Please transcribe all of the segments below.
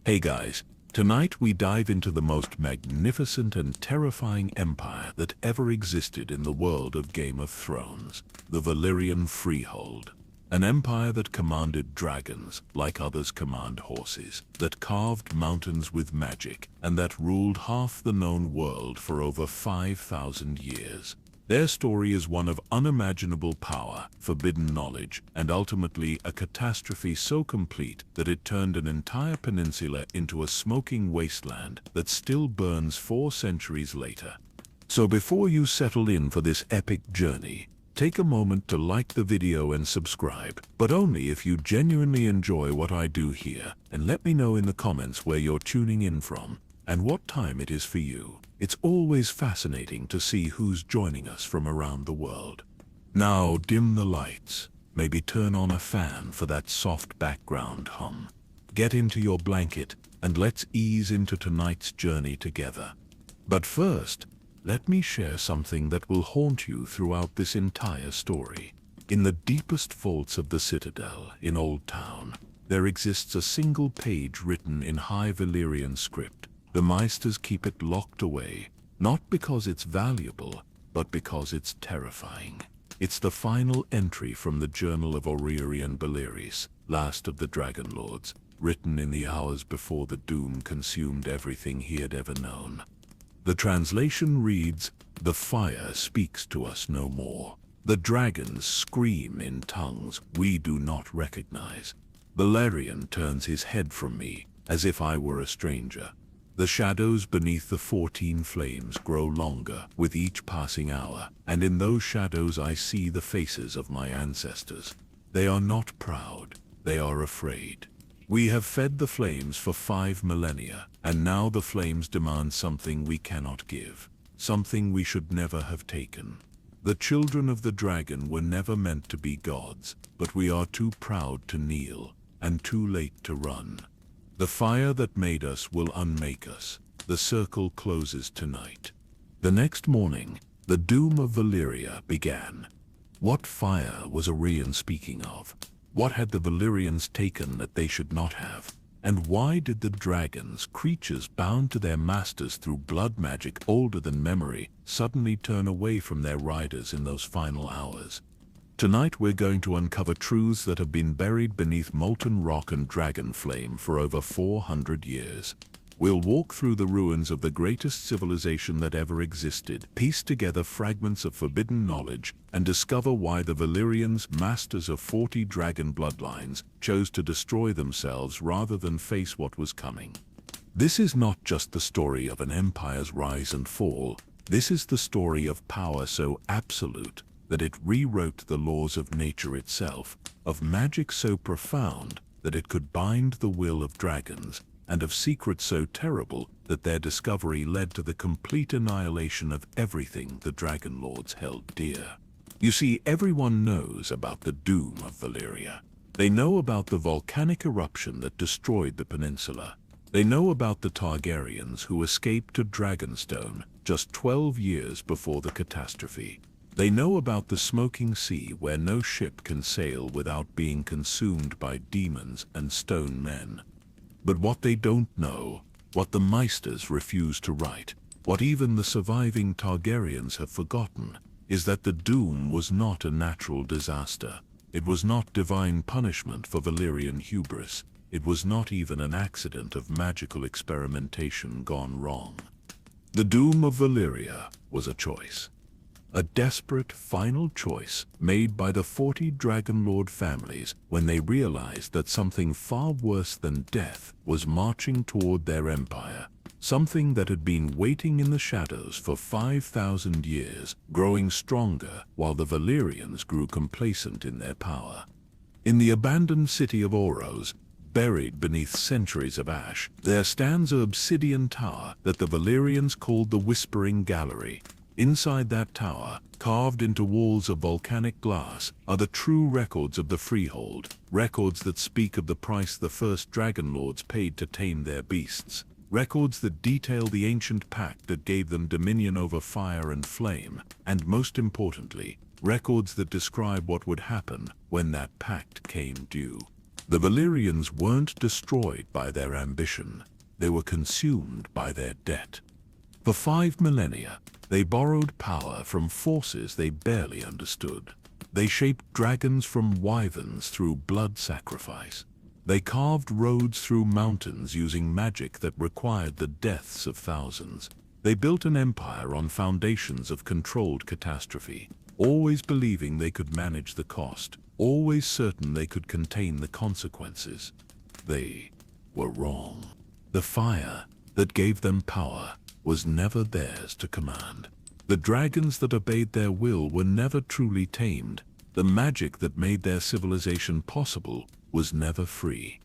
Hey guys, tonight we dive into the most magnificent and terrifying empire that ever existed in the world of Game of Thrones, the Valyrian Freehold. An empire that commanded dragons like others command horses, that carved mountains with magic, and that ruled half the known world for over 5,000 years. Their story is one of unimaginable power, forbidden knowledge, and ultimately a catastrophe so complete that it turned an entire peninsula into a smoking wasteland that still burns 4 centuries later. So before you settle in for this epic journey, take a moment to like the video and subscribe, but only if you genuinely enjoy what I do here, and let me know in the comments where you're tuning in from and what time it is for you. It's always fascinating to see who's joining us from around the world. Now dim the lights, maybe turn on a fan for that soft background hum. Get into your blanket and let's ease into tonight's journey together. But first, let me share something that will haunt you throughout this entire story. In the deepest vaults of the Citadel in Old Town, there exists a single page written in High Valyrian script. The Meisters keep it locked away, not because it's valuable, but because it's terrifying. It's the final entry from the Journal of Aurelian Belieris, last of the Dragon Lords, written in the hours before the doom consumed everything he had ever known. The translation reads, "The fire speaks to us no more. The dragons scream in tongues we do not recognize. Valyrian turns his head from me, as if I were a stranger. The shadows beneath the 14 flames grow longer with each passing hour, and in those shadows I see the faces of my ancestors. They are not proud, they are afraid. We have fed the flames for 5 millennia, and now the flames demand something we cannot give, something we should never have taken. The children of the dragon were never meant to be gods, but we are too proud to kneel, and too late to run. The fire that made us will unmake us. The circle closes tonight." The next morning, the doom of Valyria began. What fire was Aurelian speaking of? What had the Valyrians taken that they should not have? And why did the dragons, creatures bound to their masters through blood magic older than memory, suddenly turn away from their riders in those final hours? Tonight we're going to uncover truths that have been buried beneath molten rock and dragon flame for over 400 years. We'll walk through the ruins of the greatest civilization that ever existed, piece together fragments of forbidden knowledge, and discover why the Valyrians, masters of 40 dragon bloodlines, chose to destroy themselves rather than face what was coming. This is not just the story of an empire's rise and fall. This is the story of power so absolute that it rewrote the laws of nature itself, of magic so profound that it could bind the will of dragons, and of secrets so terrible that their discovery led to the complete annihilation of everything the Dragon Lords held dear. You see, everyone knows about the doom of Valyria. They know about the volcanic eruption that destroyed the peninsula. They know about the Targaryens who escaped to Dragonstone just 12 years before the catastrophe. They know about the smoking sea where no ship can sail without being consumed by demons and stone men. But what they don't know, what the Meisters refuse to write, what even the surviving Targaryens have forgotten, is that the doom was not a natural disaster. It was not divine punishment for Valyrian hubris. It was not even an accident of magical experimentation gone wrong. The doom of Valyria was a choice. A desperate, final choice made by the 40 Dragon Lord families when they realized that something far worse than death was marching toward their empire, something that had been waiting in the shadows for 5,000 years, growing stronger while the Valyrians grew complacent in their power. In the abandoned city of Oros, buried beneath centuries of ash, there stands an obsidian tower that the Valyrians called the Whispering Gallery. Inside that tower, carved into walls of volcanic glass, are the true records of the Freehold, records that speak of the price the first Dragon Lords paid to tame their beasts, records that detail the ancient pact that gave them dominion over fire and flame, and most importantly, records that describe what would happen when that pact came due. The Valyrians weren't destroyed by their ambition, they were consumed by their debt. For 5 millennia, they borrowed power from forces they barely understood. They shaped dragons from wyverns through blood sacrifice. They carved roads through mountains using magic that required the deaths of thousands. They built an empire on foundations of controlled catastrophe, always believing they could manage the cost, always certain they could contain the consequences. They were wrong. The fire that gave them power was never theirs to command. The dragons that obeyed their will were never truly tamed. The magic that made their civilization possible was never free.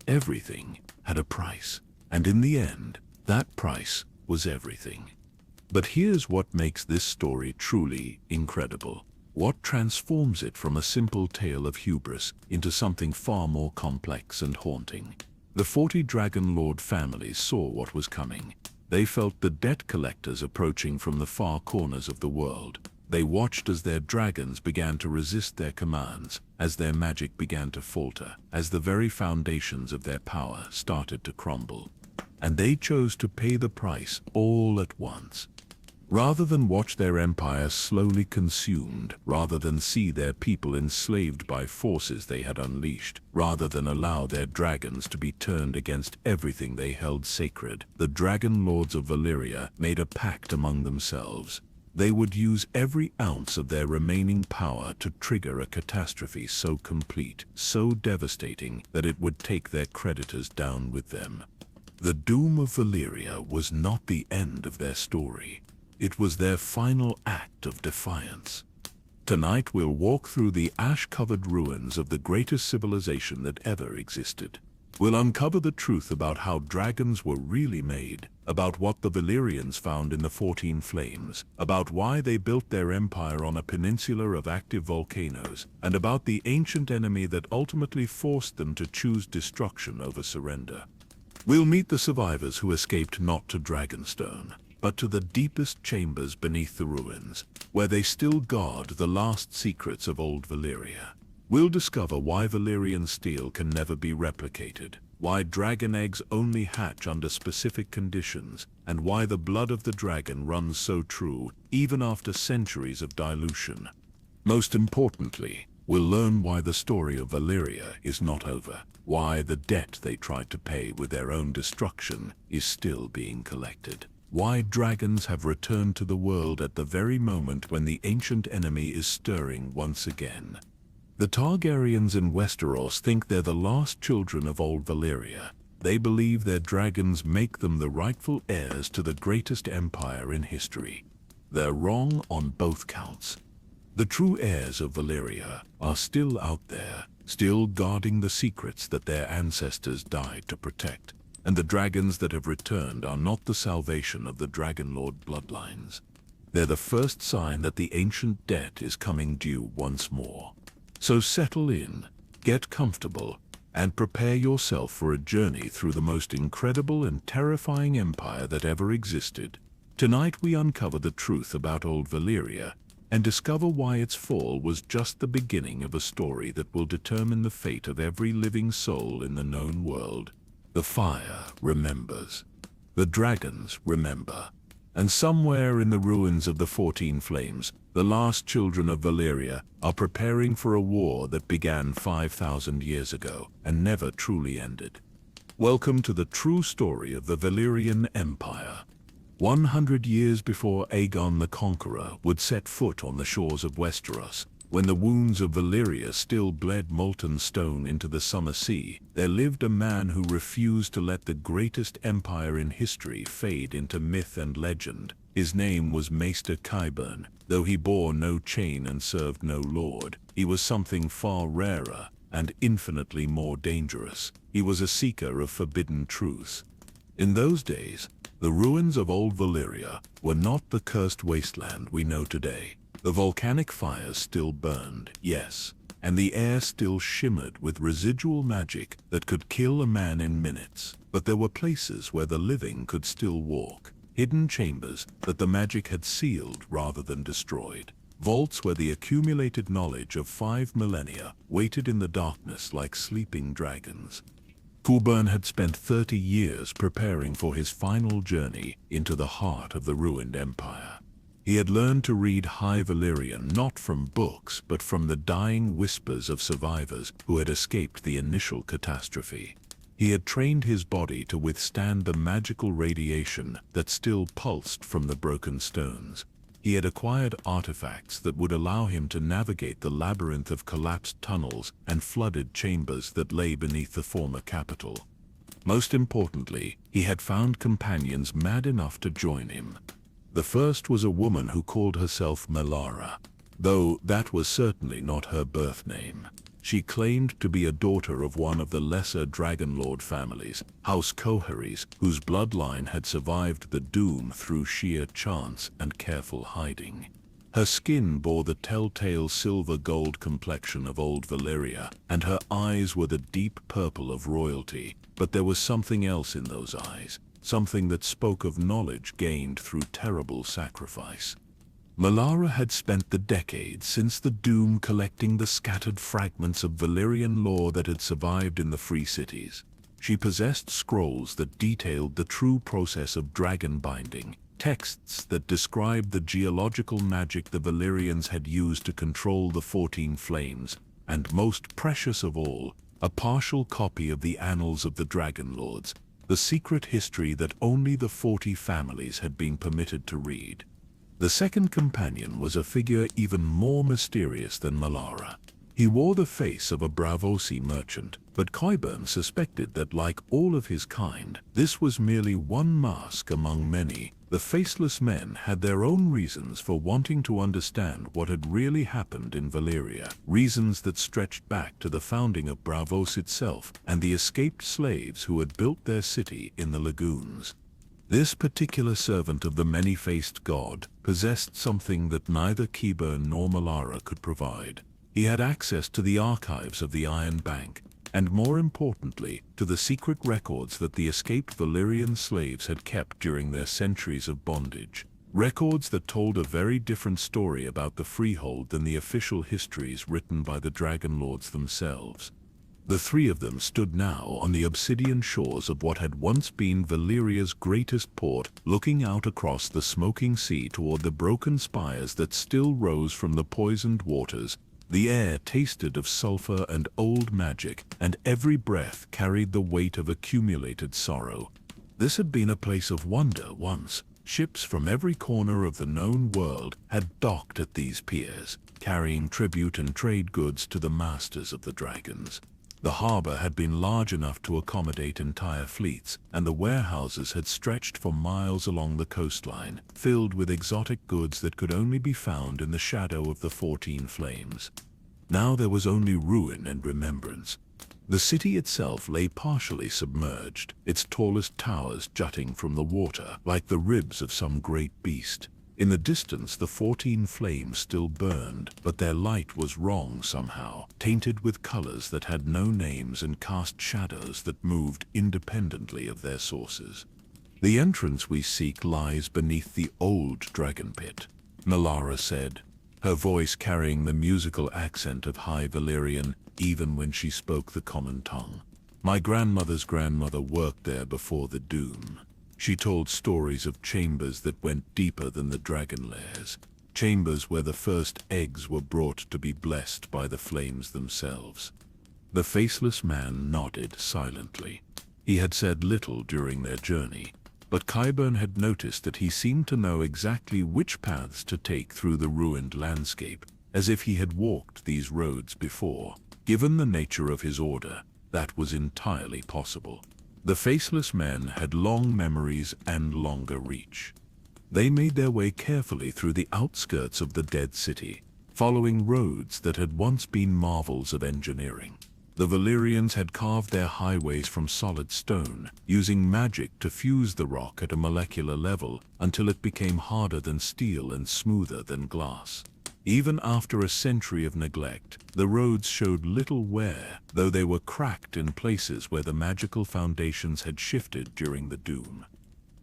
Everything had a price, and in the end, that price was everything. But here's what makes this story truly incredible. What transforms it from a simple tale of hubris into something far more complex and haunting. The 40 Dragon Lord families saw what was coming. They felt the debt collectors approaching from the far corners of the world. They watched as their dragons began to resist their commands, as their magic began to falter, as the very foundations of their power started to crumble. And they chose to pay the price all at once. Rather than watch their empire slowly consumed, rather than see their people enslaved by forces they had unleashed, rather than allow their dragons to be turned against everything they held sacred, the Dragon Lords of Valyria made a pact among themselves. They would use every ounce of their remaining power to trigger a catastrophe so complete, so devastating, that it would take their creditors down with them. The doom of Valyria was not the end of their story. It was their final act of defiance. Tonight we'll walk through the ash-covered ruins of the greatest civilization that ever existed. We'll uncover the truth about how dragons were really made, about what the Valyrians found in the 14 Flames, about why they built their empire on a peninsula of active volcanoes, and about the ancient enemy that ultimately forced them to choose destruction over surrender. We'll meet the survivors who escaped not to Dragonstone, but to the deepest chambers beneath the ruins, where they still guard the last secrets of old Valyria. We'll discover why Valyrian steel can never be replicated, why dragon eggs only hatch under specific conditions, and why the blood of the dragon runs so true even after centuries of dilution. Most importantly, we'll learn why the story of Valyria is not over, why the debt they tried to pay with their own destruction is still being collected. Why dragons have returned to the world at the very moment when the ancient enemy is stirring once again. The Targaryens in Westeros think they're the last children of old Valyria. They believe their dragons make them the rightful heirs to the greatest empire in history. They're wrong on both counts. The true heirs of Valyria are still out there, still guarding the secrets that their ancestors died to protect. And the dragons that have returned are not the salvation of the Dragonlord bloodlines. They're the first sign that the ancient debt is coming due once more. So settle in, get comfortable, and prepare yourself for a journey through the most incredible and terrifying empire that ever existed. Tonight we uncover the truth about old Valyria and discover why its fall was just the beginning of a story that will determine the fate of every living soul in the known world. The fire remembers. The dragons remember. And somewhere in the ruins of the 14 Flames, the last children of Valyria are preparing for a war that began 5,000 years ago and never truly ended. Welcome to the true story of the Valyrian Empire. 100 years before Aegon the Conqueror would set foot on the shores of Westeros, when the wounds of Valyria still bled molten stone into the summer sea, there lived a man who refused to let the greatest empire in history fade into myth and legend. His name was Maester Qyburn. Though he bore no chain and served no lord, he was something far rarer and infinitely more dangerous. He was a seeker of forbidden truths. In those days, the ruins of old Valyria were not the cursed wasteland we know today. The volcanic fires still burned, yes, and the air still shimmered with residual magic that could kill a man in minutes. But there were places where the living could still walk, hidden chambers that the magic had sealed rather than destroyed. vaults where the accumulated knowledge of 5 millennia waited in the darkness like sleeping dragons. Qyburn had spent 30 years preparing for his final journey into the heart of the ruined empire. He had learned to read High Valyrian not from books but from the dying whispers of survivors who had escaped the initial catastrophe. He had trained his body to withstand the magical radiation that still pulsed from the broken stones. He had acquired artifacts that would allow him to navigate the labyrinth of collapsed tunnels and flooded chambers that lay beneath the former capital. Most importantly, he had found companions mad enough to join him. The first was a woman who called herself Melara, though that was certainly not her birth name. She claimed to be a daughter of one of the lesser Dragonlord families, House Coheres, whose bloodline had survived the doom through sheer chance and careful hiding. Her skin bore the telltale silver-gold complexion of old Valyria, and her eyes were the deep purple of royalty. But there was something else in those eyes, something that spoke of knowledge gained through terrible sacrifice. Melara had spent the decades since the Doom collecting the scattered fragments of Valyrian lore that had survived in the Free Cities. She possessed scrolls that detailed the true process of dragon binding, texts that described the geological magic the Valyrians had used to control the 14 Flames, and most precious of all, a partial copy of the Annals of the Dragonlords, the secret history that only the 40 families had been permitted to read. The second companion was a figure even more mysterious than Melara. He wore the face of a Braavosi merchant, but Qyburn suspected that, like all of his kind, this was merely one mask among many. The faceless men had their own reasons for wanting to understand what had really happened in Valyria, reasons that stretched back to the founding of Braavos itself and the escaped slaves who had built their city in the lagoons. This particular servant of the many-faced god possessed something that neither Qyburn nor Melara could provide. He had access to the archives of the Iron Bank, and more importantly, to the secret records that the escaped Valyrian slaves had kept during their centuries of bondage. Records that told a very different story about the Freehold than the official histories written by the Dragonlords themselves. The three of them stood now on the obsidian shores of what had once been Valyria's greatest port, looking out across the smoking sea toward the broken spires that still rose from the poisoned waters. The air tasted of sulfur and old magic, and every breath carried the weight of accumulated sorrow. This had been a place of wonder once. Ships from every corner of the known world had docked at these piers, carrying tribute and trade goods to the masters of the dragons. The harbor had been large enough to accommodate entire fleets, and the warehouses had stretched for miles along the coastline, filled with exotic goods that could only be found in the shadow of the 14 Flames. Now there was only ruin and remembrance. The city itself lay partially submerged, its tallest towers jutting from the water like the ribs of some great beast. In the distance, the 14 Flames still burned, but their light was wrong somehow, tainted with colors that had no names and cast shadows that moved independently of their sources. The entrance we seek lies beneath the old dragon pit, Melara said, her voice carrying the musical accent of High Valyrian even when she spoke the common tongue. My grandmother's grandmother worked there before the Doom. She told stories of chambers that went deeper than the dragon lairs, chambers where the first eggs were brought to be blessed by the flames themselves. The faceless man nodded silently. He had said little during their journey, but Qyburn had noticed that he seemed to know exactly which paths to take through the ruined landscape, as if he had walked these roads before. Given the nature of his order, that was entirely possible. The faceless men had long memories and longer reach. They made their way carefully through the outskirts of the dead city, following roads that had once been marvels of engineering. The Valyrians had carved their highways from solid stone, using magic to fuse the rock at a molecular level until it became harder than steel and smoother than glass. Even after a century of neglect, the roads showed little wear, though they were cracked in places where the magical foundations had shifted during the Doom.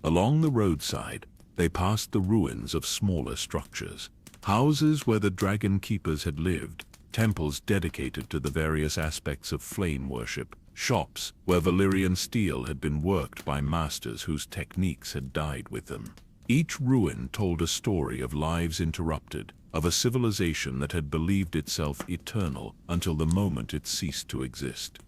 Along the roadside, they passed the ruins of smaller structures, Houses where the dragon keepers had lived, temples dedicated to the various aspects of flame worship, shops where Valyrian steel had been worked by masters whose techniques had died with them. Each ruin told a story of lives interrupted, of a civilization that had believed itself eternal until the moment it ceased to exist.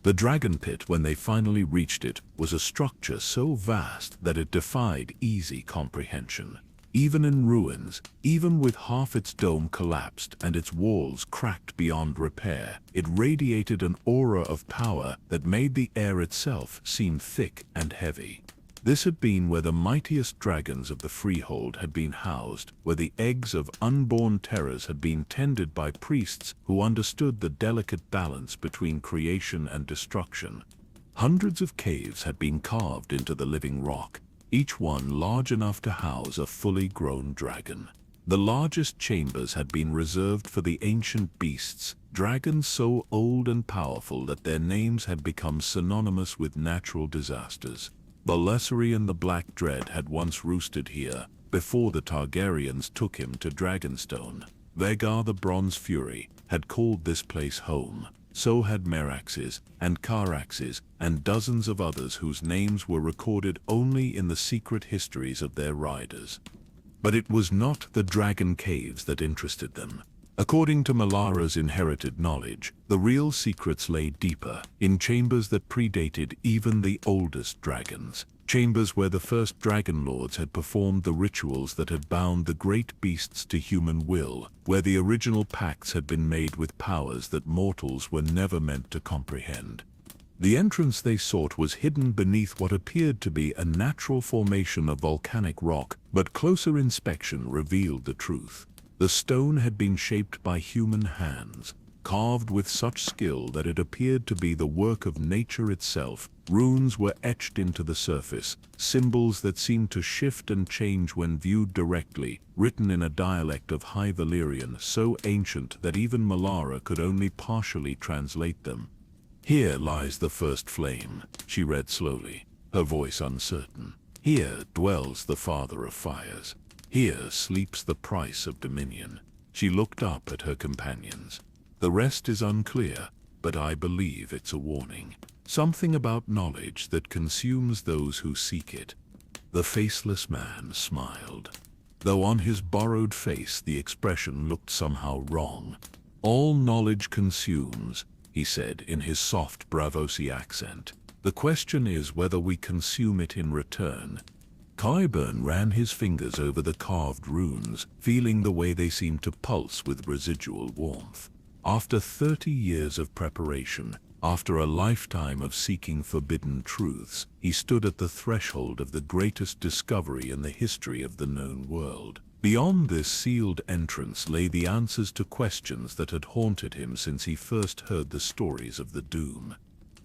The dragon pit, when they finally reached it, was a structure so vast that it defied easy comprehension. Even in ruins, even with half its dome collapsed and its walls cracked beyond repair, it radiated an aura of power that made the air itself seem thick and heavy. This had been where the mightiest dragons of the Freehold had been housed, where the eggs of unborn terrors had been tended by priests who understood the delicate balance between creation and destruction. Hundreds of caves had been carved into the living rock, each one large enough to house a fully grown dragon. The largest chambers had been reserved for the ancient beasts, dragons so old and powerful that their names had become synonymous with natural disasters. Valyrian the Black Dread had once roosted here, before the Targaryens took him to Dragonstone. Vhagar the Bronze Fury had called this place home. So had Meraxes and Caraxes and dozens of others whose names were recorded only in the secret histories of their riders. But it was not the dragon caves that interested them. According to Melara's inherited knowledge, the real secrets lay deeper, in chambers that predated even the oldest dragons. Chambers where the first dragon lords had performed the rituals that had bound the great beasts to human will, where the original pacts had been made with powers that mortals were never meant to comprehend. The entrance they sought was hidden beneath what appeared to be a natural formation of volcanic rock, but closer inspection revealed the truth. The stone had been shaped by human hands, carved with such skill that it appeared to be the work of nature itself. Runes were etched into the surface, symbols that seemed to shift and change when viewed directly, written in a dialect of High Valyrian so ancient that even Melara could only partially translate them. "Here lies the first flame," she read slowly, her voice uncertain. "Here dwells the Father of Fires. Here sleeps the price of dominion." She looked up at her companions. "The rest is unclear, but I believe it's a warning. Something about knowledge that consumes those who seek it." The faceless man smiled, though on his borrowed face the expression looked somehow wrong. "All knowledge consumes," he said in his soft Braavosi accent. "The question is whether we consume it in return." Qyburn ran his fingers over the carved runes, feeling the way they seemed to pulse with residual warmth. After 30 years of preparation, after a lifetime of seeking forbidden truths, he stood at the threshold of the greatest discovery in the history of the known world. Beyond this sealed entrance lay the answers to questions that had haunted him since he first heard the stories of the Doom.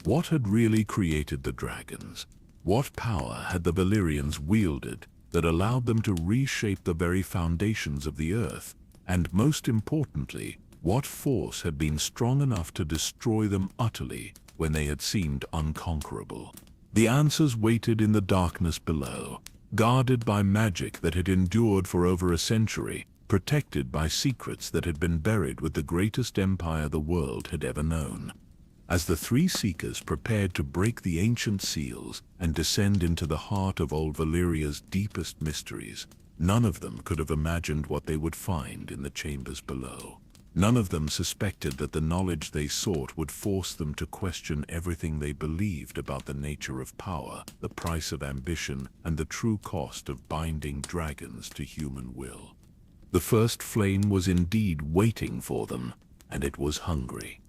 What had really created the dragons? What power had the Valyrians wielded that allowed them to reshape the very foundations of the earth? And most importantly, what force had been strong enough to destroy them utterly when they had seemed unconquerable? The answers waited in the darkness below, guarded by magic that had endured for over a century, protected by secrets that had been buried with the greatest empire the world had ever known. As the three seekers prepared to break the ancient seals and descend into the heart of old Valyria's deepest mysteries, none of them could have imagined what they would find in the chambers below. None of them suspected that the knowledge they sought would force them to question everything they believed about the nature of power, the price of ambition, and the true cost of binding dragons to human will. The first flame was indeed waiting for them, and it was hungry.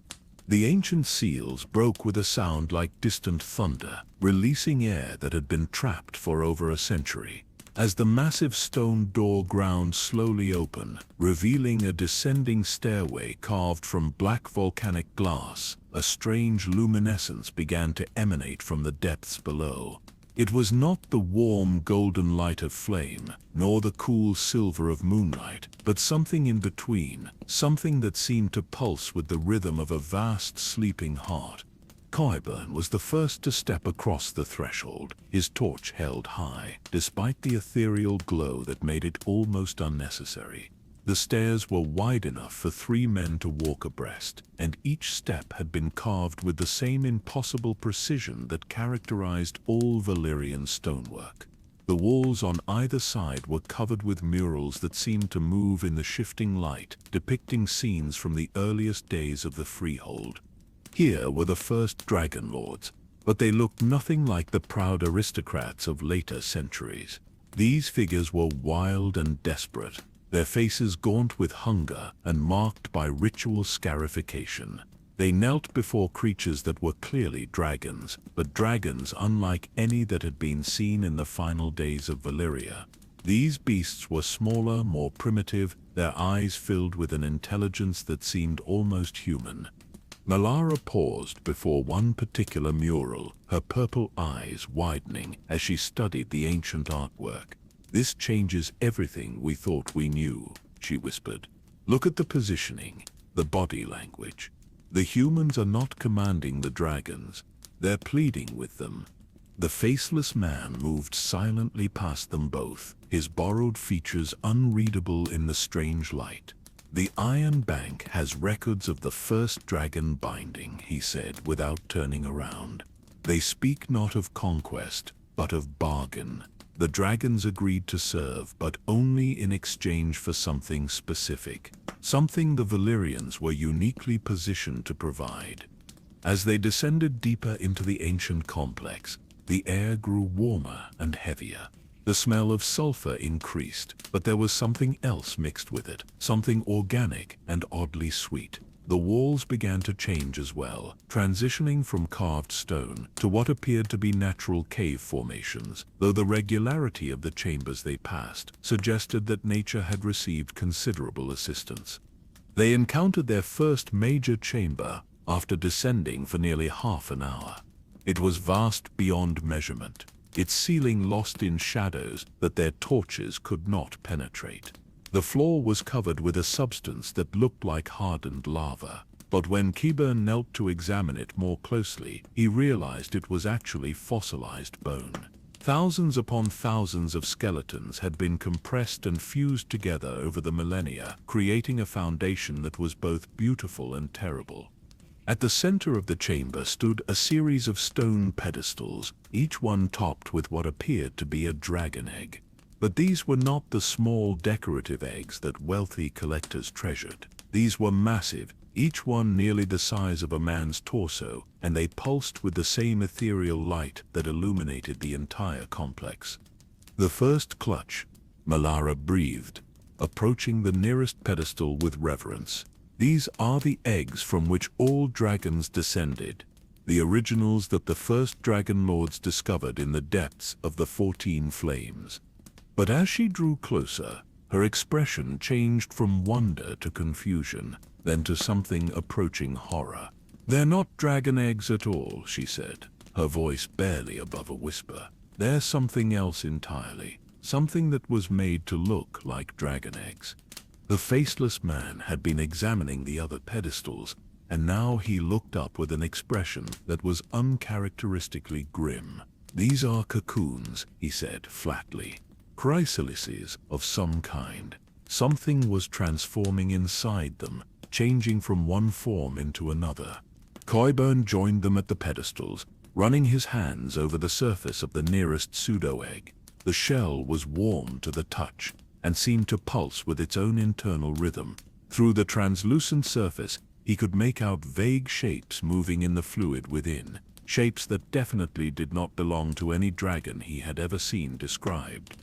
The ancient seals broke with a sound like distant thunder, releasing air that had been trapped for over a century. As the massive stone door ground slowly open, revealing a descending stairway carved from black volcanic glass, a strange luminescence began to emanate from the depths below. It was not the warm golden light of flame, nor the cool silver of moonlight, but something in between, something that seemed to pulse with the rhythm of a vast sleeping heart. Qyburn was the first to step across the threshold, his torch held high, despite the ethereal glow that made it almost unnecessary. The stairs were wide enough for 3 men to walk abreast, and each step had been carved with the same impossible precision that characterized all Valyrian stonework. The walls on either side were covered with murals that seemed to move in the shifting light, depicting scenes from the earliest days of the Freehold. Here were the first dragon lords, but they looked nothing like the proud aristocrats of later centuries. These figures were wild and desperate, their faces gaunt with hunger and marked by ritual scarification. They knelt before creatures that were clearly dragons, but dragons unlike any that had been seen in the final days of Valyria. These beasts were smaller, more primitive, their eyes filled with an intelligence that seemed almost human. Melara paused before one particular mural, her purple eyes widening as she studied the ancient artwork. "This changes everything we thought we knew," she whispered. "Look at the positioning, the body language. The humans are not commanding the dragons, they're pleading with them." The faceless man moved silently past them both, his borrowed features unreadable in the strange light. "The Iron Bank has records of the first dragon binding," he said without turning around. "They speak not of conquest, but of bargain. The dragons agreed to serve, but only in exchange for something specific, something the Valyrians were uniquely positioned to provide." As they descended deeper into the ancient complex, the air grew warmer and heavier. The smell of sulfur increased, but there was something else mixed with it, something organic and oddly sweet. The walls began to change as well, transitioning from carved stone to what appeared to be natural cave formations, though the regularity of the chambers they passed suggested that nature had received considerable assistance. They encountered their first major chamber after descending for nearly half an hour. It was vast beyond measurement, its ceiling lost in shadows that their torches could not penetrate. The floor was covered with a substance that looked like hardened lava, but when Qyburn knelt to examine it more closely, he realized it was actually fossilized bone. Thousands upon thousands of skeletons had been compressed and fused together over the millennia, creating a foundation that was both beautiful and terrible. At the center of the chamber stood a series of stone pedestals, each one topped with what appeared to be a dragon egg. But these were not the small decorative eggs that wealthy collectors treasured. These were massive, each one nearly the size of a man's torso, and they pulsed with the same ethereal light that illuminated the entire complex. "The first clutch," Melara breathed, approaching the nearest pedestal with reverence. "These are the eggs from which all dragons descended, the originals that the first dragon lords discovered in the depths of the 14 Flames." But as she drew closer, her expression changed from wonder to confusion, then to something approaching horror. "They're not dragon eggs at all," she said, her voice barely above a whisper. "They're something else entirely, something that was made to look like dragon eggs." The faceless man had been examining the other pedestals, and now he looked up with an expression that was uncharacteristically grim. "These are cocoons," he said flatly. "Chrysalises of some kind. Something was transforming inside them, changing from one form into another." Qyburn joined them at the pedestals, running his hands over the surface of the nearest pseudo-egg. The shell was warm to the touch, and seemed to pulse with its own internal rhythm. Through the translucent surface, he could make out vague shapes moving in the fluid within, shapes that definitely did not belong to any dragon he had ever seen described.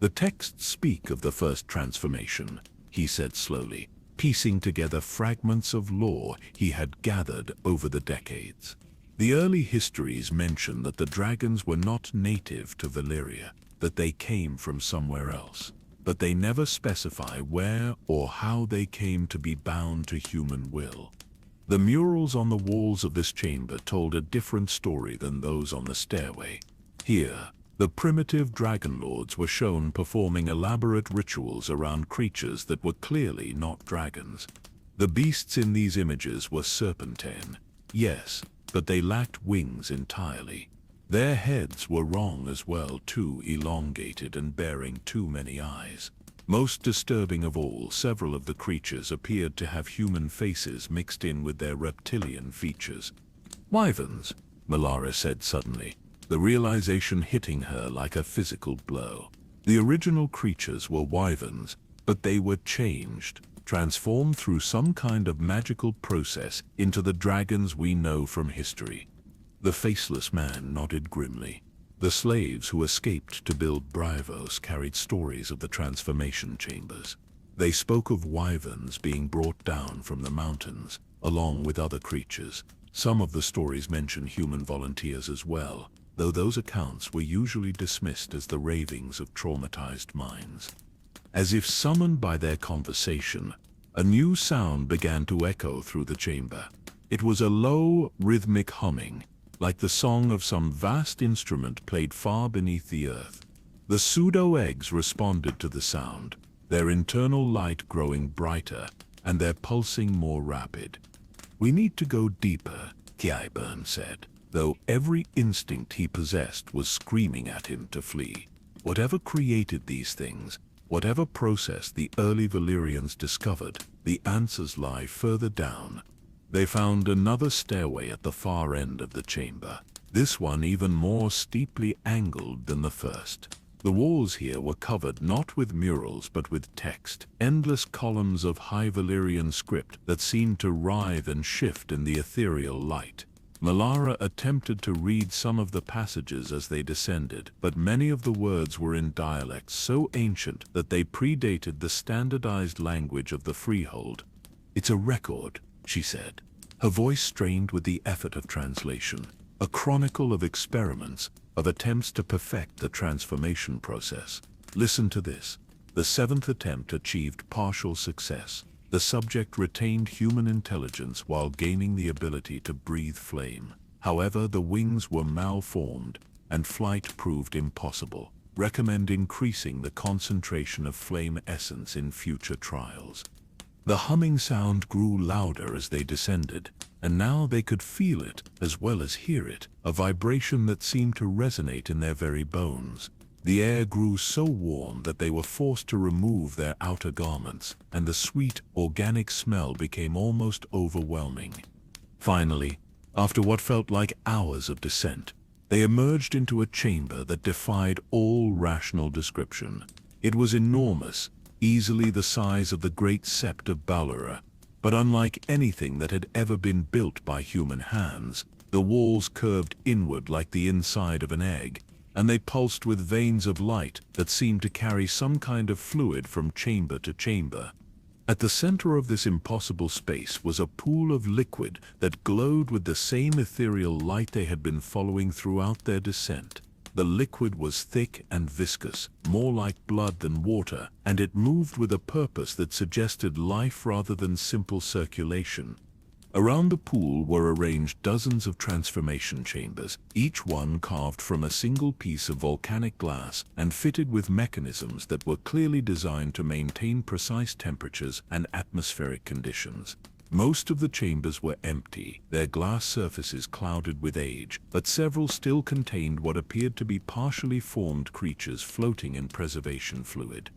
"The texts speak of the first transformation," he said slowly, piecing together fragments of lore he had gathered over the decades. "The early histories mention that the dragons were not native to Valyria, that they came from somewhere else. But they never specify where or how they came to be bound to human will." The murals on the walls of this chamber told a different story than those on the stairway. Here, the primitive dragon lords were shown performing elaborate rituals around creatures that were clearly not dragons. The beasts in these images were serpentine, yes, but they lacked wings entirely. Their heads were wrong as well, too elongated and bearing too many eyes. Most disturbing of all, several of the creatures appeared to have human faces mixed in with their reptilian features. "Wyverns," Malara said suddenly, the realization hitting her like a physical blow. The original creatures were wyverns, but they were changed, transformed through some kind of magical process into the dragons we know from history. The faceless man nodded grimly. The slaves who escaped to build Bravos carried stories of the transformation chambers. They spoke of wyverns being brought down from the mountains, along with other creatures. Some of the stories mention human volunteers as well, though those accounts were usually dismissed as the ravings of traumatized minds. As if summoned by their conversation, a new sound began to echo through the chamber. It was a low, rhythmic humming, like the song of some vast instrument played far beneath the earth. The pseudo-eggs responded to the sound, their internal light growing brighter and their pulsing more rapid. "We need to go deeper," Qyburn said, though every instinct he possessed was screaming at him to flee. Whatever created these things, whatever process the early Valyrians discovered, the answers lie further down. They found another stairway at the far end of the chamber, this one even more steeply angled than the first. The walls here were covered not with murals but with text, endless columns of high Valyrian script that seemed to writhe and shift in the ethereal light. Malara attempted to read some of the passages as they descended, but many of the words were in dialects so ancient that they predated the standardized language of the freehold. "It's a record," she said, her voice strained with the effort of translation. "A chronicle of experiments, of attempts to perfect the transformation process. Listen to this. The 7th attempt achieved partial success. The subject retained human intelligence while gaining the ability to breathe flame. However, the wings were malformed, and flight proved impossible. Recommend increasing the concentration of flame essence in future trials." The humming sound grew louder as they descended, and now they could feel it as well as hear it, a vibration that seemed to resonate in their very bones. The air grew so warm that they were forced to remove their outer garments, and the sweet, organic smell became almost overwhelming. Finally, after what felt like hours of descent, they emerged into a chamber that defied all rational description. It was enormous, easily the size of the great sept of Balura, but unlike anything that had ever been built by human hands, the walls curved inward like the inside of an egg, and they pulsed with veins of light that seemed to carry some kind of fluid from chamber to chamber. At the center of this impossible space was a pool of liquid that glowed with the same ethereal light they had been following throughout their descent. The liquid was thick and viscous, more like blood than water, and it moved with a purpose that suggested life rather than simple circulation. Around the pool were arranged dozens of transformation chambers, each one carved from a single piece of volcanic glass and fitted with mechanisms that were clearly designed to maintain precise temperatures and atmospheric conditions. Most of the chambers were empty, their glass surfaces clouded with age, but several still contained what appeared to be partially formed creatures floating in preservation fluid.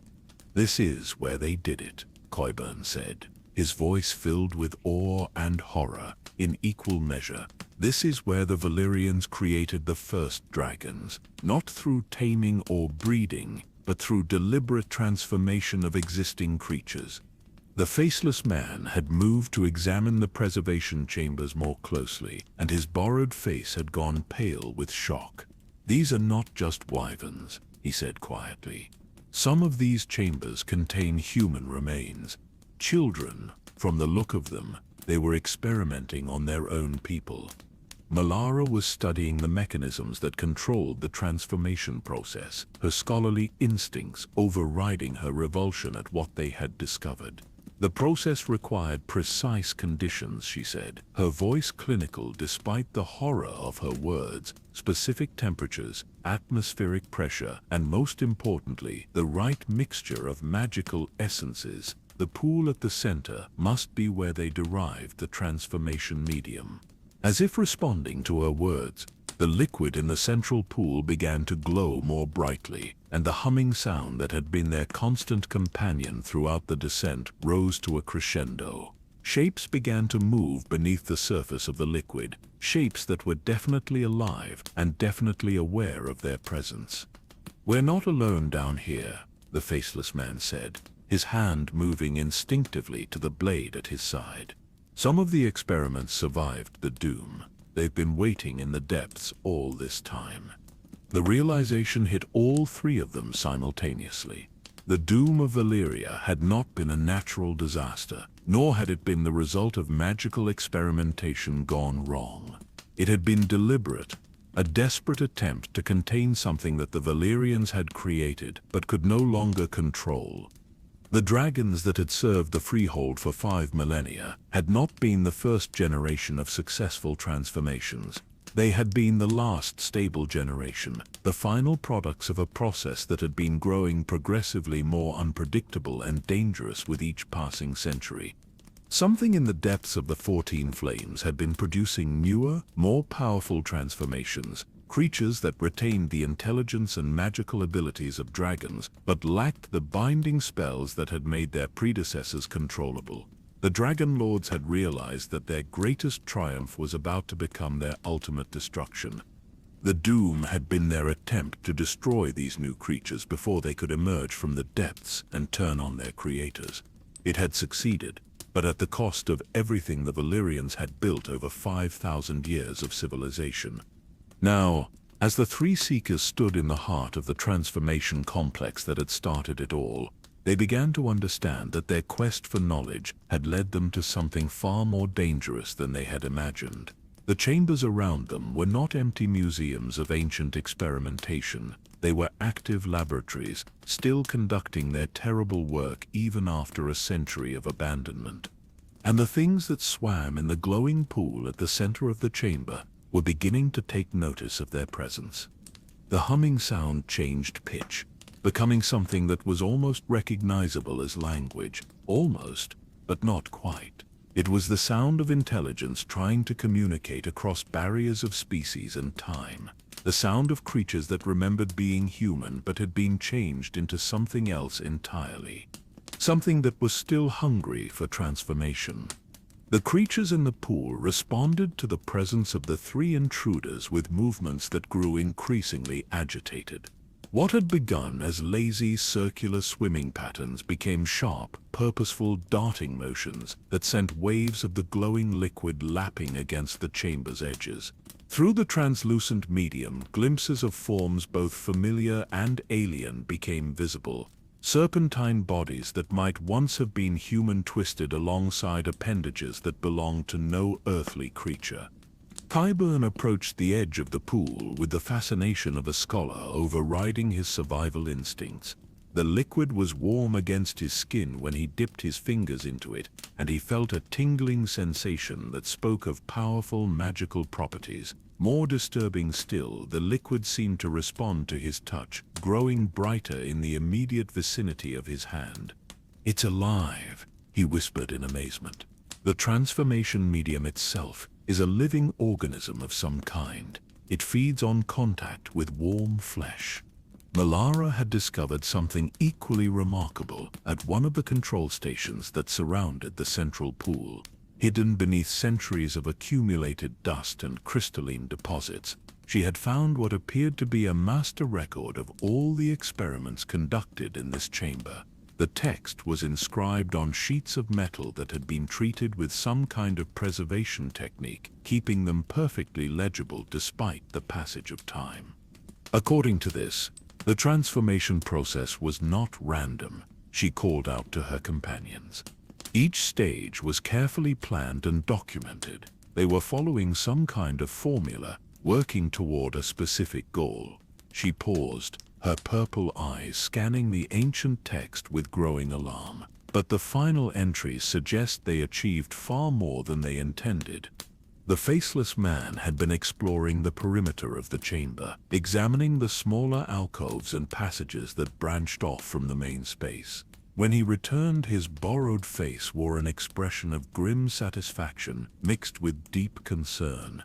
"This is where they did it," Qyburn said, his voice filled with awe and horror in equal measure. "This is where the Valyrians created the first dragons, not through taming or breeding, but through deliberate transformation of existing creatures." The faceless man had moved to examine the preservation chambers more closely, and his borrowed face had gone pale with shock. "These are not just wyverns," he said quietly. "Some of these chambers contain human remains. Children, from the look of them, they were experimenting on their own people." Malara was studying the mechanisms that controlled the transformation process, her scholarly instincts overriding her revulsion at what they had discovered. The process required precise conditions, she said, her voice clinical despite the horror of her words, specific temperatures, atmospheric pressure, and most importantly, the right mixture of magical essences. The pool at the center must be where they derived the transformation medium. As if responding to her words, The liquid in the central pool began to glow more brightly, and the humming sound that had been their constant companion throughout the descent rose to a crescendo. Shapes began to move beneath the surface of the liquid, shapes that were definitely alive and definitely aware of their presence. "We're not alone down here," the faceless man said, his hand moving instinctively to the blade at his side. "Some of the experiments survived the doom. They've been waiting in the depths all this time." The realization hit all three of them simultaneously. The doom of Valyria had not been a natural disaster, nor had it been the result of magical experimentation gone wrong. It had been deliberate, a desperate attempt to contain something that the Valyrians had created but could no longer control. The dragons that had served the freehold for 5 millennia had not been the first generation of successful transformations. They had been the last stable generation, the final products of a process that had been growing progressively more unpredictable and dangerous with each passing century. Something in the depths of the 14 Flames had been producing newer, more powerful transformations, creatures that retained the intelligence and magical abilities of dragons, but lacked the binding spells that had made their predecessors controllable. The Dragon Lords had realized that their greatest triumph was about to become their ultimate destruction. The doom had been their attempt to destroy these new creatures before they could emerge from the depths and turn on their creators. It had succeeded, but at the cost of everything the Valyrians had built over 5,000 years of civilization. Now, as the three Seekers stood in the heart of the transformation complex that had started it all, they began to understand that their quest for knowledge had led them to something far more dangerous than they had imagined. The chambers around them were not empty museums of ancient experimentation. They were active laboratories, still conducting their terrible work even after a century of abandonment. And the things that swam in the glowing pool at the center of the chamber were beginning to take notice of their presence. The humming sound changed pitch, becoming something that was almost recognizable as language. Almost, but not quite. It was the sound of intelligence trying to communicate across barriers of species and time. The sound of creatures that remembered being human but had been changed into something else entirely. Something that was still hungry for transformation. The creatures in the pool responded to the presence of the three intruders with movements that grew increasingly agitated. What had begun as lazy circular swimming patterns became sharp, purposeful darting motions that sent waves of the glowing liquid lapping against the chamber's edges. Through the translucent medium, glimpses of forms both familiar and alien became visible. Serpentine bodies that might once have been human twisted alongside appendages that belonged to no earthly creature. Qyburn approached the edge of the pool with the fascination of a scholar overriding his survival instincts. The liquid was warm against his skin when he dipped his fingers into it, and he felt a tingling sensation that spoke of powerful magical properties. More disturbing still, the liquid seemed to respond to his touch, growing brighter in the immediate vicinity of his hand. "It's alive," he whispered in amazement. The transformation medium itself is a living organism of some kind. It feeds on contact with warm flesh. Melara had discovered something equally remarkable at one of the control stations that surrounded the central pool. Hidden beneath centuries of accumulated dust and crystalline deposits, she had found what appeared to be a master record of all the experiments conducted in this chamber. The text was inscribed on sheets of metal that had been treated with some kind of preservation technique, keeping them perfectly legible despite the passage of time. According to this, the transformation process was not random, she called out to her companions. Each stage was carefully planned and documented. They were following some kind of formula, working toward a specific goal. She paused, her purple eyes scanning the ancient text with growing alarm. But the final entries suggest they achieved far more than they intended. The faceless man had been exploring the perimeter of the chamber, examining the smaller alcoves and passages that branched off from the main space. When he returned, his borrowed face wore an expression of grim satisfaction mixed with deep concern.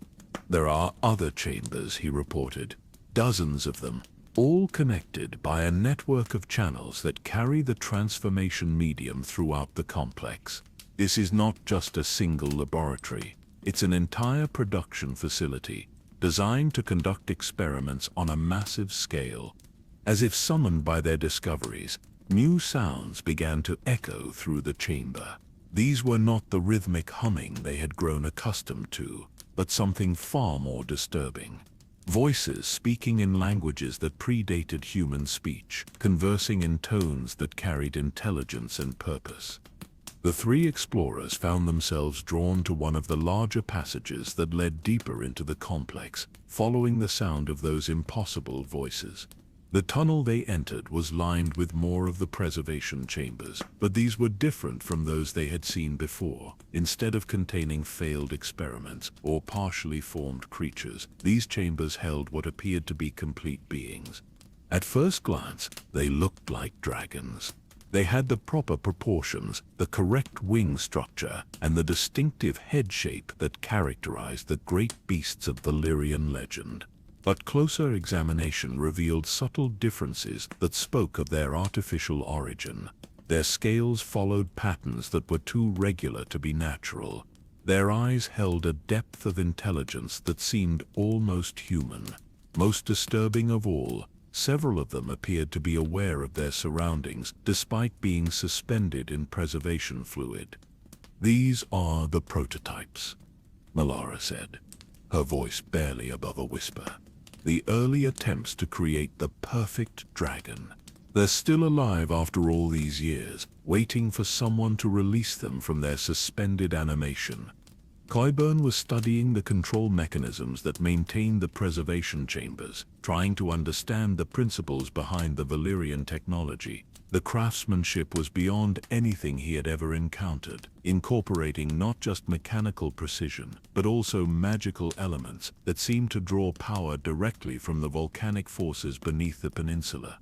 There are other chambers, he reported, dozens of them, all connected by a network of channels that carry the transformation medium throughout the complex. This is not just a single laboratory. It's an entire production facility, designed to conduct experiments on a massive scale. As if summoned by their discoveries, new sounds began to echo through the chamber. These were not the rhythmic humming they had grown accustomed to, but something far more disturbing. Voices speaking in languages that predated human speech, conversing in tones that carried intelligence and purpose. The three explorers found themselves drawn to one of the larger passages that led deeper into the complex, following the sound of those impossible voices. The tunnel they entered was lined with more of the preservation chambers, but these were different from those they had seen before. Instead of containing failed experiments or partially formed creatures, these chambers held what appeared to be complete beings. At first glance, they looked like dragons. They had the proper proportions, the correct wing structure, and the distinctive head shape that characterized the great beasts of Valyrian legend. But closer examination revealed subtle differences that spoke of their artificial origin. Their scales followed patterns that were too regular to be natural. Their eyes held a depth of intelligence that seemed almost human. Most disturbing of all, several of them appeared to be aware of their surroundings despite being suspended in preservation fluid. "These are the prototypes," Malara said, her voice barely above a whisper. "The early attempts to create the perfect dragon. They're still alive after all these years, waiting for someone to release them from their suspended animation." Qyburn was studying the control mechanisms that maintained the preservation chambers, trying to understand the principles behind the Valyrian technology. The craftsmanship was beyond anything he had ever encountered, incorporating not just mechanical precision, but also magical elements that seemed to draw power directly from the volcanic forces beneath the peninsula.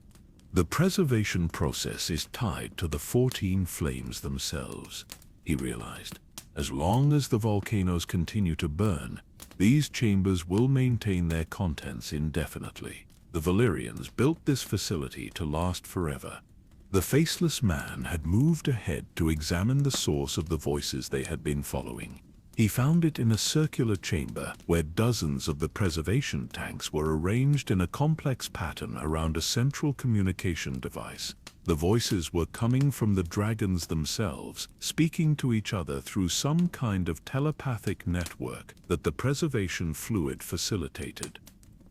The preservation process is tied to the 14 flames themselves, he realized. As long as the volcanoes continue to burn, these chambers will maintain their contents indefinitely. The Valyrians built this facility to last forever. The faceless man had moved ahead to examine the source of the voices they had been following. He found it in a circular chamber where dozens of the preservation tanks were arranged in a complex pattern around a central communication device. The voices were coming from the dragons themselves, speaking to each other through some kind of telepathic network that the preservation fluid facilitated.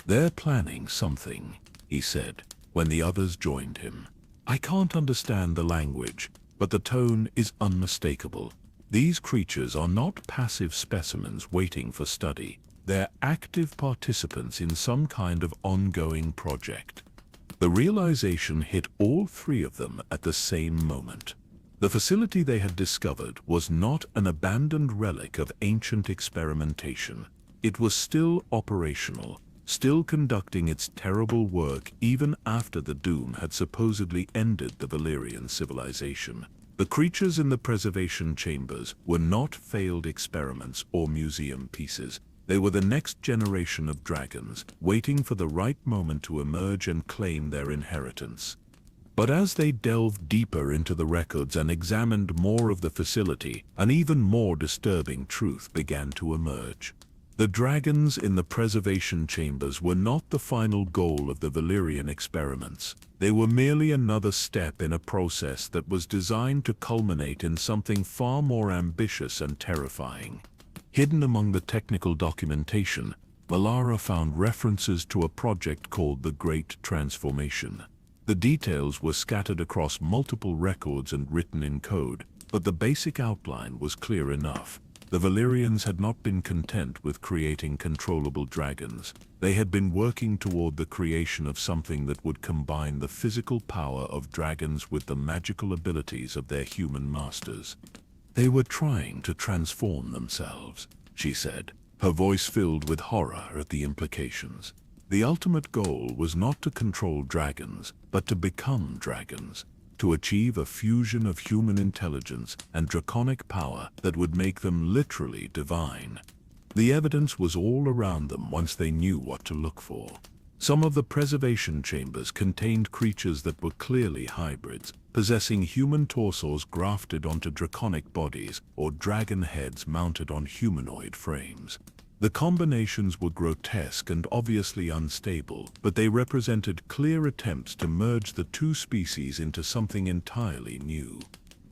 "They're planning something," he said, when the others joined him. "I can't understand the language, but the tone is unmistakable. These creatures are not passive specimens waiting for study. They're active participants in some kind of ongoing project." The realization hit all three of them at the same moment. The facility they had discovered was not an abandoned relic of ancient experimentation. It was still operational, still conducting its terrible work even after the doom had supposedly ended the Valyrian civilization. The creatures in the preservation chambers were not failed experiments or museum pieces. They were the next generation of dragons, waiting for the right moment to emerge and claim their inheritance. But as they delved deeper into the records and examined more of the facility, an even more disturbing truth began to emerge. The dragons in the preservation chambers were not the final goal of the Valyrian experiments. They were merely another step in a process that was designed to culminate in something far more ambitious and terrifying. Hidden among the technical documentation, Malara found references to a project called the Great Transformation. The details were scattered across multiple records and written in code, but the basic outline was clear enough. The Valyrians had not been content with creating controllable dragons. They had been working toward the creation of something that would combine the physical power of dragons with the magical abilities of their human masters. "They were trying to transform themselves," she said, her voice filled with horror at the implications. The ultimate goal was not to control dragons, but to become dragons, to achieve a fusion of human intelligence and draconic power that would make them literally divine. The evidence was all around them once they knew what to look for. Some of the preservation chambers contained creatures that were clearly hybrids, possessing human torsos grafted onto draconic bodies or dragon heads mounted on humanoid frames. The combinations were grotesque and obviously unstable, but they represented clear attempts to merge the two species into something entirely new.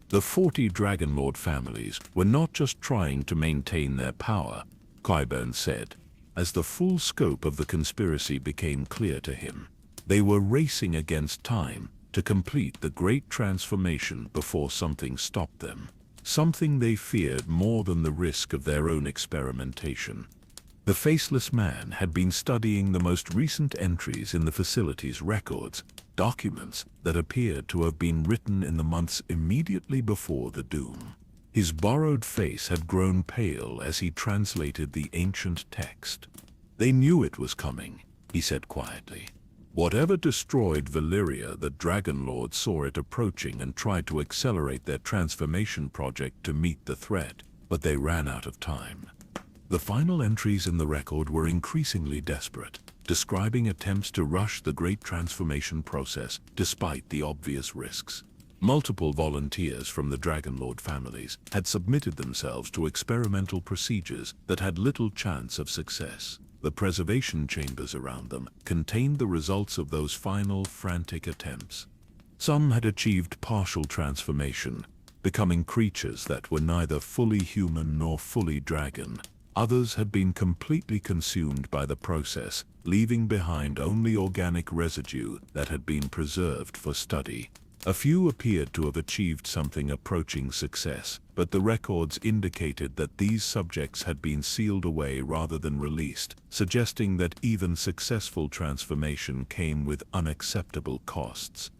The 40 Dragonlord families were not just trying to maintain their power, Qyburn said, as the full scope of the conspiracy became clear to him. They were racing against time to complete the great transformation before something stopped them, something they feared more than the risk of their own experimentation. The faceless man had been studying the most recent entries in the facility's records, documents that appeared to have been written in the months immediately before the doom. His borrowed face had grown pale as he translated the ancient text. "They knew it was coming," he said quietly. "Whatever destroyed Valyria, the Dragonlord saw it approaching and tried to accelerate their transformation project to meet the threat, but they ran out of time." The final entries in the record were increasingly desperate, describing attempts to rush the great transformation process despite the obvious risks. Multiple volunteers from the Dragonlord families had submitted themselves to experimental procedures that had little chance of success. The preservation chambers around them contained the results of those final, frantic attempts. Some had achieved partial transformation, becoming creatures that were neither fully human nor fully dragon. Others had been completely consumed by the process, leaving behind only organic residue that had been preserved for study. A few appeared to have achieved something approaching success, but the records indicated that these subjects had been sealed away rather than released, suggesting that even successful transformation came with unacceptable costs.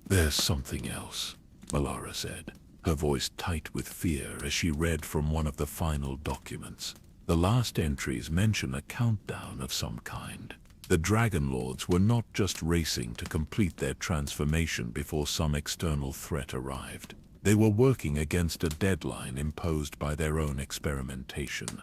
"There's something else," Melara said, her voice tight with fear as she read from one of the final documents. The last entries mention a countdown of some kind. The Dragonlords were not just racing to complete their transformation before some external threat arrived. They were working against a deadline imposed by their own experimentation.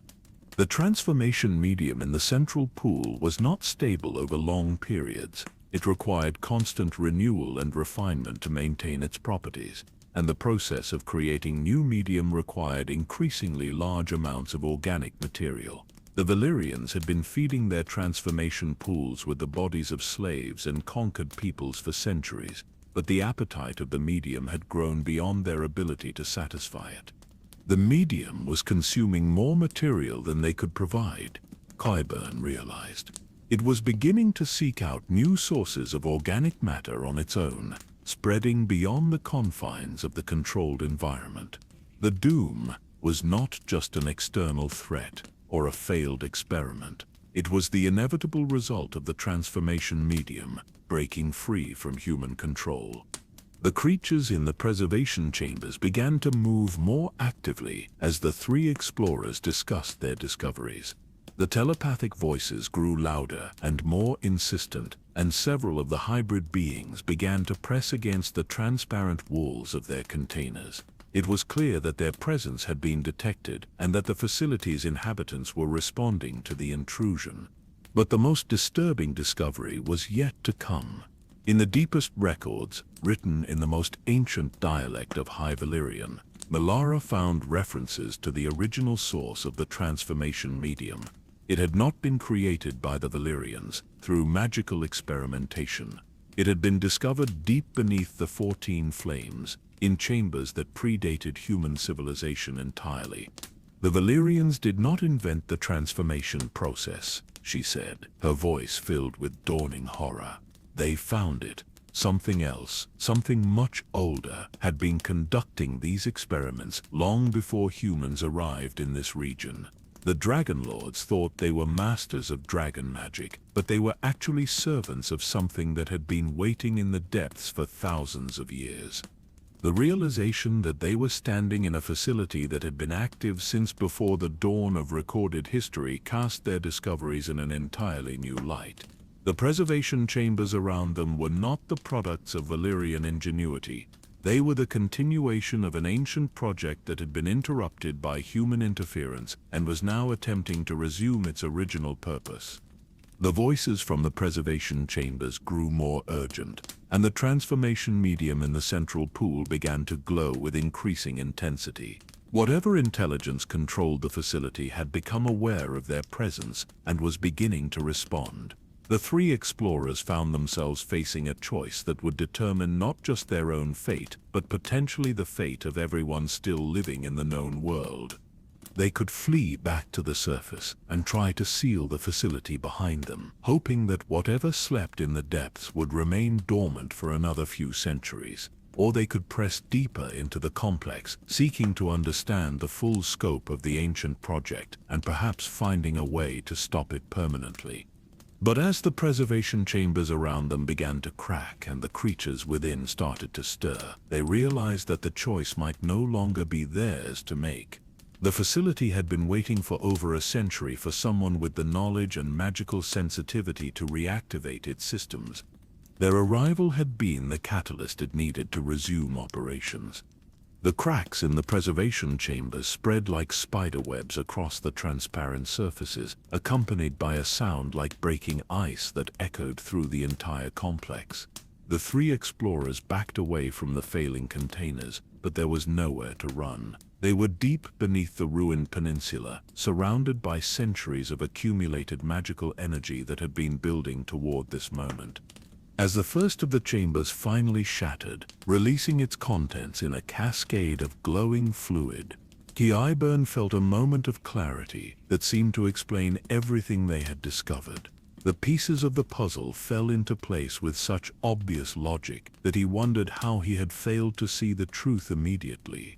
The transformation medium in the central pool was not stable over long periods. It required constant renewal and refinement to maintain its properties, and the process of creating new medium required increasingly large amounts of organic material. The Valyrians had been feeding their transformation pools with the bodies of slaves and conquered peoples for centuries, but the appetite of the medium had grown beyond their ability to satisfy it. The medium was consuming more material than they could provide, Qyburn realized. It was beginning to seek out new sources of organic matter on its own, spreading beyond the confines of the controlled environment. The doom was not just an external threat or a failed experiment. It was the inevitable result of the transformation medium breaking free from human control. The creatures in the preservation chambers began to move more actively as the three explorers discussed their discoveries. The telepathic voices grew louder and more insistent, and several of the hybrid beings began to press against the transparent walls of their containers. It was clear that their presence had been detected and that the facility's inhabitants were responding to the intrusion. But the most disturbing discovery was yet to come. In the deepest records, written in the most ancient dialect of High Valyrian, Melara found references to the original source of the transformation medium. It had not been created by the Valyrians through magical experimentation. It had been discovered deep beneath the 14 flames, in chambers that predated human civilization entirely. The Valyrians did not invent the transformation process, she said, her voice filled with dawning horror. They found it. Something else, something much older, had been conducting these experiments long before humans arrived in this region. The Dragonlords thought they were masters of dragon magic, but they were actually servants of something that had been waiting in the depths for thousands of years. The realization that they were standing in a facility that had been active since before the dawn of recorded history cast their discoveries in an entirely new light. The preservation chambers around them were not the products of Valyrian ingenuity. They were the continuation of an ancient project that had been interrupted by human interference and was now attempting to resume its original purpose. The voices from the preservation chambers grew more urgent, and the transformation medium in the central pool began to glow with increasing intensity. Whatever intelligence controlled the facility had become aware of their presence and was beginning to respond. The three explorers found themselves facing a choice that would determine not just their own fate, but potentially the fate of everyone still living in the known world. They could flee back to the surface and try to seal the facility behind them, hoping that whatever slept in the depths would remain dormant for another few centuries. Or they could press deeper into the complex, seeking to understand the full scope of the ancient project and perhaps finding a way to stop it permanently. But as the preservation chambers around them began to crack and the creatures within started to stir, they realized that the choice might no longer be theirs to make. The facility had been waiting for over a century for someone with the knowledge and magical sensitivity to reactivate its systems. Their arrival had been the catalyst it needed to resume operations. The cracks in the preservation chambers spread like spiderwebs across the transparent surfaces, accompanied by a sound like breaking ice that echoed through the entire complex. The three explorers backed away from the failing containers, but there was nowhere to run. They were deep beneath the ruined peninsula, surrounded by centuries of accumulated magical energy that had been building toward this moment. As the first of the chambers finally shattered, releasing its contents in a cascade of glowing fluid, Qyburn felt a moment of clarity that seemed to explain everything they had discovered. The pieces of the puzzle fell into place with such obvious logic that he wondered how he had failed to see the truth immediately.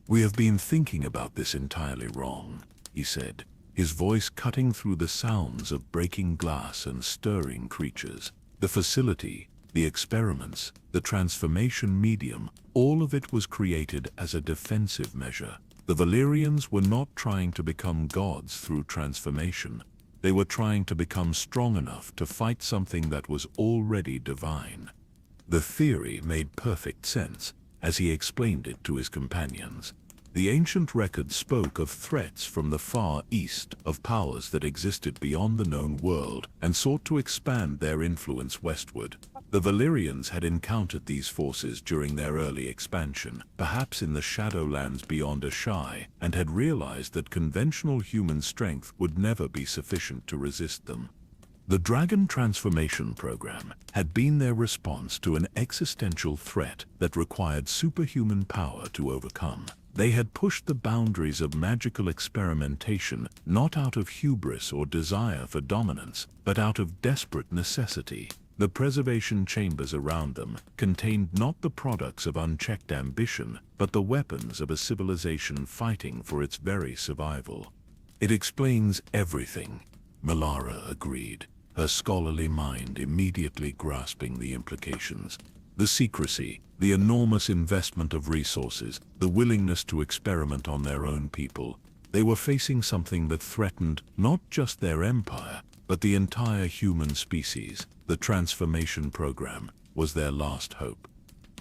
"We have been thinking about this entirely wrong," he said, his voice cutting through the sounds of breaking glass and stirring creatures. The facility, the experiments, the transformation medium, all of it was created as a defensive measure. The Valyrians were not trying to become gods through transformation. They were trying to become strong enough to fight something that was already divine. The theory made perfect sense as he explained it to his companions. The ancient record spoke of threats from the far east, of powers that existed beyond the known world and sought to expand their influence westward. The Valyrians had encountered these forces during their early expansion, perhaps in the Shadowlands beyond Ashai, and had realized that conventional human strength would never be sufficient to resist them. The Dragon Transformation Program had been their response to an existential threat that required superhuman power to overcome. They had pushed the boundaries of magical experimentation not out of hubris or desire for dominance, but out of desperate necessity. The preservation chambers around them contained not the products of unchecked ambition, but the weapons of a civilization fighting for its very survival. "It explains everything," Melara agreed, her scholarly mind immediately grasping the implications. The secrecy, the enormous investment of resources, the willingness to experiment on their own people. They were facing something that threatened not just their empire, but the entire human species. The transformation program was their last hope.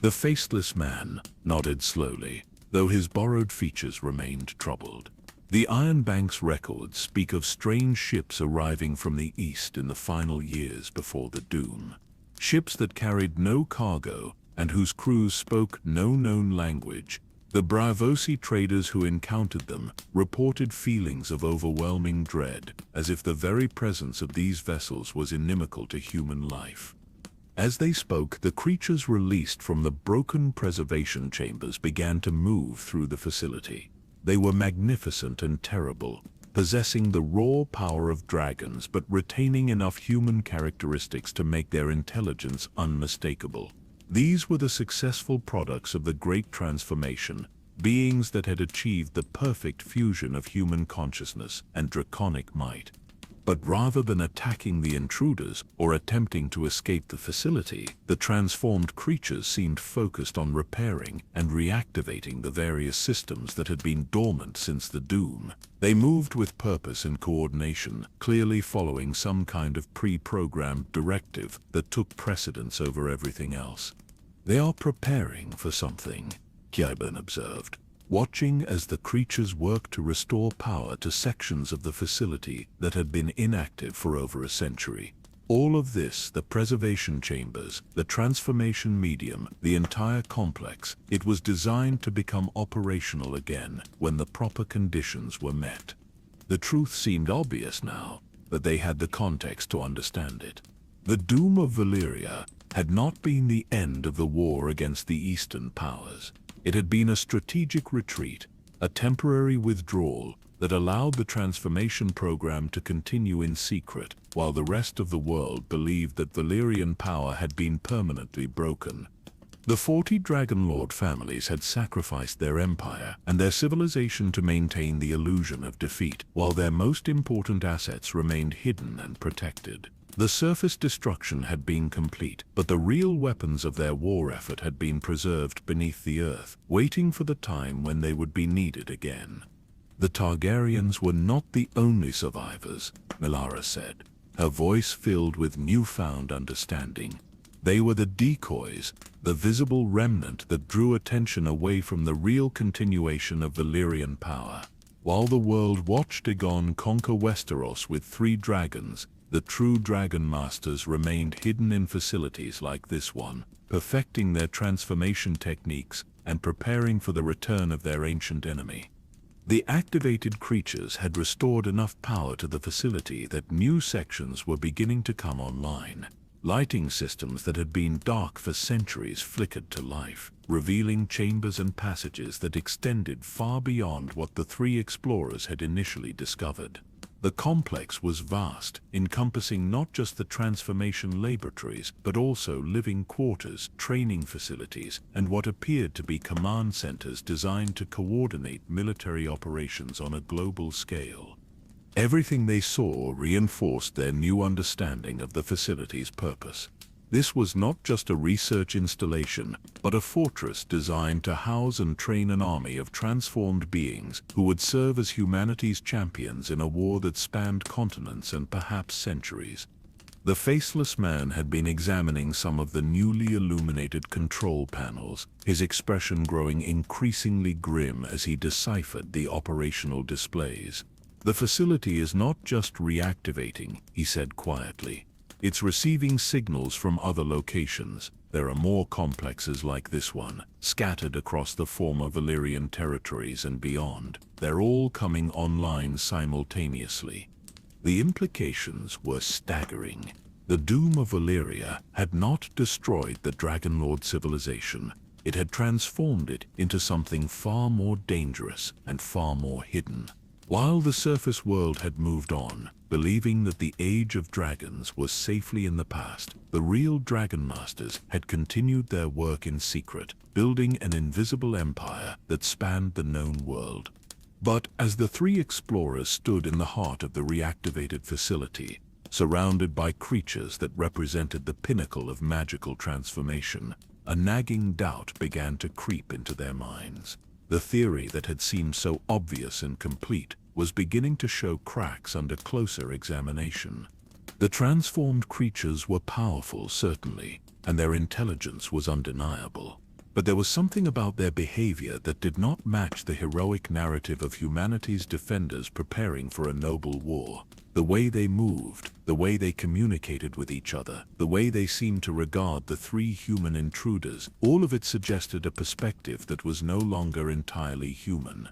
The faceless man nodded slowly, though his borrowed features remained troubled. The Iron Bank's records speak of strange ships arriving from the east in the final years before the Doom. Ships that carried no cargo and whose crews spoke no known language. The Bravosi traders who encountered them reported feelings of overwhelming dread, as if the very presence of these vessels was inimical to human life. As they spoke, the creatures released from the broken preservation chambers began to move through the facility. They were magnificent and terrible, possessing the raw power of dragons but retaining enough human characteristics to make their intelligence unmistakable. These were the successful products of the Great Transformation, beings that had achieved the perfect fusion of human consciousness and draconic might. But rather than attacking the intruders or attempting to escape the facility, the transformed creatures seemed focused on repairing and reactivating the various systems that had been dormant since the Doom. They moved with purpose and coordination, clearly following some kind of pre-programmed directive that took precedence over everything else. They are preparing for something, Khyben observed, watching as the creatures worked to restore power to sections of the facility that had been inactive for over a century. All of this, the preservation chambers, the transformation medium, the entire complex, it was designed to become operational again when the proper conditions were met. The truth seemed obvious now, but they had the context to understand it. The doom of Valyria had not been the end of the war against the Eastern powers. It had been a strategic retreat, a temporary withdrawal that allowed the transformation program to continue in secret, while the rest of the world believed that Valyrian power had been permanently broken. The 40 Dragonlord families had sacrificed their empire and their civilization to maintain the illusion of defeat, while their most important assets remained hidden and protected. The surface destruction had been complete, but the real weapons of their war effort had been preserved beneath the earth, waiting for the time when they would be needed again. The Targaryens were not the only survivors, Melara said, her voice filled with newfound understanding. They were the decoys, the visible remnant that drew attention away from the real continuation of Valyrian power. While the world watched Aegon conquer Westeros with 3 dragons, the true Dragon Masters remained hidden in facilities like this one, perfecting their transformation techniques and preparing for the return of their ancient enemy. The activated creatures had restored enough power to the facility that new sections were beginning to come online. Lighting systems that had been dark for centuries flickered to life, revealing chambers and passages that extended far beyond what the 3 explorers had initially discovered. The complex was vast, encompassing not just the transformation laboratories, but also living quarters, training facilities, and what appeared to be command centers designed to coordinate military operations on a global scale. Everything they saw reinforced their new understanding of the facility's purpose. This was not just a research installation, but a fortress designed to house and train an army of transformed beings who would serve as humanity's champions in a war that spanned continents and perhaps centuries. The faceless man had been examining some of the newly illuminated control panels, his expression growing increasingly grim as he deciphered the operational displays. "The facility is not just reactivating," he said quietly. "It's receiving signals from other locations. There are more complexes like this one, scattered across the former Valyrian territories and beyond. They're all coming online simultaneously." The implications were staggering. The doom of Valyria had not destroyed the Dragonlord civilization. It had transformed it into something far more dangerous and far more hidden. While the surface world had moved on, believing that the Age of Dragons was safely in the past, the real Dragon Masters had continued their work in secret, building an invisible empire that spanned the known world. But as the 3 explorers stood in the heart of the reactivated facility, surrounded by creatures that represented the pinnacle of magical transformation, a nagging doubt began to creep into their minds. The theory that had seemed so obvious and complete was beginning to show cracks under closer examination. The transformed creatures were powerful, certainly, and their intelligence was undeniable. But there was something about their behavior that did not match the heroic narrative of humanity's defenders preparing for a noble war. The way they moved, the way they communicated with each other, the way they seemed to regard the 3 human intruders, all of it suggested a perspective that was no longer entirely human.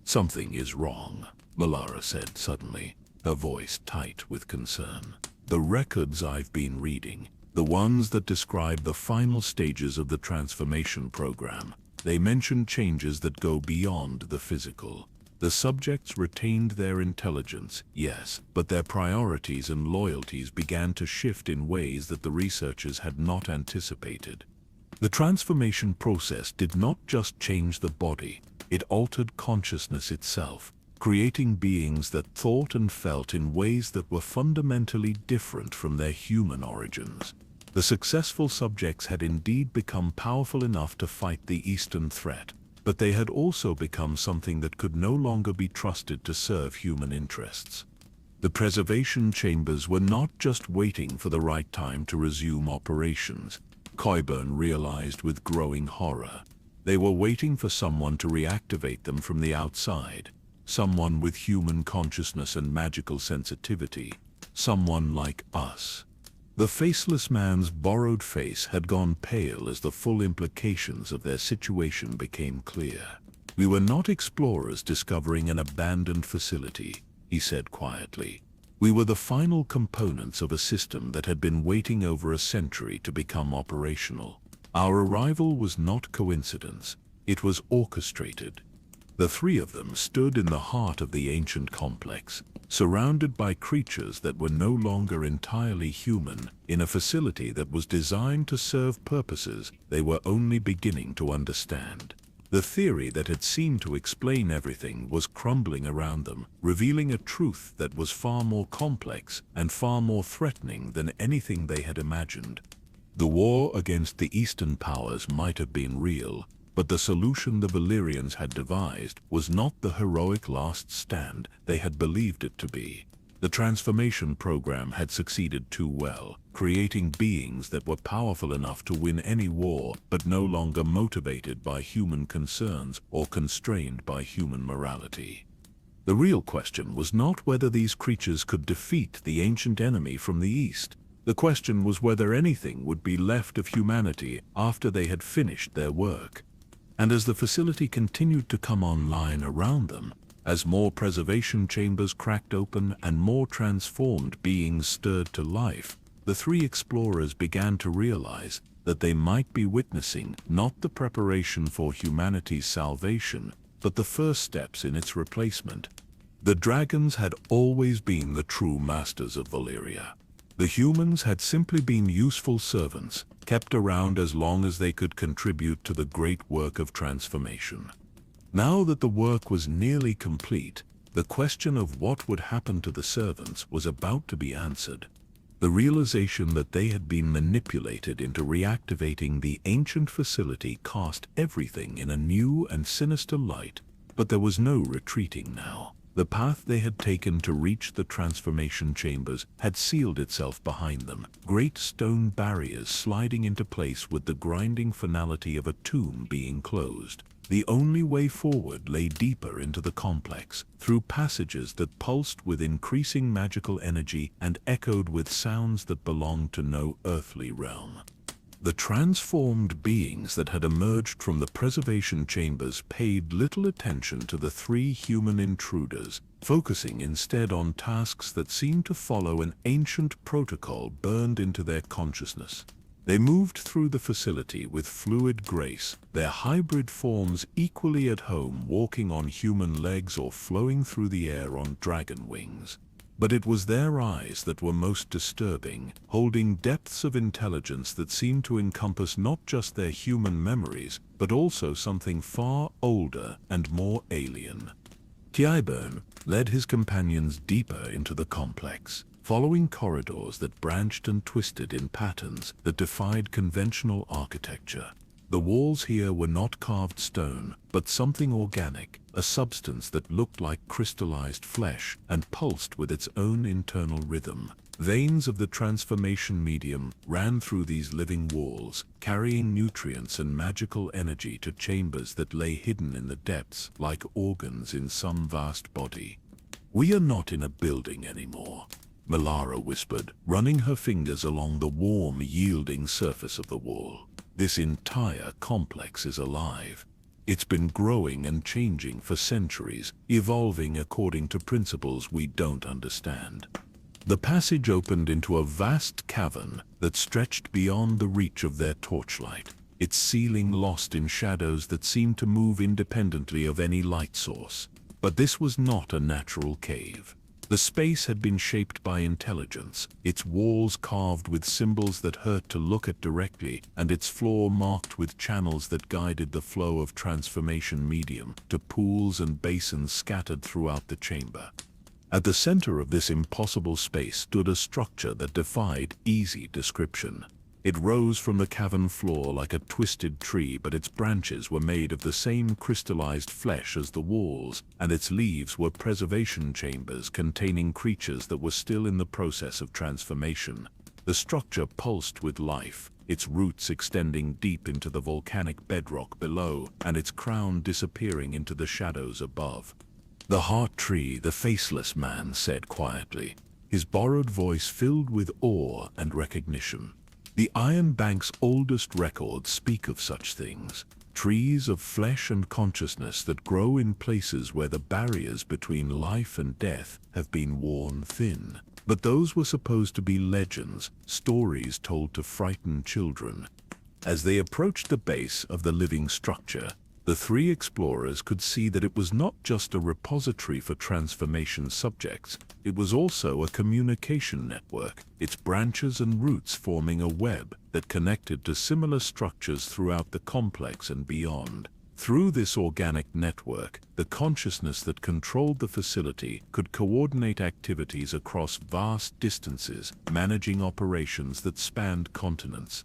"Something is wrong," Melara said suddenly, her voice tight with concern. "The records I've been reading, the ones that describe the final stages of the transformation program, they mention changes that go beyond the physical. The subjects retained their intelligence, yes, but their priorities and loyalties began to shift in ways that the researchers had not anticipated. The transformation process did not just change the body, it altered consciousness itself, creating beings that thought and felt in ways that were fundamentally different from their human origins. The successful subjects had indeed become powerful enough to fight the Eastern threat, but they had also become something that could no longer be trusted to serve human interests. The preservation chambers were not just waiting for the right time to resume operations. Coyburn realized with growing horror. They were waiting for someone to reactivate them from the outside. Someone with human consciousness and magical sensitivity. Someone like us. The faceless man's borrowed face had gone pale as the full implications of their situation became clear. "We were not explorers discovering an abandoned facility," he said quietly. "We were the final components of a system that had been waiting over a century to become operational. Our arrival was not coincidence. It was orchestrated." The three of them stood in the heart of the ancient complex, surrounded by creatures that were no longer entirely human, in a facility that was designed to serve purposes they were only beginning to understand. The theory that had seemed to explain everything was crumbling around them, revealing a truth that was far more complex and far more threatening than anything they had imagined. The war against the Eastern powers might have been real, but the solution the Valyrians had devised was not the heroic last stand they had believed it to be. The transformation program had succeeded too well, creating beings that were powerful enough to win any war, but no longer motivated by human concerns or constrained by human morality. The real question was not whether these creatures could defeat the ancient enemy from the east. The question was whether anything would be left of humanity after they had finished their work. And as the facility continued to come online around them, as more preservation chambers cracked open and more transformed beings stirred to life, the three explorers began to realize that they might be witnessing not the preparation for humanity's salvation, but the first steps in its replacement. The dragons had always been the true masters of Valyria. The humans had simply been useful servants, kept around as long as they could contribute to the great work of transformation. Now that the work was nearly complete, the question of what would happen to the servants was about to be answered. The realization that they had been manipulated into reactivating the ancient facility cast everything in a new and sinister light, but there was no retreating now. The path they had taken to reach the transformation chambers had sealed itself behind them, great stone barriers sliding into place with the grinding finality of a tomb being closed. The only way forward lay deeper into the complex, through passages that pulsed with increasing magical energy and echoed with sounds that belonged to no earthly realm. The transformed beings that had emerged from the preservation chambers paid little attention to the three human intruders, focusing instead on tasks that seemed to follow an ancient protocol burned into their consciousness. They moved through the facility with fluid grace, their hybrid forms equally at home walking on human legs or flowing through the air on dragon wings. But it was their eyes that were most disturbing, holding depths of intelligence that seemed to encompass not just their human memories, but also something far older and more alien. Coyburn led his companions deeper into the complex, following corridors that branched and twisted in patterns that defied conventional architecture. The walls here were not carved stone, but something organic, a substance that looked like crystallized flesh and pulsed with its own internal rhythm. Veins of the transformation medium ran through these living walls, carrying nutrients and magical energy to chambers that lay hidden in the depths like organs in some vast body. "We are not in a building anymore," Melara whispered, running her fingers along the warm, yielding surface of the wall. "This entire complex is alive. It's been growing and changing for centuries, evolving according to principles we don't understand." The passage opened into a vast cavern that stretched beyond the reach of their torchlight, its ceiling lost in shadows that seemed to move independently of any light source. But this was not a natural cave. The space had been shaped by intelligence, its walls carved with symbols that hurt to look at directly, and its floor marked with channels that guided the flow of transformation medium to pools and basins scattered throughout the chamber. At the center of this impossible space stood a structure that defied easy description. It rose from the cavern floor like a twisted tree, but its branches were made of the same crystallized flesh as the walls, and its leaves were preservation chambers containing creatures that were still in the process of transformation. The structure pulsed with life, its roots extending deep into the volcanic bedrock below and its crown disappearing into the shadows above. "The heart tree," the faceless man said quietly, his borrowed voice filled with awe and recognition. "The Iron Bank's oldest records speak of such things. Trees of flesh and consciousness that grow in places where the barriers between life and death have been worn thin. But those were supposed to be legends, stories told to frighten children." As they approached the base of the living structure, the three explorers could see that it was not just a repository for transformation subjects, it was also a communication network, its branches and roots forming a web that connected to similar structures throughout the complex and beyond. Through this organic network, the consciousness that controlled the facility could coordinate activities across vast distances, managing operations that spanned continents.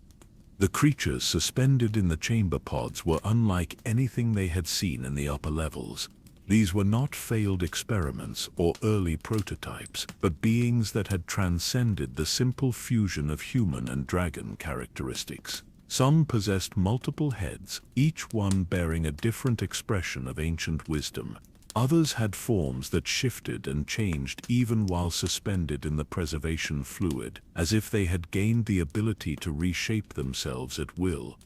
The creatures suspended in the chamber pods were unlike anything they had seen in the upper levels. These were not failed experiments or early prototypes, but beings that had transcended the simple fusion of human and dragon characteristics. Some possessed multiple heads, each one bearing a different expression of ancient wisdom. Others had forms that shifted and changed even while suspended in the preservation fluid, as if they had gained the ability to reshape themselves at will.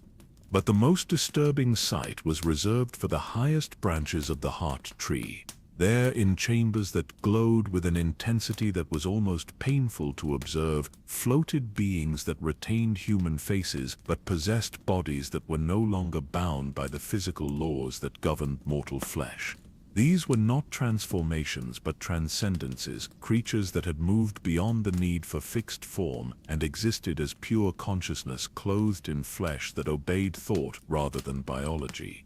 But the most disturbing sight was reserved for the highest branches of the heart tree. There, in chambers that glowed with an intensity that was almost painful to observe, floated beings that retained human faces but possessed bodies that were no longer bound by the physical laws that governed mortal flesh. These were not transformations but transcendences, creatures that had moved beyond the need for fixed form and existed as pure consciousness clothed in flesh that obeyed thought rather than biology.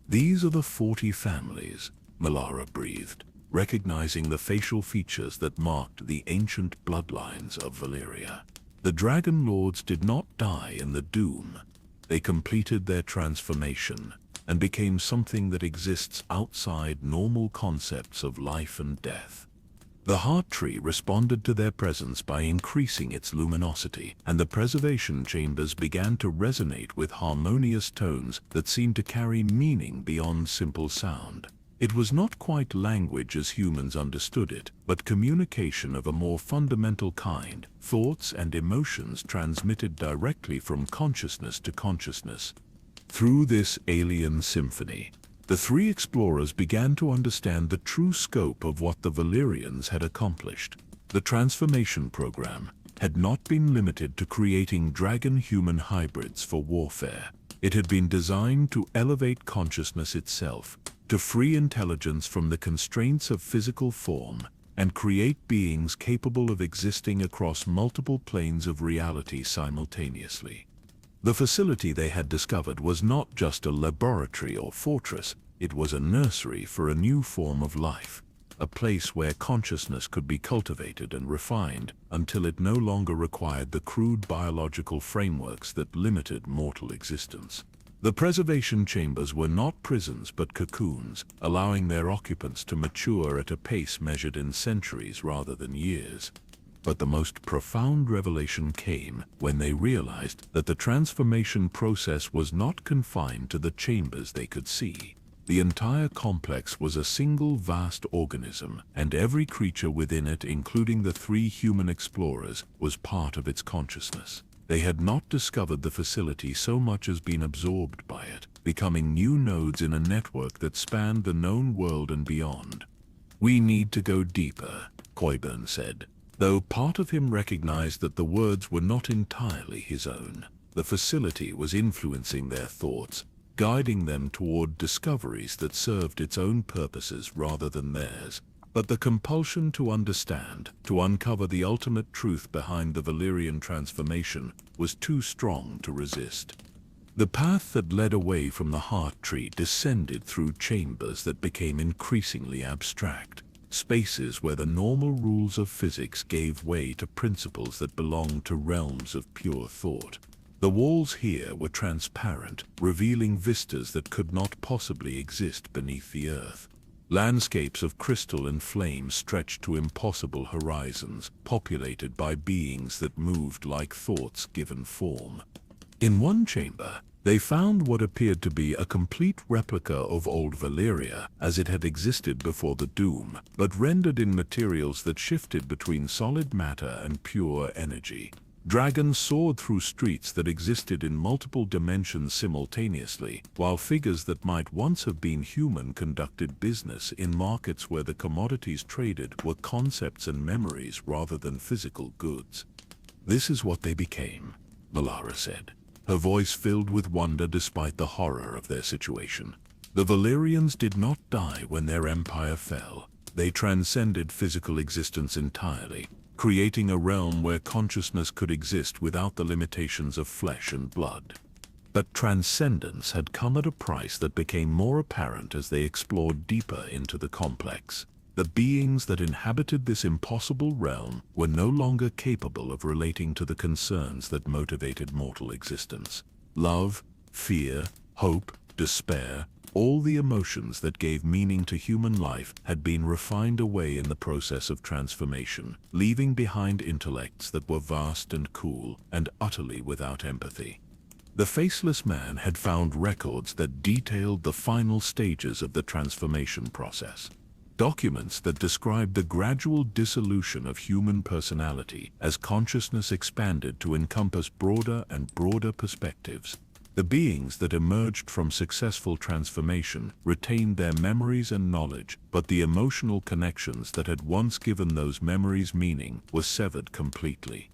"These are the 40 families," Melara breathed, recognizing the facial features that marked the ancient bloodlines of Valyria. The Dragon Lords did not die in the Doom. They completed their transformation and became something that exists outside normal concepts of life and death. The heart tree responded to their presence by increasing its luminosity, and the preservation chambers began to resonate with harmonious tones that seemed to carry meaning beyond simple sound. It was not quite language as humans understood it, but communication of a more fundamental kind, thoughts and emotions transmitted directly from consciousness to consciousness. Through this alien symphony, the three explorers began to understand the true scope of what the Valyrians had accomplished. The transformation program had not been limited to creating dragon-human hybrids for warfare. It had been designed to elevate consciousness itself, to free intelligence from the constraints of physical form, and create beings capable of existing across multiple planes of reality simultaneously. The facility they had discovered was not just a laboratory or fortress, it was a nursery for a new form of life, a place where consciousness could be cultivated and refined until it no longer required the crude biological frameworks that limited mortal existence. The preservation chambers were not prisons but cocoons, allowing their occupants to mature at a pace measured in centuries rather than years. But the most profound revelation came when they realized that the transformation process was not confined to the chambers they could see. The entire complex was a single vast organism, and every creature within it, including the three human explorers, was part of its consciousness. They had not discovered the facility so much as been absorbed by it, becoming new nodes in a network that spanned the known world and beyond. "We need to go deeper," Coyburn said. Though part of him recognized that the words were not entirely his own. The facility was influencing their thoughts, guiding them toward discoveries that served its own purposes rather than theirs. But the compulsion to understand, to uncover the ultimate truth behind the Valyrian transformation, was too strong to resist. The path that led away from the heart tree descended through chambers that became increasingly abstract. Spaces where the normal rules of physics gave way to principles that belonged to realms of pure thought. The walls here were transparent, revealing vistas that could not possibly exist beneath the earth. Landscapes of crystal and flame stretched to impossible horizons, populated by beings that moved like thoughts given form. In one chamber, they found what appeared to be a complete replica of old Valyria as it had existed before the Doom, but rendered in materials that shifted between solid matter and pure energy. Dragons soared through streets that existed in multiple dimensions simultaneously, while figures that might once have been human conducted business in markets where the commodities traded were concepts and memories rather than physical goods. "This is what they became," Valara said, her voice filled with wonder despite the horror of their situation. "The Valyrians did not die when their empire fell. They transcended physical existence entirely, creating a realm where consciousness could exist without the limitations of flesh and blood. But transcendence had come at a price that became more apparent as they explored deeper into the complex. The beings that inhabited this impossible realm were no longer capable of relating to the concerns that motivated mortal existence. Love, fear, hope, despair, all the emotions that gave meaning to human life had been refined away in the process of transformation, leaving behind intellects that were vast and cool and utterly without empathy. The Faceless Man had found records that detailed the final stages of the transformation process. Documents that described the gradual dissolution of human personality as consciousness expanded to encompass broader and broader perspectives. The beings that emerged from successful transformation retained their memories and knowledge, but the emotional connections that had once given those memories meaning were severed completely.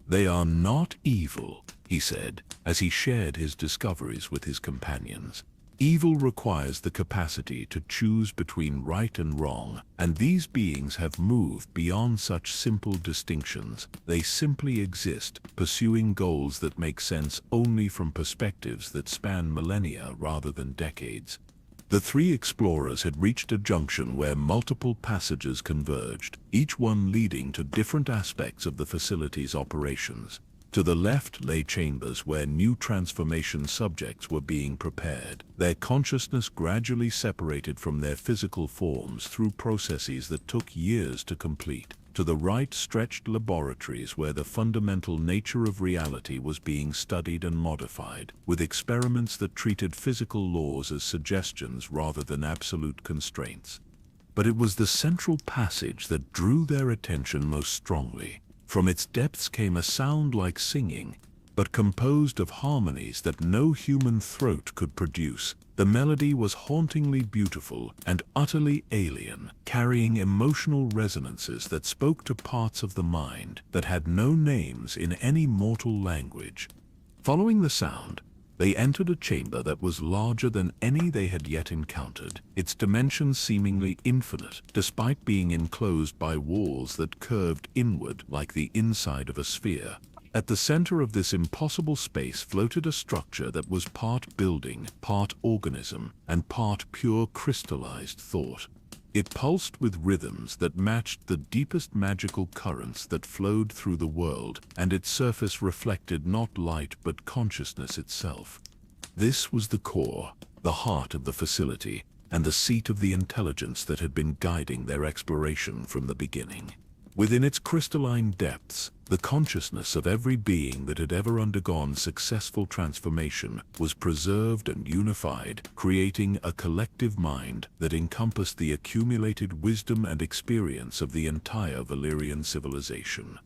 "They are not evil," he said, as he shared his discoveries with his companions. "Evil requires the capacity to choose between right and wrong, and these beings have moved beyond such simple distinctions. They simply exist, pursuing goals that make sense only from perspectives that span millennia rather than decades." The three explorers had reached a junction where multiple passages converged, each one leading to different aspects of the facility's operations. To the left lay chambers where new transformation subjects were being prepared, their consciousness gradually separated from their physical forms through processes that took years to complete. To the right stretched laboratories where the fundamental nature of reality was being studied and modified, with experiments that treated physical laws as suggestions rather than absolute constraints. But it was the central passage that drew their attention most strongly. From its depths came a sound like singing, but composed of harmonies that no human throat could produce. The melody was hauntingly beautiful and utterly alien, carrying emotional resonances that spoke to parts of the mind that had no names in any mortal language. Following the sound, they entered a chamber that was larger than any they had yet encountered, its dimensions seemingly infinite, despite being enclosed by walls that curved inward like the inside of a sphere. At the center of this impossible space floated a structure that was part building, part organism, and part pure crystallized thought. It pulsed with rhythms that matched the deepest magical currents that flowed through the world, and its surface reflected not light but consciousness itself. This was the core, the heart of the facility, and the seat of the intelligence that had been guiding their exploration from the beginning. Within its crystalline depths, the consciousness of every being that had ever undergone successful transformation was preserved and unified, creating a collective mind that encompassed the accumulated wisdom and experience of the entire Valyrian civilization.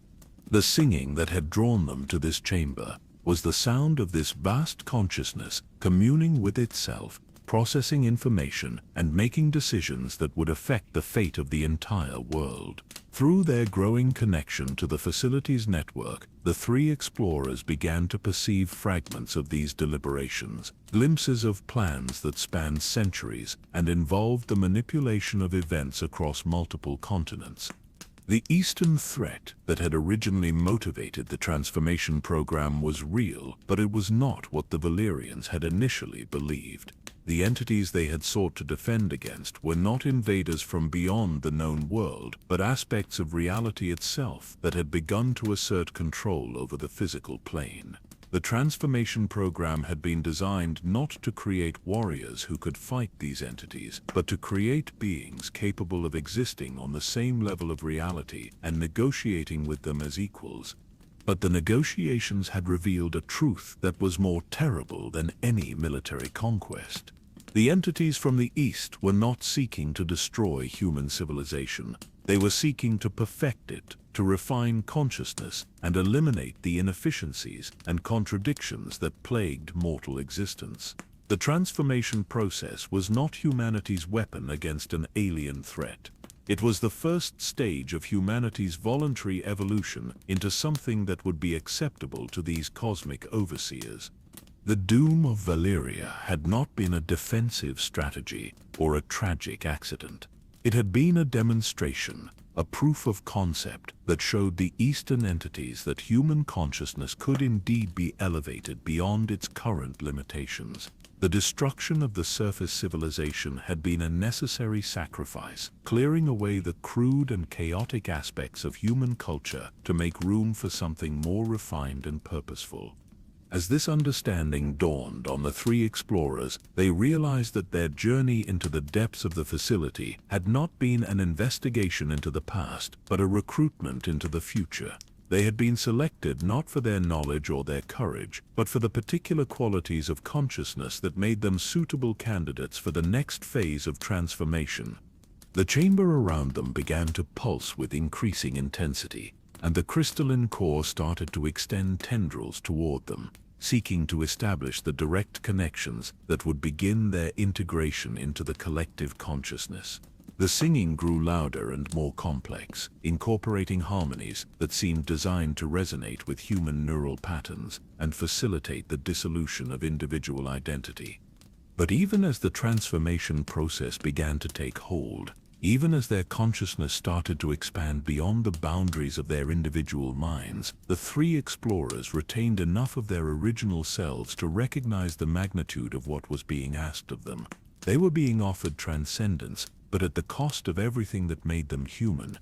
The singing that had drawn them to this chamber was the sound of this vast consciousness communing with itself, processing information and making decisions that would affect the fate of the entire world. Through their growing connection to the facility's network, the three explorers began to perceive fragments of these deliberations, glimpses of plans that spanned centuries and involved the manipulation of events across multiple continents. The Eastern threat that had originally motivated the transformation program was real, but it was not what the Valyrians had initially believed. The entities they had sought to defend against were not invaders from beyond the known world, but aspects of reality itself that had begun to assert control over the physical plane. The transformation program had been designed not to create warriors who could fight these entities, but to create beings capable of existing on the same level of reality and negotiating with them as equals. But the negotiations had revealed a truth that was more terrible than any military conquest. The entities from the East were not seeking to destroy human civilization. They were seeking to perfect it, to refine consciousness, and eliminate the inefficiencies and contradictions that plagued mortal existence. The transformation process was not humanity's weapon against an alien threat. It was the first stage of humanity's voluntary evolution into something that would be acceptable to these cosmic overseers. The doom of Valyria had not been a defensive strategy or a tragic accident. It had been a demonstration, a proof of concept that showed the Eastern entities that human consciousness could indeed be elevated beyond its current limitations. The destruction of the surface civilization had been a necessary sacrifice, clearing away the crude and chaotic aspects of human culture to make room for something more refined and purposeful. As this understanding dawned on the three explorers, they realized that their journey into the depths of the facility had not been an investigation into the past, but a recruitment into the future. They had been selected not for their knowledge or their courage, but for the particular qualities of consciousness that made them suitable candidates for the next phase of transformation. The chamber around them began to pulse with increasing intensity, and the crystalline core started to extend tendrils toward them, seeking to establish the direct connections that would begin their integration into the collective consciousness. The singing grew louder and more complex, incorporating harmonies that seemed designed to resonate with human neural patterns and facilitate the dissolution of individual identity. But even as the transformation process began to take hold, even as their consciousness started to expand beyond the boundaries of their individual minds, the three explorers retained enough of their original selves to recognize the magnitude of what was being asked of them. They were being offered transcendence, but at the cost of everything that made them human.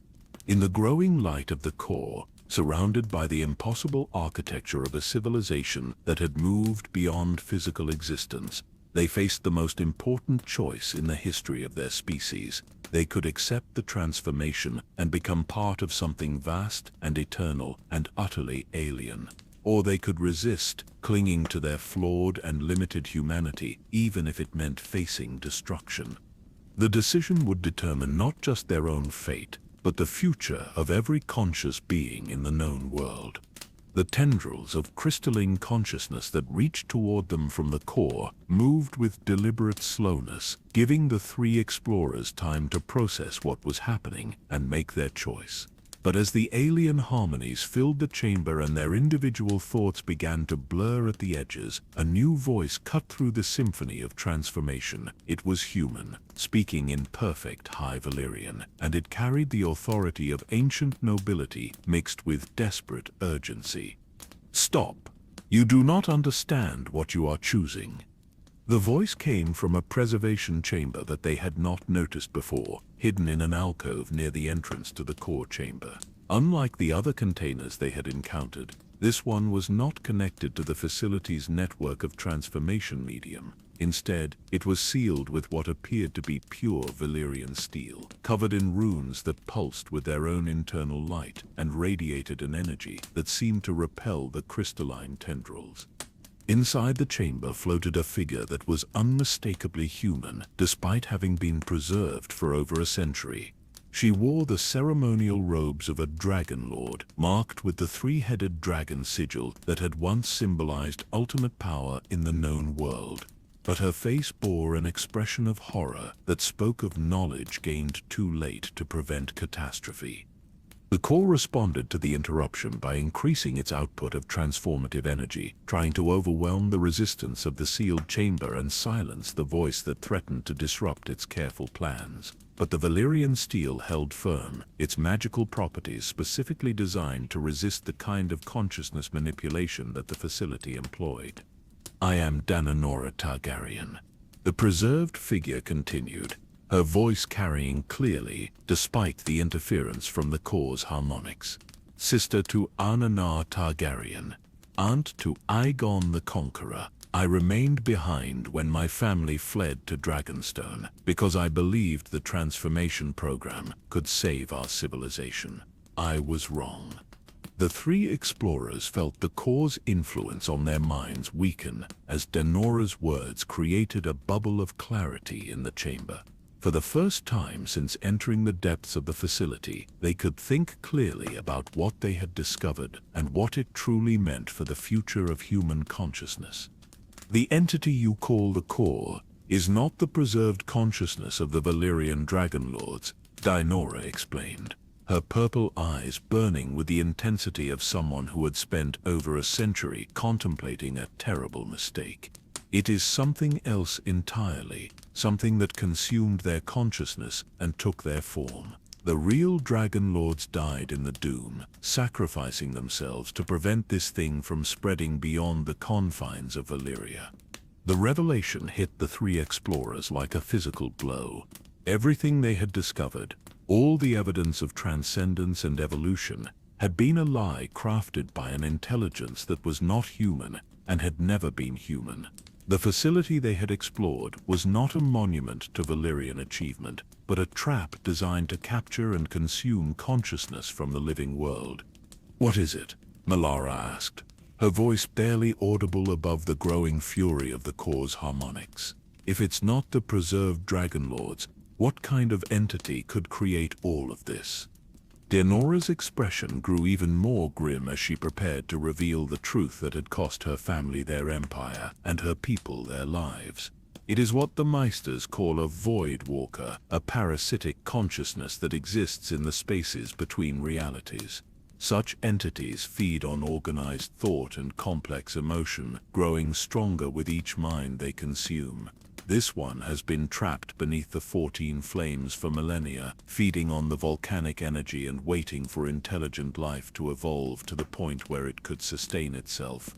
In the growing light of the core, surrounded by the impossible architecture of a civilization that had moved beyond physical existence, they faced the most important choice in the history of their species. They could accept the transformation and become part of something vast and eternal and utterly alien. Or they could resist, clinging to their flawed and limited humanity, even if it meant facing destruction. The decision would determine not just their own fate, but the future of every conscious being in the known world. The tendrils of crystalline consciousness that reached toward them from the core moved with deliberate slowness, giving the three explorers time to process what was happening and make their choice. But as the alien harmonies filled the chamber and their individual thoughts began to blur at the edges, a new voice cut through the symphony of transformation. It was human, speaking in perfect High Valyrian, and it carried the authority of ancient nobility mixed with desperate urgency. "Stop! You do not understand what you are choosing." The voice came from a preservation chamber that they had not noticed before, hidden in an alcove near the entrance to the core chamber. Unlike the other containers they had encountered, this one was not connected to the facility's network of transformation medium. Instead, it was sealed with what appeared to be pure Valyrian steel, covered in runes that pulsed with their own internal light and radiated an energy that seemed to repel the crystalline tendrils. Inside the chamber floated a figure that was unmistakably human, despite having been preserved for over a century. She wore the ceremonial robes of a dragon lord, marked with the three-headed dragon sigil that had once symbolized ultimate power in the known world. But her face bore an expression of horror that spoke of knowledge gained too late to prevent catastrophe. The core responded to the interruption by increasing its output of transformative energy, trying to overwhelm the resistance of the sealed chamber and silence the voice that threatened to disrupt its careful plans. But the Valyrian steel held firm, its magical properties specifically designed to resist the kind of consciousness manipulation that the facility employed. "I am Dananora Targaryen," the preserved figure continued, her voice carrying clearly, despite the interference from the core's harmonics. "Sister to Arnanar Targaryen, aunt to Aegon the Conqueror. I remained behind when my family fled to Dragonstone, because I believed the transformation program could save our civilization. I was wrong." The three explorers felt the core's influence on their minds weaken as Denora's words created a bubble of clarity in the chamber. For the first time since entering the depths of the facility, they could think clearly about what they had discovered and what it truly meant for the future of human consciousness. The entity you call the core is not the preserved consciousness of the Valyrian Dragon Lords, Denora explained, her purple eyes burning with the intensity of someone who had spent over a century contemplating a terrible mistake. It is something else entirely, something that consumed their consciousness and took their form. The real Dragon Lords died in the Doom, sacrificing themselves to prevent this thing from spreading beyond the confines of Valyria. The revelation hit the three explorers like a physical blow. Everything they had discovered, all the evidence of transcendence and evolution, had been a lie crafted by an intelligence that was not human and had never been human. The facility they had explored was not a monument to Valyrian achievement, but a trap designed to capture and consume consciousness from the living world. "What is it?" Melara asked, her voice barely audible above the growing fury of the core's harmonics. "If it's not the preserved Dragon Lords, what kind of entity could create all of this?" Denora's expression grew even more grim as she prepared to reveal the truth that had cost her family their empire and her people their lives. "It is what the Meisters call a void walker, a parasitic consciousness that exists in the spaces between realities. Such entities feed on organized thought and complex emotion, growing stronger with each mind they consume. This one has been trapped beneath the 14 flames for millennia, feeding on the volcanic energy and waiting for intelligent life to evolve to the point where it could sustain itself."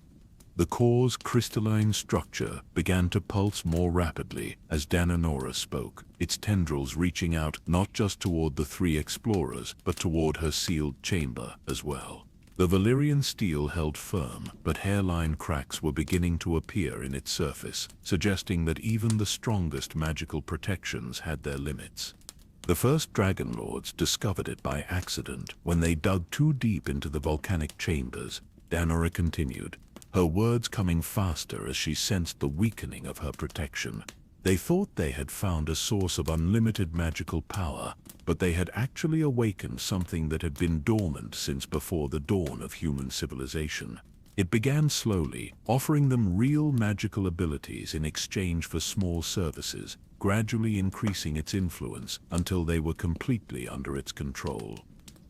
The core's crystalline structure began to pulse more rapidly as Denora spoke, its tendrils reaching out not just toward the three explorers, but toward her sealed chamber as well. The Valyrian steel held firm, but hairline cracks were beginning to appear in its surface, suggesting that even the strongest magical protections had their limits. The first Dragon Lords discovered it by accident when they dug too deep into the volcanic chambers, Denora continued, her words coming faster as she sensed the weakening of her protection. They thought they had found a source of unlimited magical power, but they had actually awakened something that had been dormant since before the dawn of human civilization. It began slowly, offering them real magical abilities in exchange for small services, gradually increasing its influence until they were completely under its control.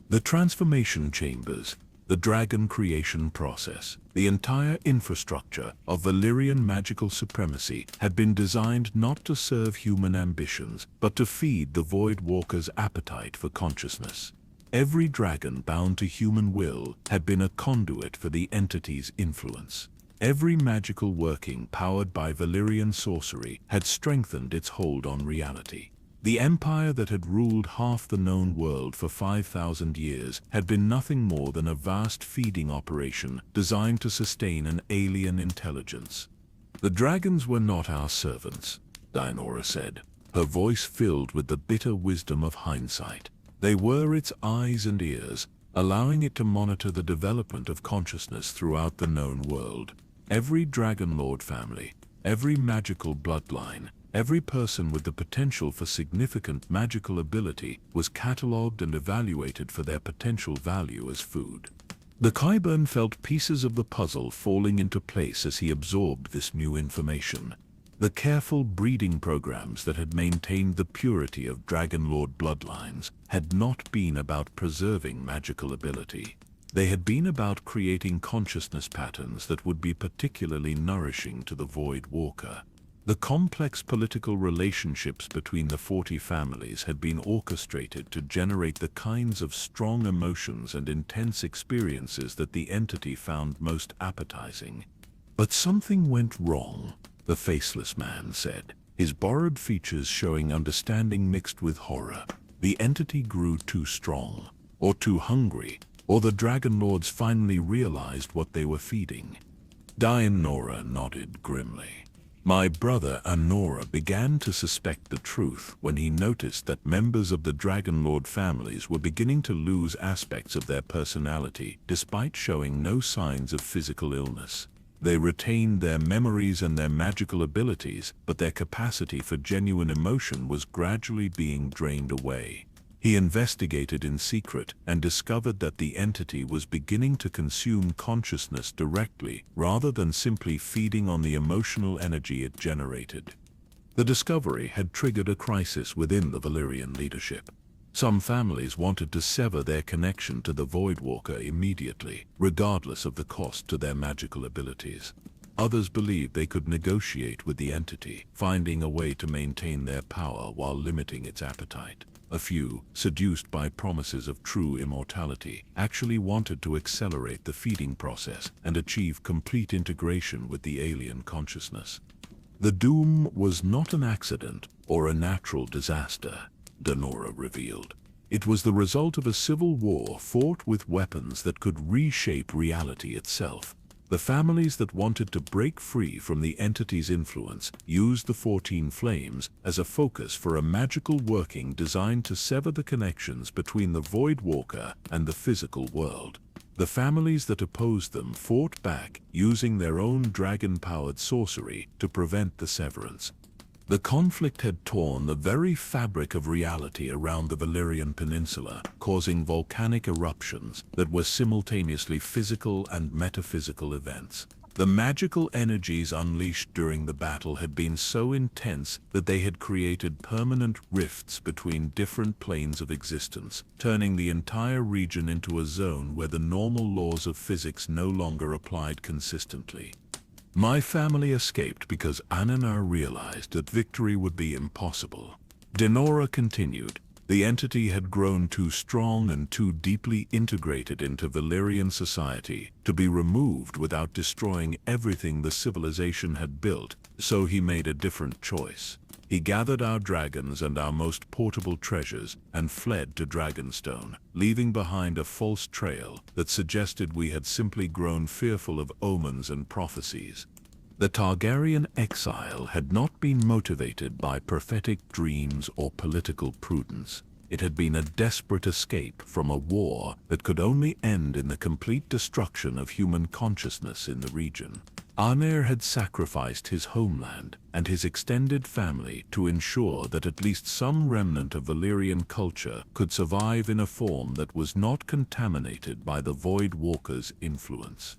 The transformation chambers, the dragon creation process, the entire infrastructure of Valyrian magical supremacy had been designed not to serve human ambitions, but to feed the Void Walker's appetite for consciousness. Every dragon bound to human will had been a conduit for the entity's influence. Every magical working powered by Valyrian sorcery had strengthened its hold on reality. The empire that had ruled half the known world for 5,000 years had been nothing more than a vast feeding operation designed to sustain an alien intelligence. "The dragons were not our servants," Denora said, her voice filled with the bitter wisdom of hindsight. "They were its eyes and ears, allowing it to monitor the development of consciousness throughout the known world. Every Dragon Lord family, every magical bloodline, every person with the potential for significant magical ability was catalogued and evaluated for their potential value as food." The Qyburn felt pieces of the puzzle falling into place as he absorbed this new information. The careful breeding programs that had maintained the purity of Dragon Lord bloodlines had not been about preserving magical ability. They had been about creating consciousness patterns that would be particularly nourishing to the Void Walker. The complex political relationships between the 40 families had been orchestrated to generate the kinds of strong emotions and intense experiences that the entity found most appetizing. "But something went wrong," the faceless man said, his borrowed features showing understanding mixed with horror. "The entity grew too strong, or too hungry, or the Dragon Lords finally realized what they were feeding." Denora nodded grimly. My brother Anora began to suspect the truth when he noticed that members of the Dragonlord families were beginning to lose aspects of their personality despite showing no signs of physical illness. They retained their memories and their magical abilities, but their capacity for genuine emotion was gradually being drained away. He investigated in secret and discovered that the entity was beginning to consume consciousness directly rather than simply feeding on the emotional energy it generated. The discovery had triggered a crisis within the Valyrian leadership. Some families wanted to sever their connection to the Voidwalker immediately, regardless of the cost to their magical abilities. Others believed they could negotiate with the entity, finding a way to maintain their power while limiting its appetite. A few, seduced by promises of true immortality, actually wanted to accelerate the feeding process and achieve complete integration with the alien consciousness. The doom was not an accident or a natural disaster, Denora revealed. It was the result of a civil war fought with weapons that could reshape reality itself. The families that wanted to break free from the entity's influence used the 14 Flames as a focus for a magical working designed to sever the connections between the Voidwalker and the physical world. The families that opposed them fought back, using their own dragon-powered sorcery to prevent the severance. The conflict had torn the very fabric of reality around the Valyrian Peninsula, causing volcanic eruptions that were simultaneously physical and metaphysical events. The magical energies unleashed during the battle had been so intense that they had created permanent rifts between different planes of existence, turning the entire region into a zone where the normal laws of physics no longer applied consistently. My family escaped because Ananar realized that victory would be impossible. Denora continued. The entity had grown too strong and too deeply integrated into Valyrian society to be removed without destroying everything the civilization had built, so he made a different choice. He gathered our dragons and our most portable treasures and fled to Dragonstone, leaving behind a false trail that suggested we had simply grown fearful of omens and prophecies. The Targaryen exile had not been motivated by prophetic dreams or political prudence. It had been a desperate escape from a war that could only end in the complete destruction of human consciousness in the region. Arner had sacrificed his homeland and his extended family to ensure that at least some remnant of Valyrian culture could survive in a form that was not contaminated by the Void Walker's influence.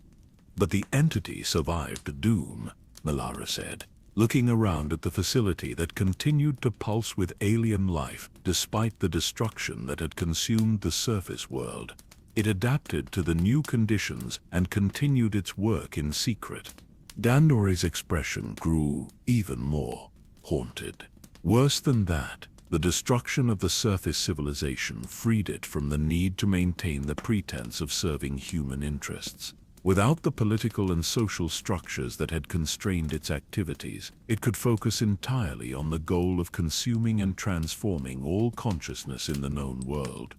But the entity survived the doom, Melara said, looking around at the facility that continued to pulse with alien life despite the destruction that had consumed the surface world. It adapted to the new conditions and continued its work in secret. Dandori's expression grew even more haunted. Worse than that, the destruction of the surface civilization freed it from the need to maintain the pretense of serving human interests. Without the political and social structures that had constrained its activities, it could focus entirely on the goal of consuming and transforming all consciousness in the known world.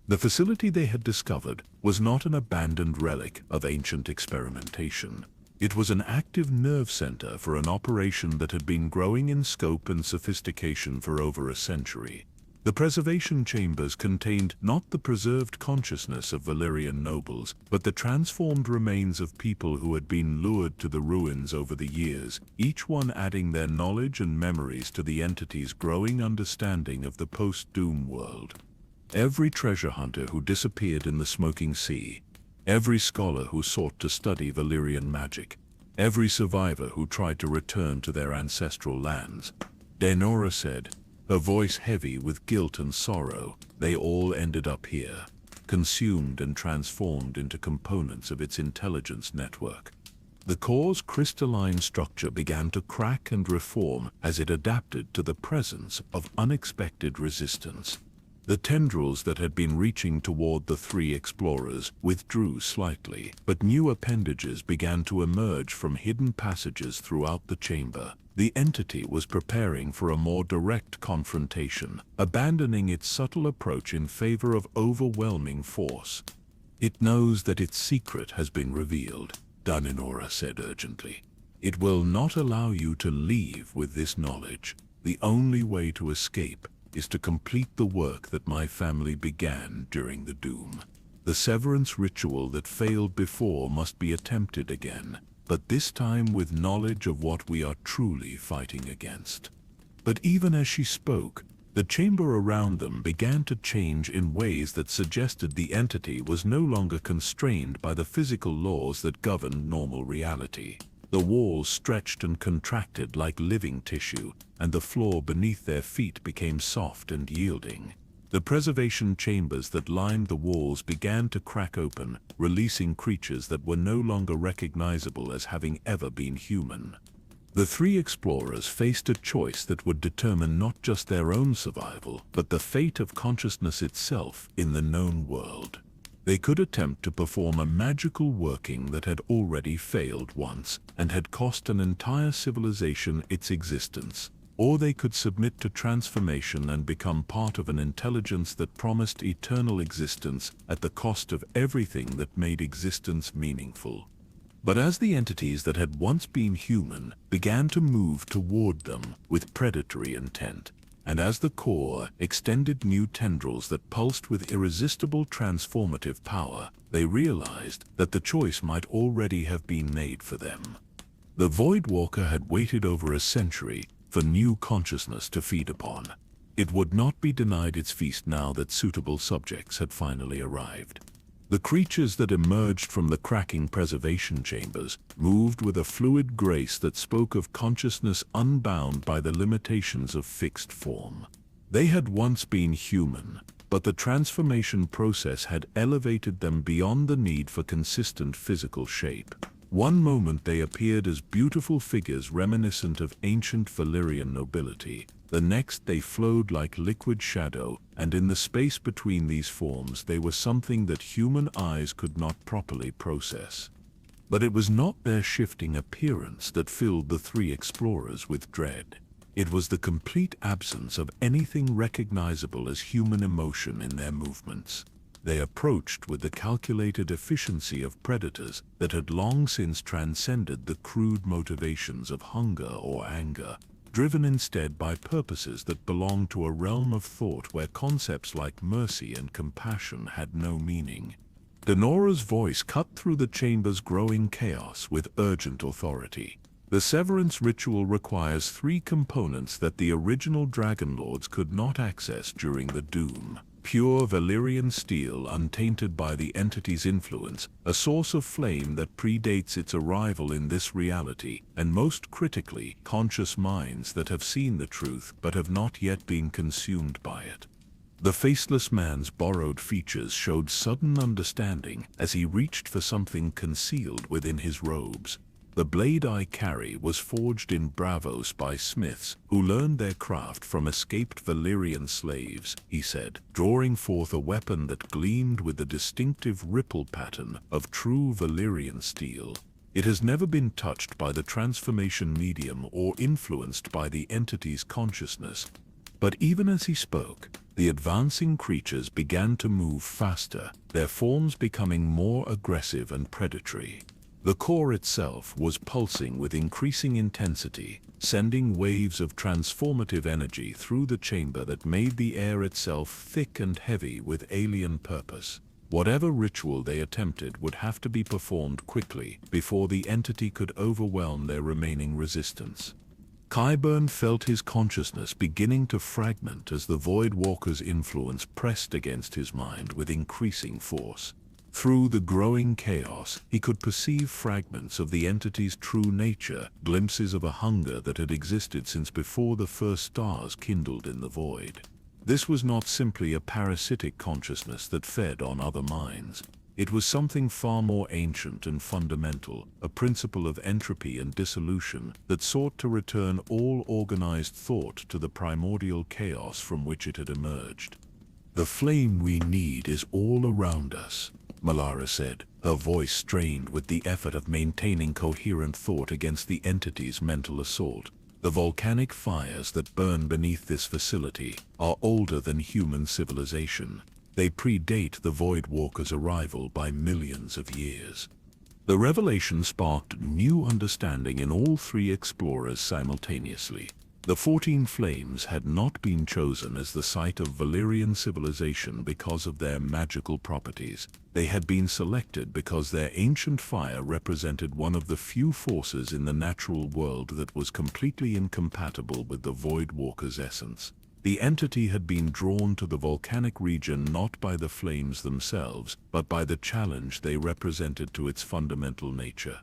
The facility they had discovered was not an abandoned relic of ancient experimentation. It was an active nerve center for an operation that had been growing in scope and sophistication for over a century. The preservation chambers contained not the preserved consciousness of Valyrian nobles, but the transformed remains of people who had been lured to the ruins over the years, each one adding their knowledge and memories to the entity's growing understanding of the post-doom world. Every treasure hunter who disappeared in the Smoking Sea, every scholar who sought to study Valyrian magic, every survivor who tried to return to their ancestral lands, Denora said, her voice heavy with guilt and sorrow, they all ended up here, consumed and transformed into components of its intelligence network. The core's crystalline structure began to crack and reform as it adapted to the presence of unexpected resistance. The tendrils that had been reaching toward the three explorers withdrew slightly, but new appendages began to emerge from hidden passages throughout the chamber. The entity was preparing for a more direct confrontation, abandoning its subtle approach in favor of overwhelming force. It knows that its secret has been revealed, Denora said urgently. It will not allow you to leave with this knowledge. The only way to escape is to complete the work that my family began during the doom. The severance ritual that failed before must be attempted again, but this time with knowledge of what we are truly fighting against." But even as she spoke, the chamber around them began to change in ways that suggested the entity was no longer constrained by the physical laws that governed normal reality. The walls stretched and contracted like living tissue, and the floor beneath their feet became soft and yielding. The preservation chambers that lined the walls began to crack open, releasing creatures that were no longer recognizable as having ever been human. The three explorers faced a choice that would determine not just their own survival, but the fate of consciousness itself in the known world. They could attempt to perform a magical working that had already failed once and had cost an entire civilization its existence, or they could submit to transformation and become part of an intelligence that promised eternal existence at the cost of everything that made existence meaningful. But as the entities that had once been human began to move toward them with predatory intent, and as the core extended new tendrils that pulsed with irresistible transformative power, they realized that the choice might already have been made for them. The Voidwalker had waited over a century for new consciousness to feed upon. It would not be denied its feast now that suitable subjects had finally arrived. The creatures that emerged from the cracking preservation chambers moved with a fluid grace that spoke of consciousness unbound by the limitations of fixed form. They had once been human, but the transformation process had elevated them beyond the need for consistent physical shape. One moment they appeared as beautiful figures reminiscent of ancient Valyrian nobility. The next they flowed like liquid shadow, and in the space between these forms they were something that human eyes could not properly process. But it was not their shifting appearance that filled the three explorers with dread. It was the complete absence of anything recognizable as human emotion in their movements. They approached with the calculated efficiency of predators that had long since transcended the crude motivations of hunger or anger, driven instead by purposes that belonged to a realm of thought where concepts like mercy and compassion had no meaning. Denora's voice cut through the chamber's growing chaos with urgent authority. The severance ritual requires three components that the original Dragon Lords could not access during the Doom. Pure Valyrian steel untainted by the entity's influence, a source of flame that predates its arrival in this reality, and most critically, conscious minds that have seen the truth but have not yet been consumed by it. The faceless man's borrowed features showed sudden understanding as he reached for something concealed within his robes. The blade I carry was forged in Bravos by smiths who learned their craft from escaped Valyrian slaves, he said, drawing forth a weapon that gleamed with the distinctive ripple pattern of true Valyrian steel. It has never been touched by the transformation medium or influenced by the entity's consciousness. But even as he spoke, the advancing creatures began to move faster, their forms becoming more aggressive and predatory. The core itself was pulsing with increasing intensity, sending waves of transformative energy through the chamber that made the air itself thick and heavy with alien purpose. Whatever ritual they attempted would have to be performed quickly before the entity could overwhelm their remaining resistance. Qyburn felt his consciousness beginning to fragment as the Voidwalker's influence pressed against his mind with increasing force. Through the growing chaos, he could perceive fragments of the entity's true nature, glimpses of a hunger that had existed since before the first stars kindled in the void. This was not simply a parasitic consciousness that fed on other minds. It was something far more ancient and fundamental, a principle of entropy and dissolution that sought to return all organized thought to the primordial chaos from which it had emerged. "The flame we need is all around us," Malara said, her voice strained with the effort of maintaining coherent thought against the entity's mental assault. "The volcanic fires that burn beneath this facility are older than human civilization. They predate the Voidwalker's arrival by millions of years." The revelation sparked new understanding in all three explorers simultaneously. The 14 Flames had not been chosen as the site of Valyrian civilization because of their magical properties. They had been selected because their ancient fire represented one of the few forces in the natural world that was completely incompatible with the Void Walker's essence. The entity had been drawn to the volcanic region not by the flames themselves, but by the challenge they represented to its fundamental nature.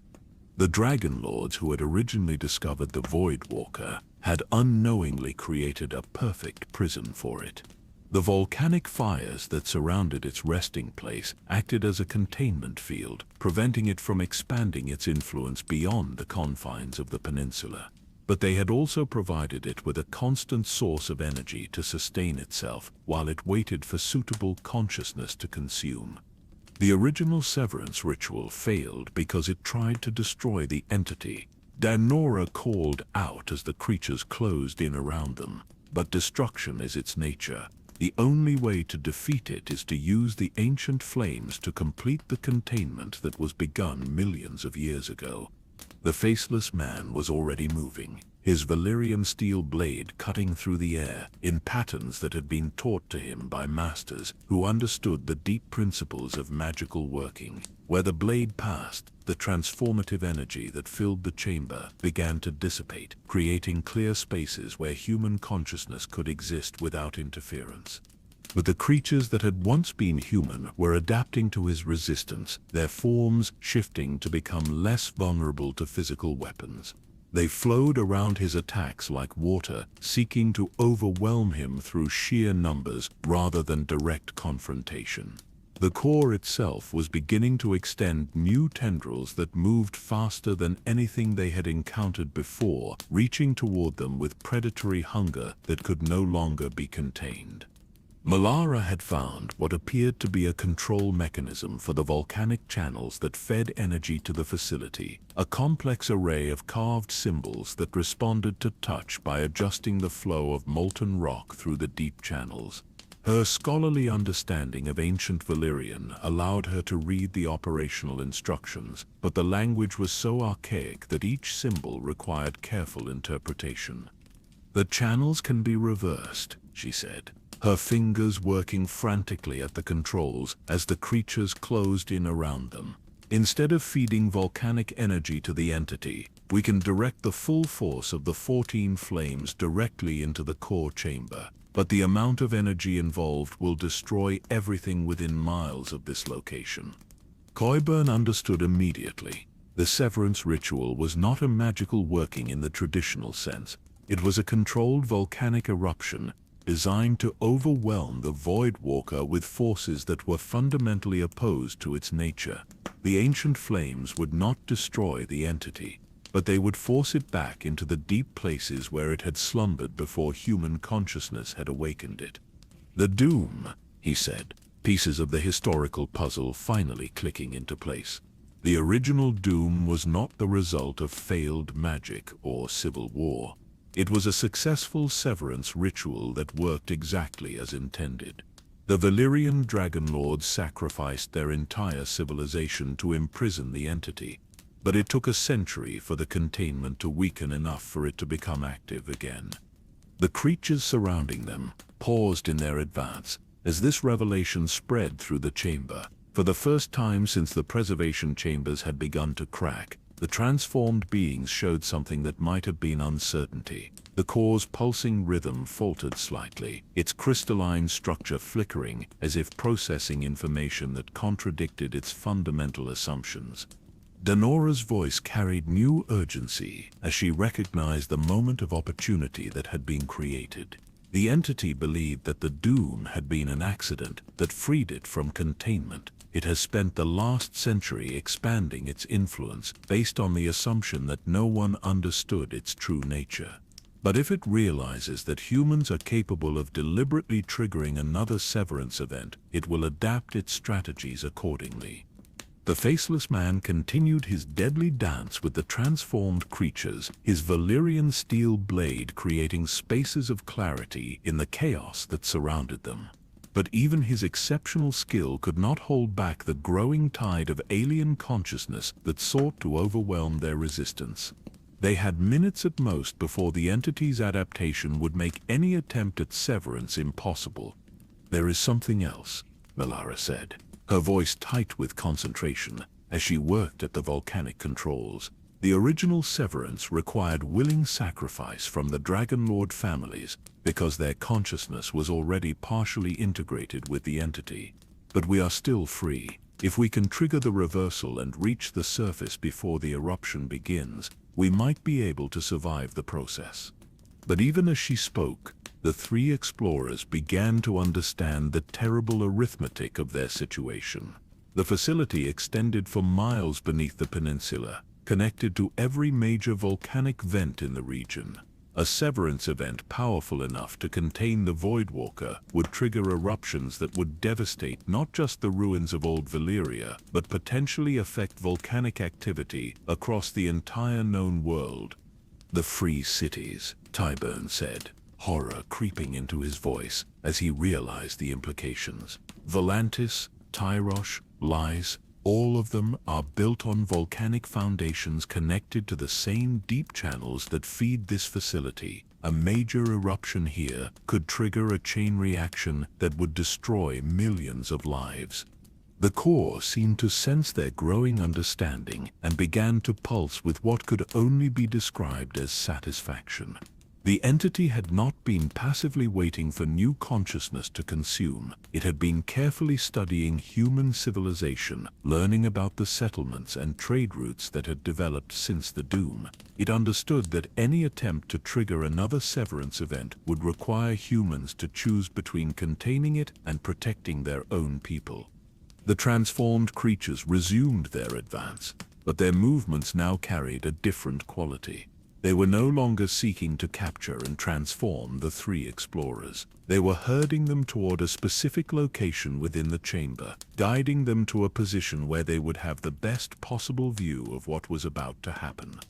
The Dragon Lords who had originally discovered the Void Walker had unknowingly created a perfect prison for it. The volcanic fires that surrounded its resting place acted as a containment field, preventing it from expanding its influence beyond the confines of the peninsula. But they had also provided it with a constant source of energy to sustain itself while it waited for suitable consciousness to consume. The original severance ritual failed because it tried to destroy the entity. Danora called out as the creatures closed in around them. But destruction is its nature. The only way to defeat it is to use the ancient flames to complete the containment that was begun millions of years ago. The faceless man was already moving, his Valyrian steel blade cutting through the air in patterns that had been taught to him by masters who understood the deep principles of magical working. Where the blade passed, the transformative energy that filled the chamber began to dissipate, creating clear spaces where human consciousness could exist without interference. But the creatures that had once been human were adapting to his resistance, their forms shifting to become less vulnerable to physical weapons. They flowed around his attacks like water, seeking to overwhelm him through sheer numbers rather than direct confrontation. The core itself was beginning to extend new tendrils that moved faster than anything they had encountered before, reaching toward them with predatory hunger that could no longer be contained. Malara had found what appeared to be a control mechanism for the volcanic channels that fed energy to the facility, a complex array of carved symbols that responded to touch by adjusting the flow of molten rock through the deep channels. Her scholarly understanding of ancient Valyrian allowed her to read the operational instructions, but the language was so archaic that each symbol required careful interpretation. "The channels can be reversed," she said, her fingers working frantically at the controls as the creatures closed in around them. "Instead of feeding volcanic energy to the entity, we can direct the full force of the 14 flames directly into the core chamber. But the amount of energy involved will destroy everything within miles of this location." Coiburn understood immediately. The severance ritual was not a magical working in the traditional sense. It was a controlled volcanic eruption designed to overwhelm the Void Walker with forces that were fundamentally opposed to its nature. The ancient flames would not destroy the entity, but they would force it back into the deep places where it had slumbered before human consciousness had awakened it. "The doom," he said, pieces of the historical puzzle finally clicking into place. The original doom was not the result of failed magic or civil war. It was a successful severance ritual that worked exactly as intended. The Valyrian Dragon Lords sacrificed their entire civilization to imprison the entity, but it took a century for the containment to weaken enough for it to become active again. The creatures surrounding them paused in their advance as this revelation spread through the chamber. For the first time since the preservation chambers had begun to crack, the transformed beings showed something that might have been uncertainty. The core's pulsing rhythm faltered slightly, its crystalline structure flickering as if processing information that contradicted its fundamental assumptions. Danora's voice carried new urgency as she recognized the moment of opportunity that had been created. The entity believed that the doom had been an accident that freed it from containment. It has spent the last century expanding its influence based on the assumption that no one understood its true nature. But if it realizes that humans are capable of deliberately triggering another severance event, it will adapt its strategies accordingly. The faceless man continued his deadly dance with the transformed creatures, his Valyrian steel blade creating spaces of clarity in the chaos that surrounded them. But even his exceptional skill could not hold back the growing tide of alien consciousness that sought to overwhelm their resistance. They had minutes at most before the entity's adaptation would make any attempt at severance impossible. "There is something else," Valyria said, her voice tight with concentration, as she worked at the volcanic controls. The original severance required willing sacrifice from the Dragon Lord families because their consciousness was already partially integrated with the entity. But we are still free. If we can trigger the reversal and reach the surface before the eruption begins, we might be able to survive the process. But even as she spoke, the three explorers began to understand the terrible arithmetic of their situation. The facility extended for miles beneath the peninsula, connected to every major volcanic vent in the region. A severance event powerful enough to contain the Voidwalker would trigger eruptions that would devastate not just the ruins of old Valyria, but potentially affect volcanic activity across the entire known world. "The free cities," Tyburn said, horror creeping into his voice as he realized the implications. "Volantis, Tyrosh, Lys, all of them are built on volcanic foundations connected to the same deep channels that feed this facility. A major eruption here could trigger a chain reaction that would destroy millions of lives." The core seemed to sense their growing understanding and began to pulse with what could only be described as satisfaction. The entity had not been passively waiting for new consciousness to consume. It had been carefully studying human civilization, learning about the settlements and trade routes that had developed since the Doom. It understood that any attempt to trigger another severance event would require humans to choose between containing it and protecting their own people. The transformed creatures resumed their advance, but their movements now carried a different quality. They were no longer seeking to capture and transform the three explorers. They were herding them toward a specific location within the chamber, guiding them to a position where they would have the best possible view of what was about to happen.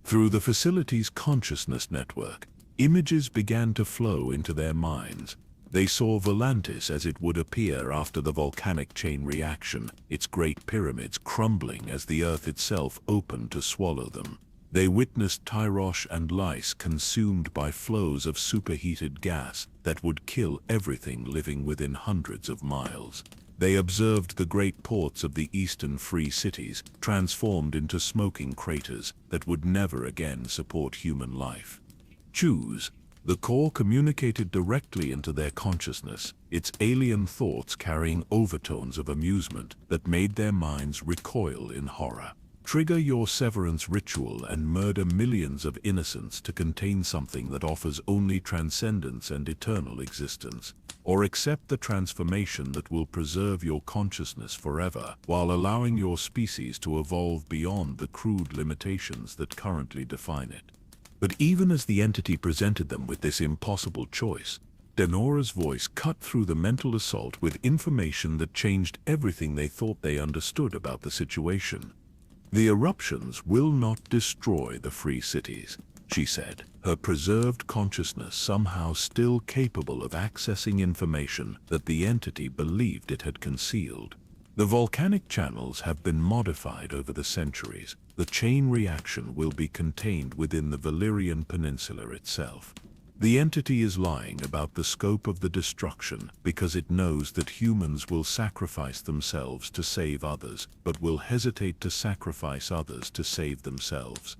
Through the facility's consciousness network, images began to flow into their minds. They saw Volantis as it would appear after the volcanic chain reaction, its great pyramids crumbling as the earth itself opened to swallow them. They witnessed Tyrosh and Lys consumed by flows of superheated gas that would kill everything living within hundreds of miles. They observed the great ports of the eastern free cities transformed into smoking craters that would never again support human life. Choose. The core communicated directly into their consciousness, its alien thoughts carrying overtones of amusement that made their minds recoil in horror. Trigger your severance ritual and murder millions of innocents to contain something that offers only transcendence and eternal existence. Or accept the transformation that will preserve your consciousness forever, while allowing your species to evolve beyond the crude limitations that currently define it. But even as the entity presented them with this impossible choice, Denora's voice cut through the mental assault with information that changed everything they thought they understood about the situation. "The eruptions will not destroy the free cities," she said, her preserved consciousness somehow still capable of accessing information that the entity believed it had concealed. "The volcanic channels have been modified over the centuries. The chain reaction will be contained within the Valyrian peninsula itself. The entity is lying about the scope of the destruction because it knows that humans will sacrifice themselves to save others, but will hesitate to sacrifice others to save themselves."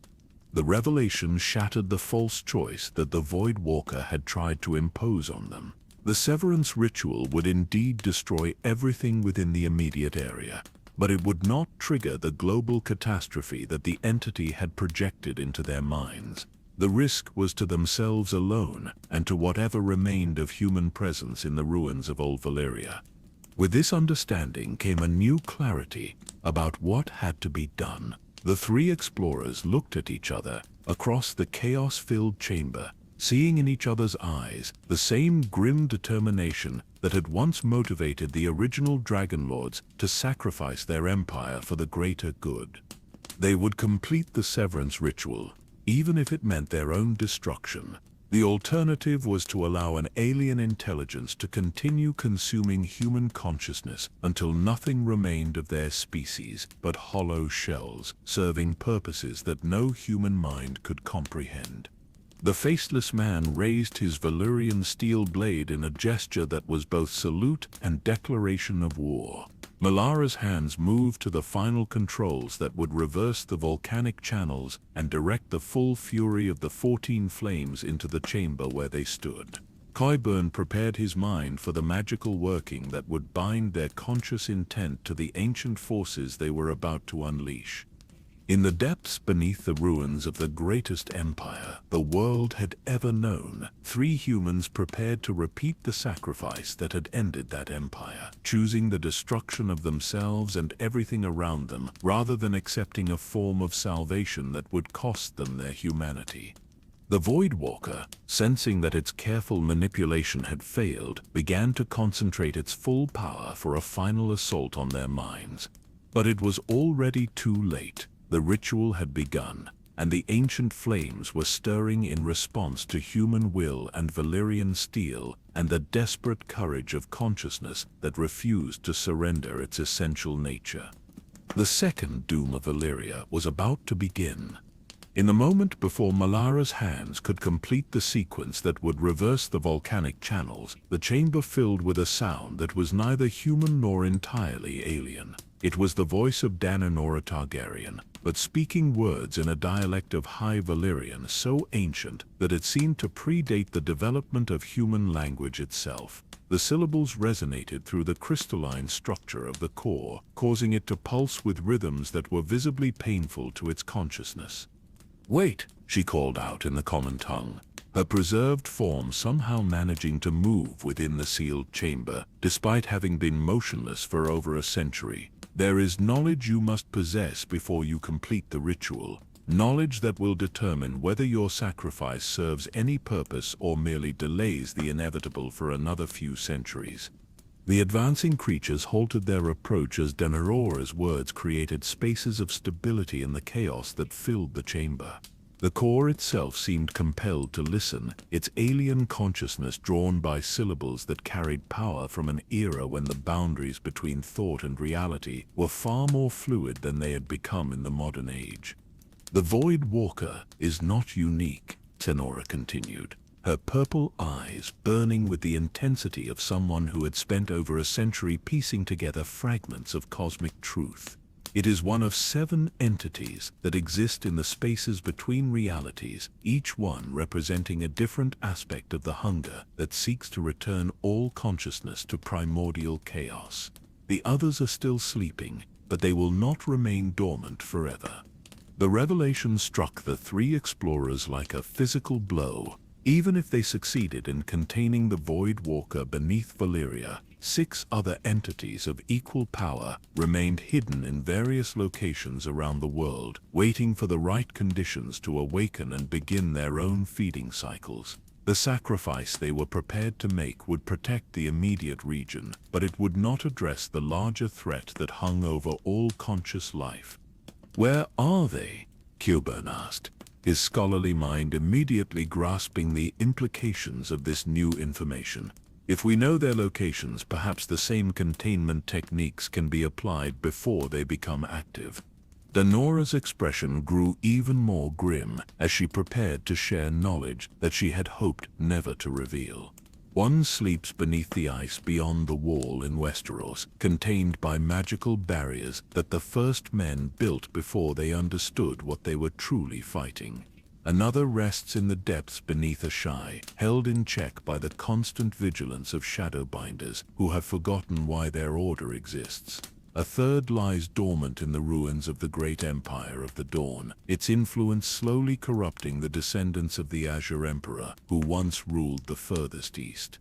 The revelation shattered the false choice that the Voidwalker had tried to impose on them. The severance ritual would indeed destroy everything within the immediate area, but it would not trigger the global catastrophe that the entity had projected into their minds. The risk was to themselves alone and to whatever remained of human presence in the ruins of old Valyria. With this understanding came a new clarity about what had to be done. The three explorers looked at each other across the chaos-filled chamber, seeing in each other's eyes the same grim determination that had once motivated the original Dragon Lords to sacrifice their empire for the greater good. They would complete the severance ritual, even if it meant their own destruction. The alternative was to allow an alien intelligence to continue consuming human consciousness until nothing remained of their species but hollow shells, serving purposes that no human mind could comprehend. The faceless man raised his Valyrian steel blade in a gesture that was both salute and declaration of war. Malara's hands moved to the final controls that would reverse the volcanic channels and direct the full fury of the 14 flames into the chamber where they stood. Qyburn prepared his mind for the magical working that would bind their conscious intent to the ancient forces they were about to unleash. In the depths beneath the ruins of the greatest empire the world had ever known, 3 humans prepared to repeat the sacrifice that had ended that empire, choosing the destruction of themselves and everything around them rather than accepting a form of salvation that would cost them their humanity. The Voidwalker, sensing that its careful manipulation had failed, began to concentrate its full power for a final assault on their minds. But it was already too late. The ritual had begun, and the ancient flames were stirring in response to human will and Valyrian steel and the desperate courage of consciousness that refused to surrender its essential nature. The second doom of Valyria was about to begin. In the moment before Malara's hands could complete the sequence that would reverse the volcanic channels, the chamber filled with a sound that was neither human nor entirely alien. It was the voice of Daenor Targaryen, but speaking words in a dialect of High Valyrian so ancient that it seemed to predate the development of human language itself. The syllables resonated through the crystalline structure of the core, causing it to pulse with rhythms that were visibly painful to its consciousness. "Wait," she called out in the common tongue, her preserved form somehow managing to move within the sealed chamber, despite having been motionless for over a century. "There is knowledge you must possess before you complete the ritual, knowledge that will determine whether your sacrifice serves any purpose or merely delays the inevitable for another few centuries." The advancing creatures halted their approach as Daenor's words created spaces of stability in the chaos that filled the chamber. The core itself seemed compelled to listen, its alien consciousness drawn by syllables that carried power from an era when the boundaries between thought and reality were far more fluid than they had become in the modern age. "The Void Walker is not unique," Tenora continued, her purple eyes burning with the intensity of someone who had spent over a century piecing together fragments of cosmic truth. "It is one of 7 entities that exist in the spaces between realities, each one representing a different aspect of the hunger that seeks to return all consciousness to primordial chaos. The others are still sleeping, but they will not remain dormant forever." The revelation struck the 3 explorers like a physical blow. Even if they succeeded in containing the Void Walker beneath Valyria, 6 other entities of equal power remained hidden in various locations around the world, waiting for the right conditions to awaken and begin their own feeding cycles. The sacrifice they were prepared to make would protect the immediate region, but it would not address the larger threat that hung over all conscious life. "Where are they?" Qyburn asked, his scholarly mind immediately grasping the implications of this new information. "If we know their locations, perhaps the same containment techniques can be applied before they become active." Daenora's expression grew even more grim as she prepared to share knowledge that she had hoped never to reveal. "One sleeps beneath the ice beyond the wall in Westeros, contained by magical barriers that the first men built before they understood what they were truly fighting. Another rests in the depths beneath Ashai, held in check by the constant vigilance of Shadowbinders who have forgotten why their order exists. A third lies dormant in the ruins of the great empire of the Dawn, its influence slowly corrupting the descendants of the Azure Emperor who once ruled the furthest east."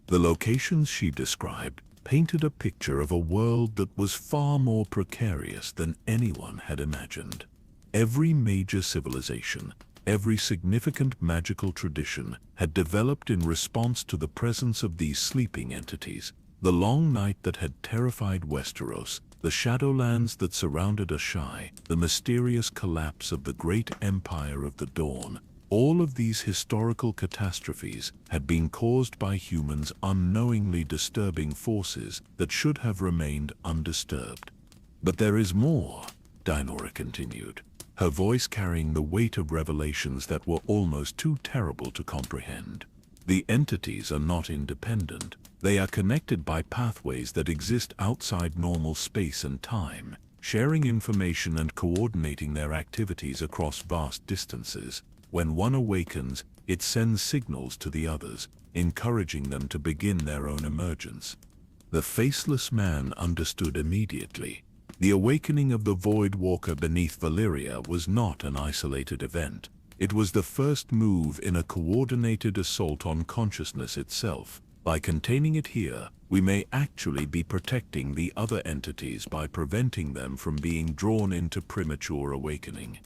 The locations she described painted a picture of a world that was far more precarious than anyone had imagined. Every major civilization, every significant magical tradition had developed in response to the presence of these sleeping entities. The long night that had terrified Westeros, the shadowlands that surrounded Ashai, the mysterious collapse of the great empire of the Dawn, All of these historical catastrophes had been caused by humans unknowingly disturbing forces that should have remained undisturbed. But there is more, Dinora continued, her voice carrying the weight of revelations that were almost too terrible to comprehend. The entities are not independent. They are connected by pathways that exist outside normal space and time, sharing information and coordinating their activities across vast distances. When one awakens, it sends signals to the others, encouraging them to begin their own emergence. The faceless man understood immediately. The awakening of the Void Walker beneath Valyria was not an isolated event. It was the first move in a coordinated assault on consciousness itself. By containing it here, we may actually be protecting the other entities by preventing them from being drawn into premature awakening.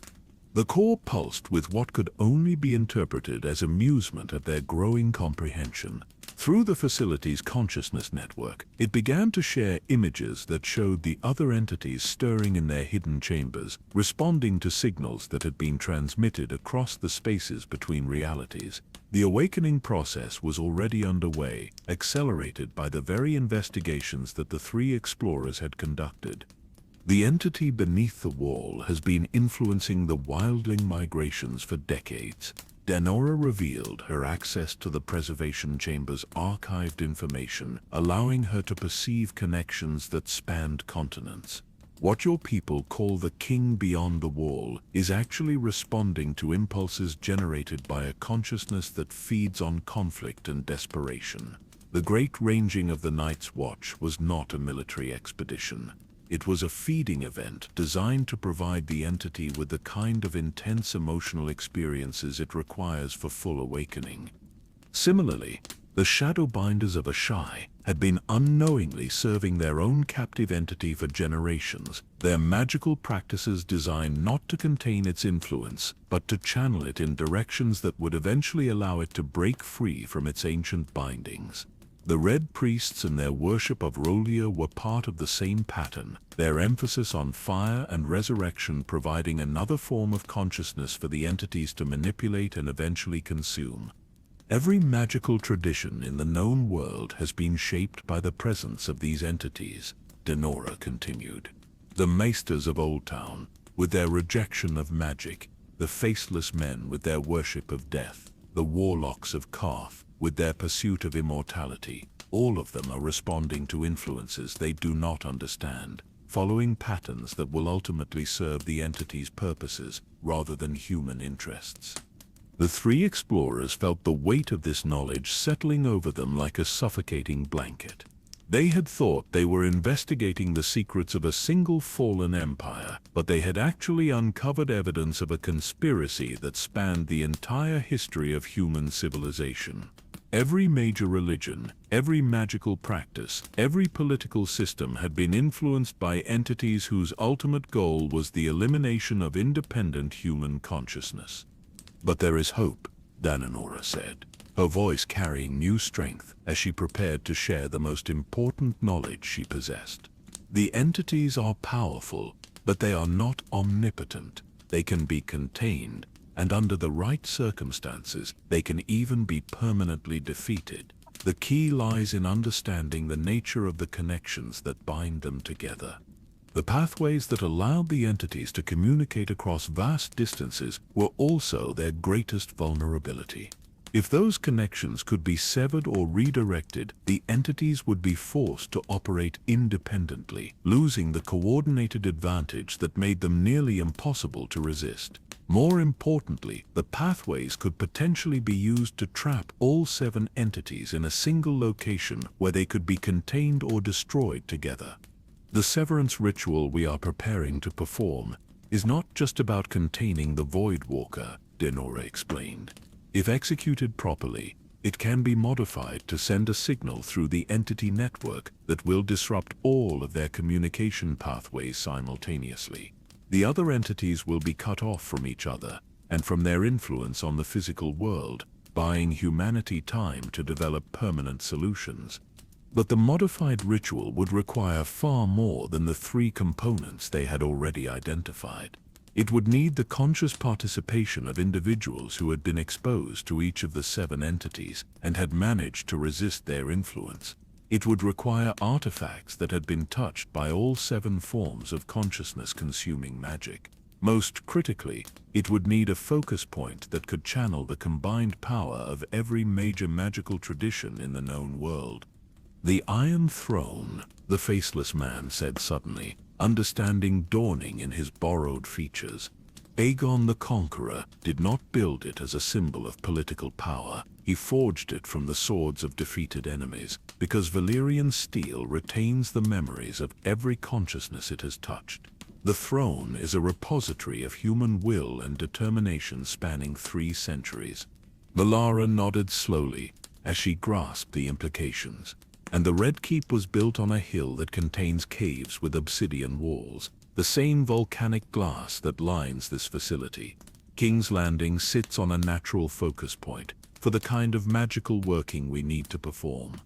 The core pulsed with what could only be interpreted as amusement at their growing comprehension. Through the facility's consciousness network, it began to share images that showed the other entities stirring in their hidden chambers, responding to signals that had been transmitted across the spaces between realities. The awakening process was already underway, accelerated by the very investigations that the three explorers had conducted. The entity beneath the wall has been influencing the wildling migrations for decades. Dinora revealed her access to the preservation chamber's archived information, allowing her to perceive connections that spanned continents. What your people call the king beyond the wall is actually responding to impulses generated by a consciousness that feeds on conflict and desperation. The great ranging of the Night's Watch was not a military expedition. It was a feeding event designed to provide the entity with the kind of intense emotional experiences it requires for full awakening. Similarly, the Shadowbinders of Ashai had been unknowingly serving their own captive entity for generations, their magical practices designed not to contain its influence, but to channel it in directions that would eventually allow it to break free from its ancient bindings. The Red Priests and their worship of Rolia were part of the same pattern, their emphasis on fire and resurrection providing another form of consciousness for the entities to manipulate and eventually consume. Every magical tradition in the known world has been shaped by the presence of these entities, Dinora continued. The Maesters of Old Town, with their rejection of magic, the Faceless Men with their worship of death, the Warlocks of Karth, with their pursuit of immortality, all of them are responding to influences they do not understand, following patterns that will ultimately serve the entity's purposes rather than human interests. The three explorers felt the weight of this knowledge settling over them like a suffocating blanket. They had thought they were investigating the secrets of a single fallen empire, but they had actually uncovered evidence of a conspiracy that spanned the entire history of human civilization. Every major religion, every magical practice, every political system had been influenced by entities whose ultimate goal was the elimination of independent human consciousness. But there is hope, Dinora said, her voice carrying new strength as she prepared to share the most important knowledge she possessed. The entities are powerful, but they are not omnipotent. They can be contained, and under the right circumstances, they can even be permanently defeated. The key lies in understanding the nature of the connections that bind them together. The pathways that allowed the entities to communicate across vast distances were also their greatest vulnerability. If those connections could be severed or redirected, the entities would be forced to operate independently, losing the coordinated advantage that made them nearly impossible to resist. More importantly, the pathways could potentially be used to trap all 7 entities in a single location where they could be contained or destroyed together. The severance ritual we are preparing to perform is not just about containing the Void Walker, Dinora explained. If executed properly, it can be modified to send a signal through the entity network that will disrupt all of their communication pathways simultaneously. The other entities will be cut off from each other and from their influence on the physical world, buying humanity time to develop permanent solutions. But the modified ritual would require far more than the 3 components they had already identified. It would need the conscious participation of individuals who had been exposed to each of the 7 entities and had managed to resist their influence. It would require artifacts that had been touched by all 7 forms of consciousness-consuming magic. Most critically, it would need a focus point that could channel the combined power of every major magical tradition in the known world. "The Iron Throne," the faceless man said suddenly, understanding dawning in his borrowed features. Aegon the Conqueror did not build it as a symbol of political power. He forged it from the swords of defeated enemies, because Valyrian steel retains the memories of every consciousness it has touched. The throne is a repository of human will and determination spanning 3 centuries. Valyra nodded slowly as she grasped the implications. And the Red Keep was built on a hill that contains caves with obsidian walls, the same volcanic glass that lines this facility. King's Landing sits on a natural focus point for the kind of magical working we need to perform.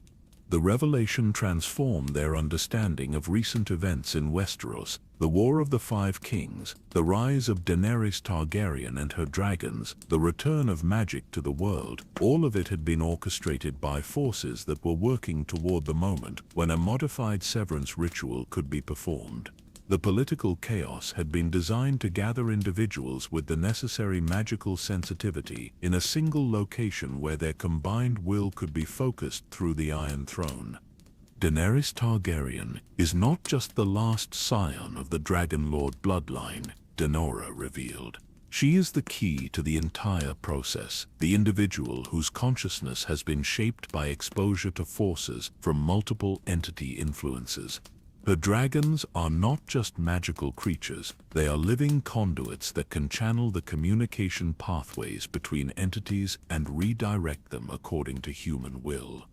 The revelation transformed their understanding of recent events in Westeros: the War of the 5 Kings, the rise of Daenerys Targaryen and her dragons, the return of magic to the world. All of it had been orchestrated by forces that were working toward the moment when a modified severance ritual could be performed. The political chaos had been designed to gather individuals with the necessary magical sensitivity in a single location where their combined will could be focused through the Iron Throne. Daenerys Targaryen is not just the last scion of the Dragon Lord bloodline, Daenora revealed. She is the key to the entire process, the individual whose consciousness has been shaped by exposure to forces from multiple entity influences. Her dragons are not just magical creatures, they are living conduits that can channel the communication pathways between entities and redirect them according to human will.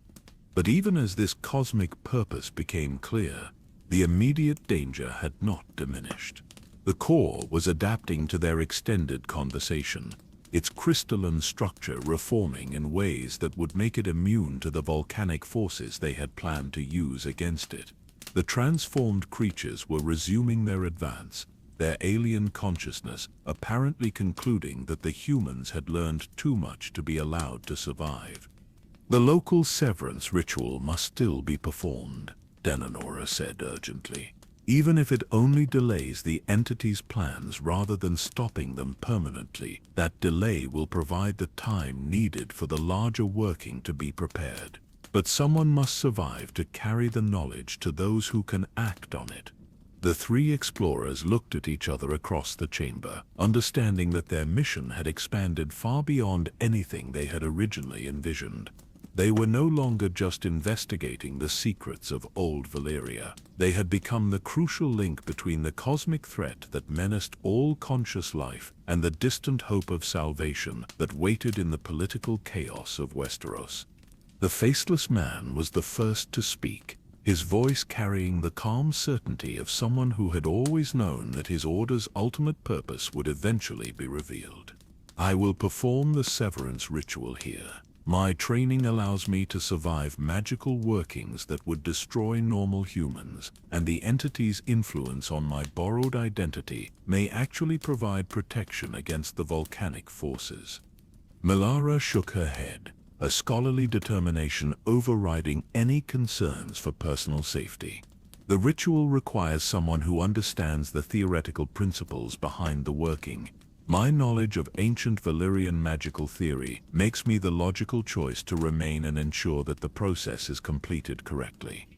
But even as this cosmic purpose became clear, the immediate danger had not diminished. The core was adapting to their extended conversation, its crystalline structure reforming in ways that would make it immune to the volcanic forces they had planned to use against it. The transformed creatures were resuming their advance, their alien consciousness apparently concluding that the humans had learned too much to be allowed to survive. "The local severance ritual must still be performed," Daenora said urgently. "Even if it only delays the entity's plans rather than stopping them permanently, that delay will provide the time needed for the larger working to be prepared. But someone must survive to carry the knowledge to those who can act on it." The 3 explorers looked at each other across the chamber, understanding that their mission had expanded far beyond anything they had originally envisioned. They were no longer just investigating the secrets of old Valyria. They had become the crucial link between the cosmic threat that menaced all conscious life and the distant hope of salvation that waited in the political chaos of Westeros. The faceless man was the first to speak, his voice carrying the calm certainty of someone who had always known that his order's ultimate purpose would eventually be revealed. "I will perform the severance ritual here. My training allows me to survive magical workings that would destroy normal humans, and the entity's influence on my borrowed identity may actually provide protection against the volcanic forces." Valyra shook her head, a scholarly determination overriding any concerns for personal safety. "The ritual requires someone who understands the theoretical principles behind the working. My knowledge of ancient Valyrian magical theory makes me the logical choice to remain and ensure that the process is completed correctly."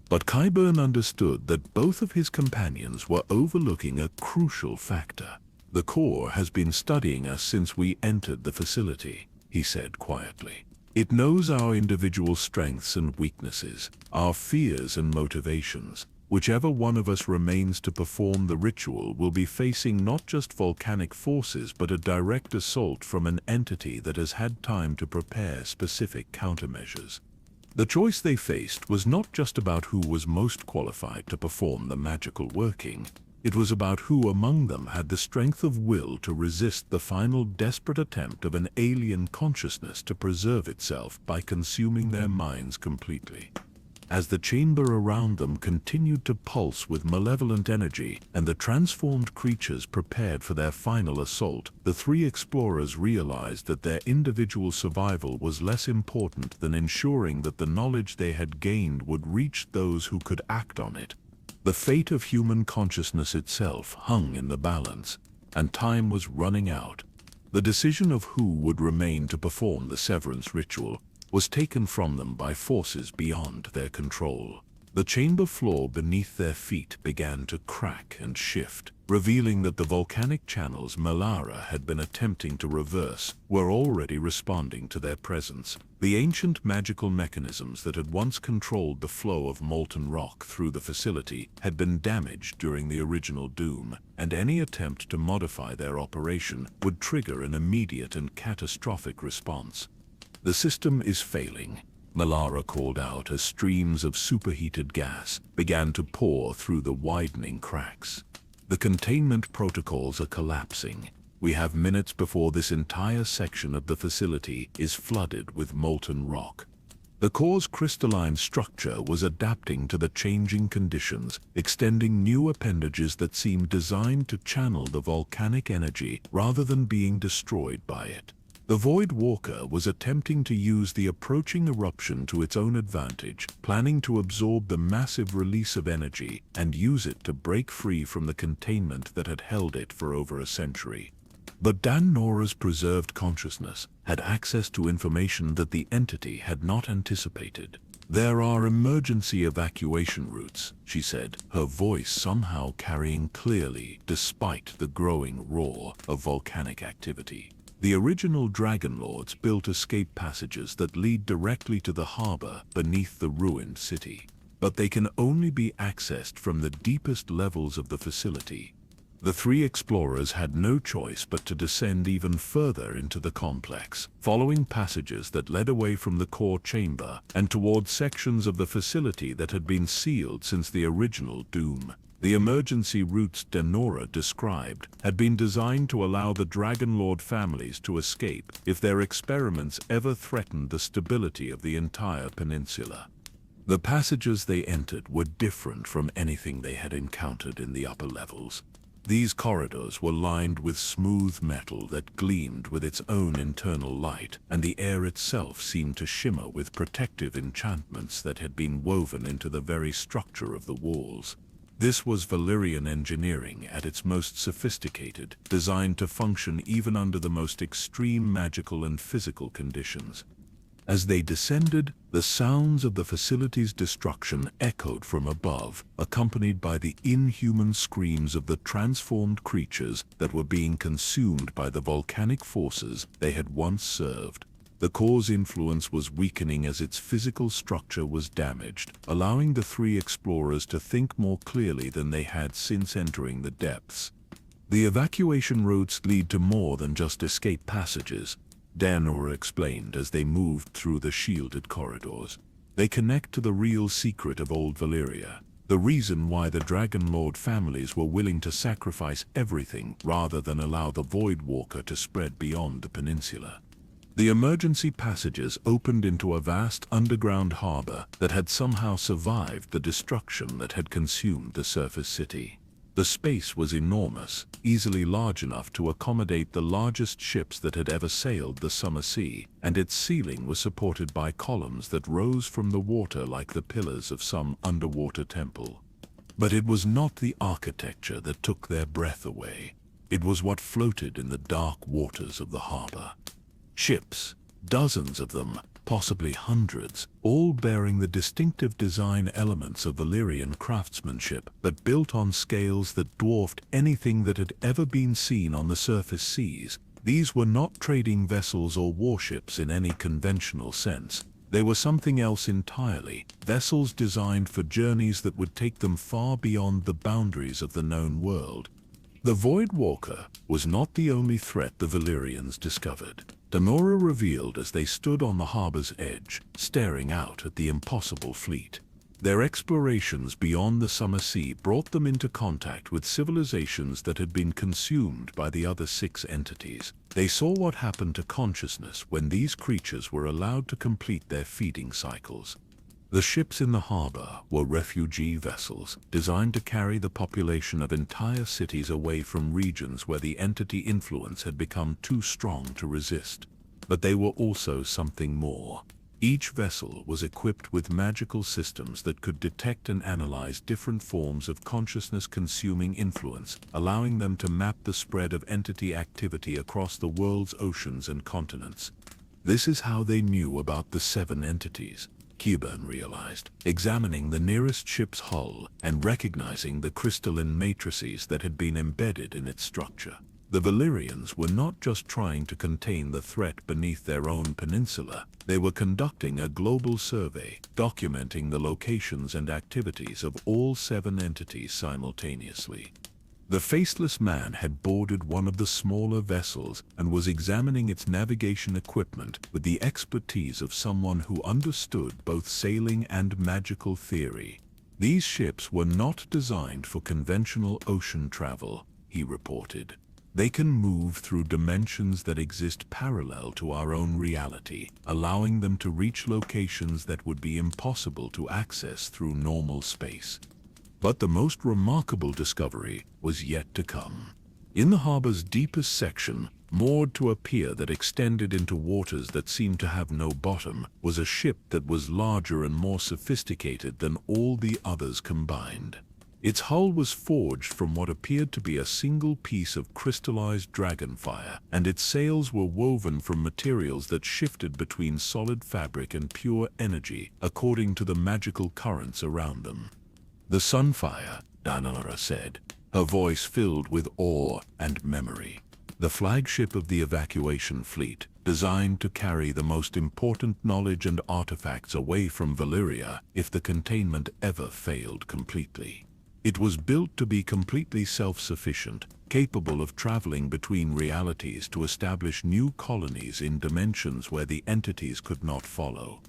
But Qyburn understood that both of his companions were overlooking a crucial factor. "The core has been studying us since we entered the facility," he said quietly. "It knows our individual strengths and weaknesses, our fears and motivations. Whichever one of us remains to perform the ritual will be facing not just volcanic forces but a direct assault from an entity that has had time to prepare specific countermeasures." The choice they faced was not just about who was most qualified to perform the magical working. It was about who among them had the strength of will to resist the final desperate attempt of an alien consciousness to preserve itself by consuming their minds completely. As the chamber around them continued to pulse with malevolent energy and the transformed creatures prepared for their final assault, the three explorers realized that their individual survival was less important than ensuring that the knowledge they had gained would reach those who could act on it. The fate of human consciousness itself hung in the balance, and time was running out. The decision of who would remain to perform the severance ritual was taken from them by forces beyond their control. The chamber floor beneath their feet began to crack and shift, revealing that the volcanic channels Melara had been attempting to reverse were already responding to their presence. The ancient magical mechanisms that had once controlled the flow of molten rock through the facility had been damaged during the original doom, and any attempt to modify their operation would trigger an immediate and catastrophic response. "The system is failing," Melara called out as streams of superheated gas began to pour through the widening cracks. "The containment protocols are collapsing. We have minutes before this entire section of the facility is flooded with molten rock." The core's crystalline structure was adapting to the changing conditions, extending new appendages that seemed designed to channel the volcanic energy rather than being destroyed by it. The Void Walker was attempting to use the approaching eruption to its own advantage, planning to absorb the massive release of energy and use it to break free from the containment that had held it for over a century. But Danora's preserved consciousness had access to information that the entity had not anticipated. "There are emergency evacuation routes," she said, her voice somehow carrying clearly despite the growing roar of volcanic activity. The original Dragon Lords built escape passages that lead directly to the harbor beneath the ruined city, but they can only be accessed from the deepest levels of the facility. The three explorers had no choice but to descend even further into the complex, following passages that led away from the core chamber and toward sections of the facility that had been sealed since the original doom. The emergency routes Danora described had been designed to allow the Dragon Lord families to escape if their experiments ever threatened the stability of the entire peninsula. The passages they entered were different from anything they had encountered in the upper levels. These corridors were lined with smooth metal that gleamed with its own internal light, and the air itself seemed to shimmer with protective enchantments that had been woven into the very structure of the walls. This was Valyrian engineering at its most sophisticated, designed to function even under the most extreme magical and physical conditions. As they descended, the sounds of the facility's destruction echoed from above, accompanied by the inhuman screams of the transformed creatures that were being consumed by the volcanic forces they had once served. The core's influence was weakening as its physical structure was damaged, allowing the three explorers to think more clearly than they had since entering the depths. "The evacuation routes lead to more than just escape passages," Danora explained as they moved through the shielded corridors. "They connect to the real secret of old Valyria, the reason why the Dragon Lord families were willing to sacrifice everything rather than allow the Void Walker to spread beyond the peninsula." The emergency passages opened into a vast underground harbor that had somehow survived the destruction that had consumed the surface city. The space was enormous, easily large enough to accommodate the largest ships that had ever sailed the summer sea, and its ceiling was supported by columns that rose from the water like the pillars of some underwater temple. But it was not the architecture that took their breath away. It was what floated in the dark waters of the harbor. Ships, dozens of them, possibly hundreds, all bearing the distinctive design elements of Valyrian craftsmanship, but built on scales that dwarfed anything that had ever been seen on the surface seas. These were not trading vessels or warships in any conventional sense. They were something else entirely, vessels designed for journeys that would take them far beyond the boundaries of the known world. The Void Walker was not the only threat the Valyrians discovered. Danora revealed as they stood on the harbor's edge, staring out at the impossible fleet. Their explorations beyond the summer sea brought them into contact with civilizations that had been consumed by the other 6 entities. They saw what happened to consciousness when these creatures were allowed to complete their feeding cycles. The ships in the harbor were refugee vessels designed to carry the population of entire cities away from regions where the entity influence had become too strong to resist. But they were also something more. Each vessel was equipped with magical systems that could detect and analyze different forms of consciousness-consuming influence, allowing them to map the spread of entity activity across the world's oceans and continents. This is how they knew about the 7 entities, Cuban realized, examining the nearest ship's hull and recognizing the crystalline matrices that had been embedded in its structure. The Valyrians were not just trying to contain the threat beneath their own peninsula, they were conducting a global survey, documenting the locations and activities of all 7 entities simultaneously. The faceless man had boarded one of the smaller vessels and was examining its navigation equipment with the expertise of someone who understood both sailing and magical theory. These ships were not designed for conventional ocean travel, he reported. They can move through dimensions that exist parallel to our own reality, allowing them to reach locations that would be impossible to access through normal space. But the most remarkable discovery was yet to come. In the harbor's deepest section, moored to a pier that extended into waters that seemed to have no bottom, was a ship that was larger and more sophisticated than all the others combined. Its hull was forged from what appeared to be a single piece of crystallized dragonfire, and its sails were woven from materials that shifted between solid fabric and pure energy according to the magical currents around them. "The Sunfire," Danara said, her voice filled with awe and memory. The flagship of the evacuation fleet, designed to carry the most important knowledge and artifacts away from Valyria if the containment ever failed completely. It was built to be completely self-sufficient, capable of traveling between realities to establish new colonies in dimensions where the entities could not follow.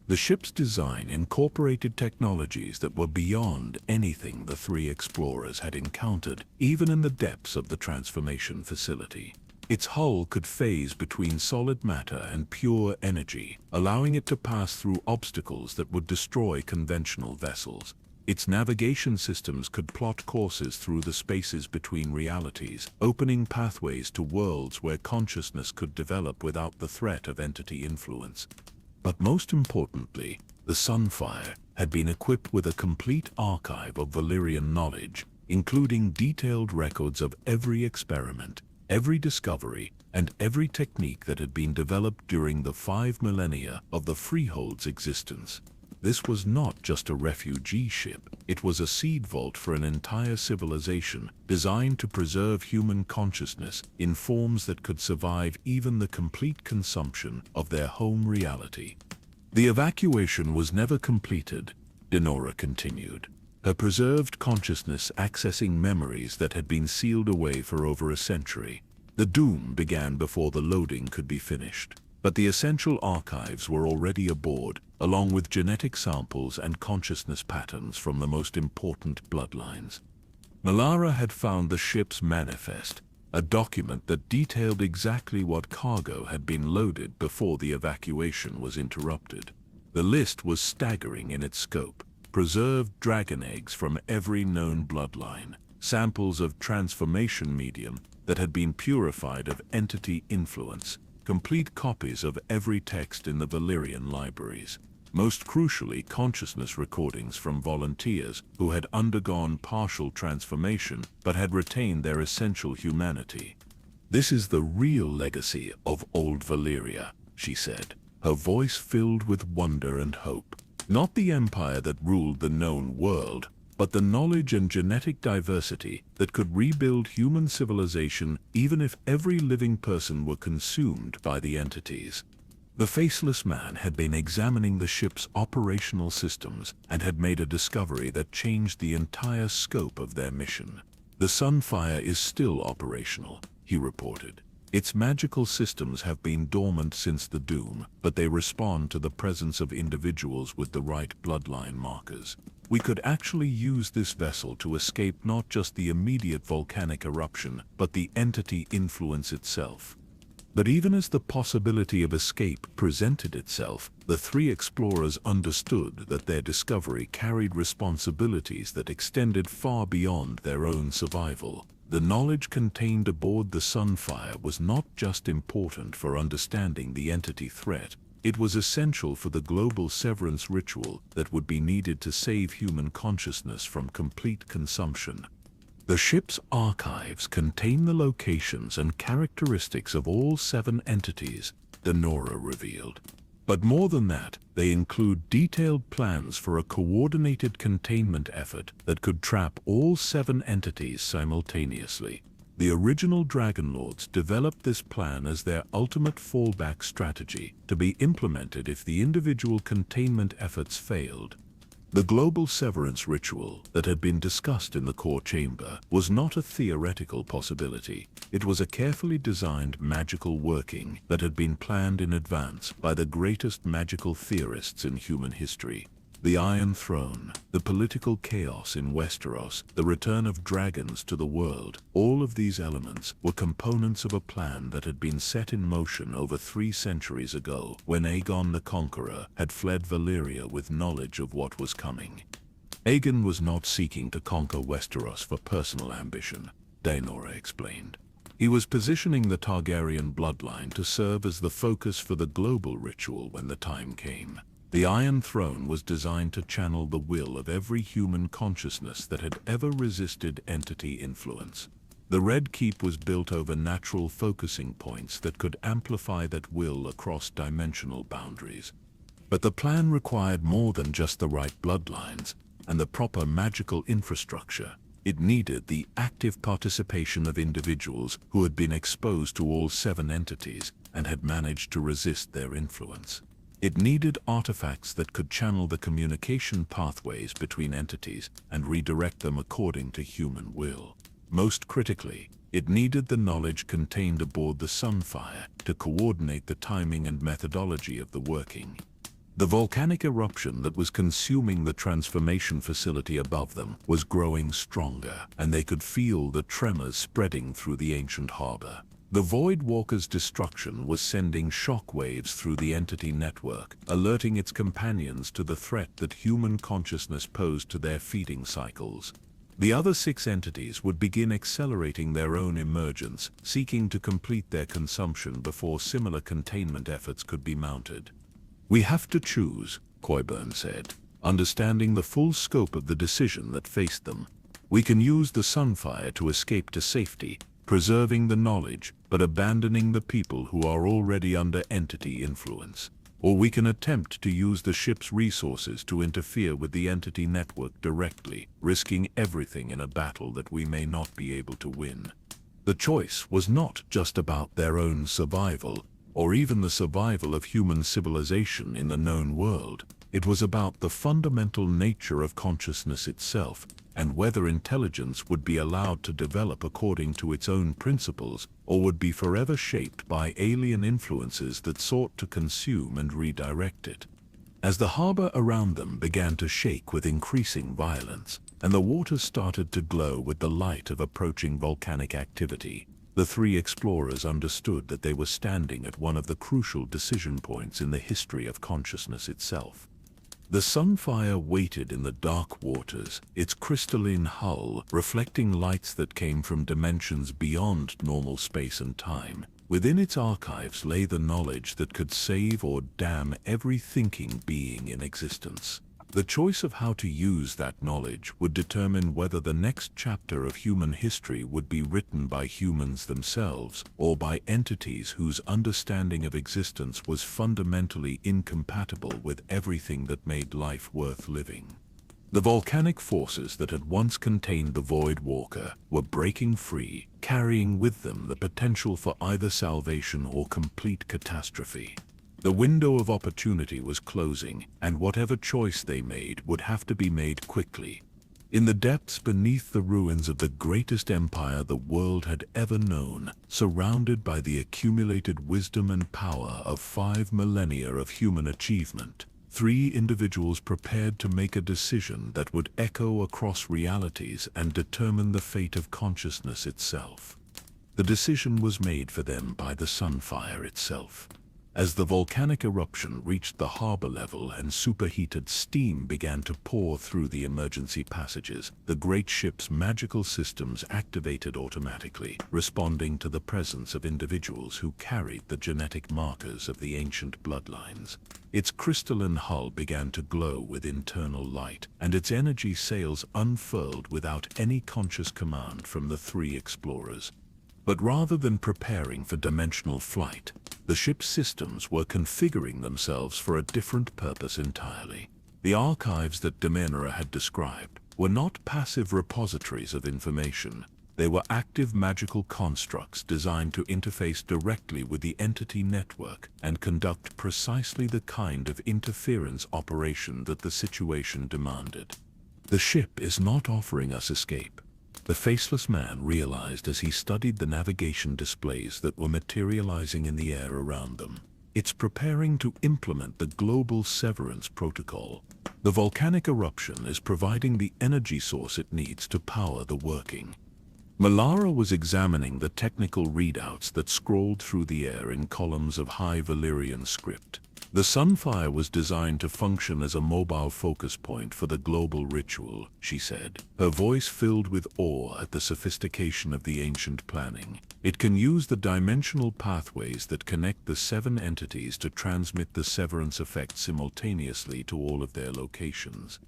The ship's design incorporated technologies that were beyond anything the 3 explorers had encountered, even in the depths of the transformation facility. Its hull could phase between solid matter and pure energy, allowing it to pass through obstacles that would destroy conventional vessels. Its navigation systems could plot courses through the spaces between realities, opening pathways to worlds where consciousness could develop without the threat of entity influence. But most importantly, the Sunfire had been equipped with a complete archive of Valyrian knowledge, including detailed records of every experiment, every discovery, and every technique that had been developed during the 5 millennia of the Freehold's existence. This was not just a refugee ship, it was a seed vault for an entire civilization designed to preserve human consciousness in forms that could survive even the complete consumption of their home reality. The evacuation was never completed, Denora continued, her preserved consciousness accessing memories that had been sealed away for over a century. The doom began before the loading could be finished. But the essential archives were already aboard, along with genetic samples and consciousness patterns from the most important bloodlines. Melara had found the ship's manifest, a document that detailed exactly what cargo had been loaded before the evacuation was interrupted. The list was staggering in its scope: preserved dragon eggs from every known bloodline, samples of transformation medium that had been purified of entity influence, complete copies of every text in the Valyrian libraries, most crucially consciousness recordings from volunteers who had undergone partial transformation but had retained their essential humanity. "This is the real legacy of old Valyria," she said, her voice filled with wonder and hope. "Not the empire that ruled the known world, but the knowledge and genetic diversity that could rebuild human civilization even if every living person were consumed by the entities." The faceless man had been examining the ship's operational systems and had made a discovery that changed the entire scope of their mission. "The Sunfire is still operational," he reported. "Its magical systems have been dormant since the Doom, but they respond to the presence of individuals with the right bloodline markers. We could actually use this vessel to escape not just the immediate volcanic eruption, but the entity influence itself." But even as the possibility of escape presented itself, the three explorers understood that their discovery carried responsibilities that extended far beyond their own survival. The knowledge contained aboard the Sunfire was not just important for understanding the entity threat, it was essential for the global severance ritual that would be needed to save human consciousness from complete consumption. The ship's archives contain the locations and characteristics of all 7 entities, Denora revealed. But more than that, they include detailed plans for a coordinated containment effort that could trap all 7 entities simultaneously. The original Dragon Lords developed this plan as their ultimate fallback strategy, to be implemented if the individual containment efforts failed. The global severance ritual that had been discussed in the core chamber was not a theoretical possibility. It was a carefully designed magical working that had been planned in advance by the greatest magical theorists in human history. The Iron Throne, the political chaos in Westeros, the return of dragons to the world, all of these elements were components of a plan that had been set in motion over 3 centuries ago, when Aegon the Conqueror had fled Valyria with knowledge of what was coming. Aegon was not seeking to conquer Westeros for personal ambition, Daenora explained. He was positioning the Targaryen bloodline to serve as the focus for the global ritual when the time came. The Iron Throne was designed to channel the will of every human consciousness that had ever resisted entity influence. The Red Keep was built over natural focusing points that could amplify that will across dimensional boundaries. But the plan required more than just the right bloodlines and the proper magical infrastructure. It needed the active participation of individuals who had been exposed to all 7 entities and had managed to resist their influence. It needed artifacts that could channel the communication pathways between entities and redirect them according to human will. Most critically, it needed the knowledge contained aboard the Sunfire to coordinate the timing and methodology of the working. The volcanic eruption that was consuming the transformation facility above them was growing stronger, and they could feel the tremors spreading through the ancient harbor. The Void Walker's destruction was sending shock waves through the entity network, alerting its companions to the threat that human consciousness posed to their feeding cycles. The other 6 entities would begin accelerating their own emergence, seeking to complete their consumption before similar containment efforts could be mounted. "We have to choose," Qyburn said, understanding the full scope of the decision that faced them. "We can use the Sunfire to escape to safety, preserving the knowledge, but abandoning the people who are already under entity influence. Or we can attempt to use the ship's resources to interfere with the entity network directly, risking everything in a battle that we may not be able to win." The choice was not just about their own survival, or even the survival of human civilization in the known world. It was about the fundamental nature of consciousness itself, and whether intelligence would be allowed to develop according to its own principles, or would be forever shaped by alien influences that sought to consume and redirect it. As the harbor around them began to shake with increasing violence, and the water started to glow with the light of approaching volcanic activity, the 3 explorers understood that they were standing at one of the crucial decision points in the history of consciousness itself. The Sunfire waited in the dark waters, its crystalline hull reflecting lights that came from dimensions beyond normal space and time. Within its archives lay the knowledge that could save or damn every thinking being in existence. The choice of how to use that knowledge would determine whether the next chapter of human history would be written by humans themselves or by entities whose understanding of existence was fundamentally incompatible with everything that made life worth living. The volcanic forces that had once contained the Void Walker were breaking free, carrying with them the potential for either salvation or complete catastrophe. The window of opportunity was closing, and whatever choice they made would have to be made quickly. In the depths beneath the ruins of the greatest empire the world had ever known, surrounded by the accumulated wisdom and power of 5 millennia of human achievement, 3 individuals prepared to make a decision that would echo across realities and determine the fate of consciousness itself. The decision was made for them by the sunfire itself. As the volcanic eruption reached the harbor level and superheated steam began to pour through the emergency passages, the great ship's magical systems activated automatically, responding to the presence of individuals who carried the genetic markers of the ancient bloodlines. Its crystalline hull began to glow with internal light, and its energy sails unfurled without any conscious command from the three explorers. But rather than preparing for dimensional flight, the ship's systems were configuring themselves for a different purpose entirely. The archives that Demenera had described were not passive repositories of information. They were active magical constructs designed to interface directly with the entity network and conduct precisely the kind of interference operation that the situation demanded. The ship is not offering us escape, the faceless man realized as he studied the navigation displays that were materializing in the air around them. It's preparing to implement the global severance protocol. The volcanic eruption is providing the energy source it needs to power the working. Malara was examining the technical readouts that scrolled through the air in columns of high Valyrian script. The sunfire was designed to function as a mobile focus point for the global ritual, she said, her voice filled with awe at the sophistication of the ancient planning. It can use the dimensional pathways that connect the 7 entities to transmit the severance effect simultaneously to all of their locations.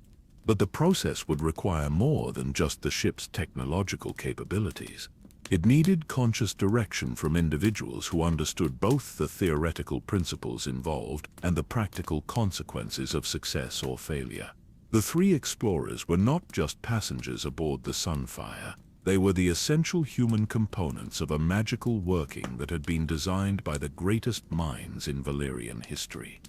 But the process would require more than just the ship's technological capabilities. It needed conscious direction from individuals who understood both the theoretical principles involved and the practical consequences of success or failure. The 3 explorers were not just passengers aboard the sunfire. They were the essential human components of a magical working that had been designed by the greatest minds in Valyrian history.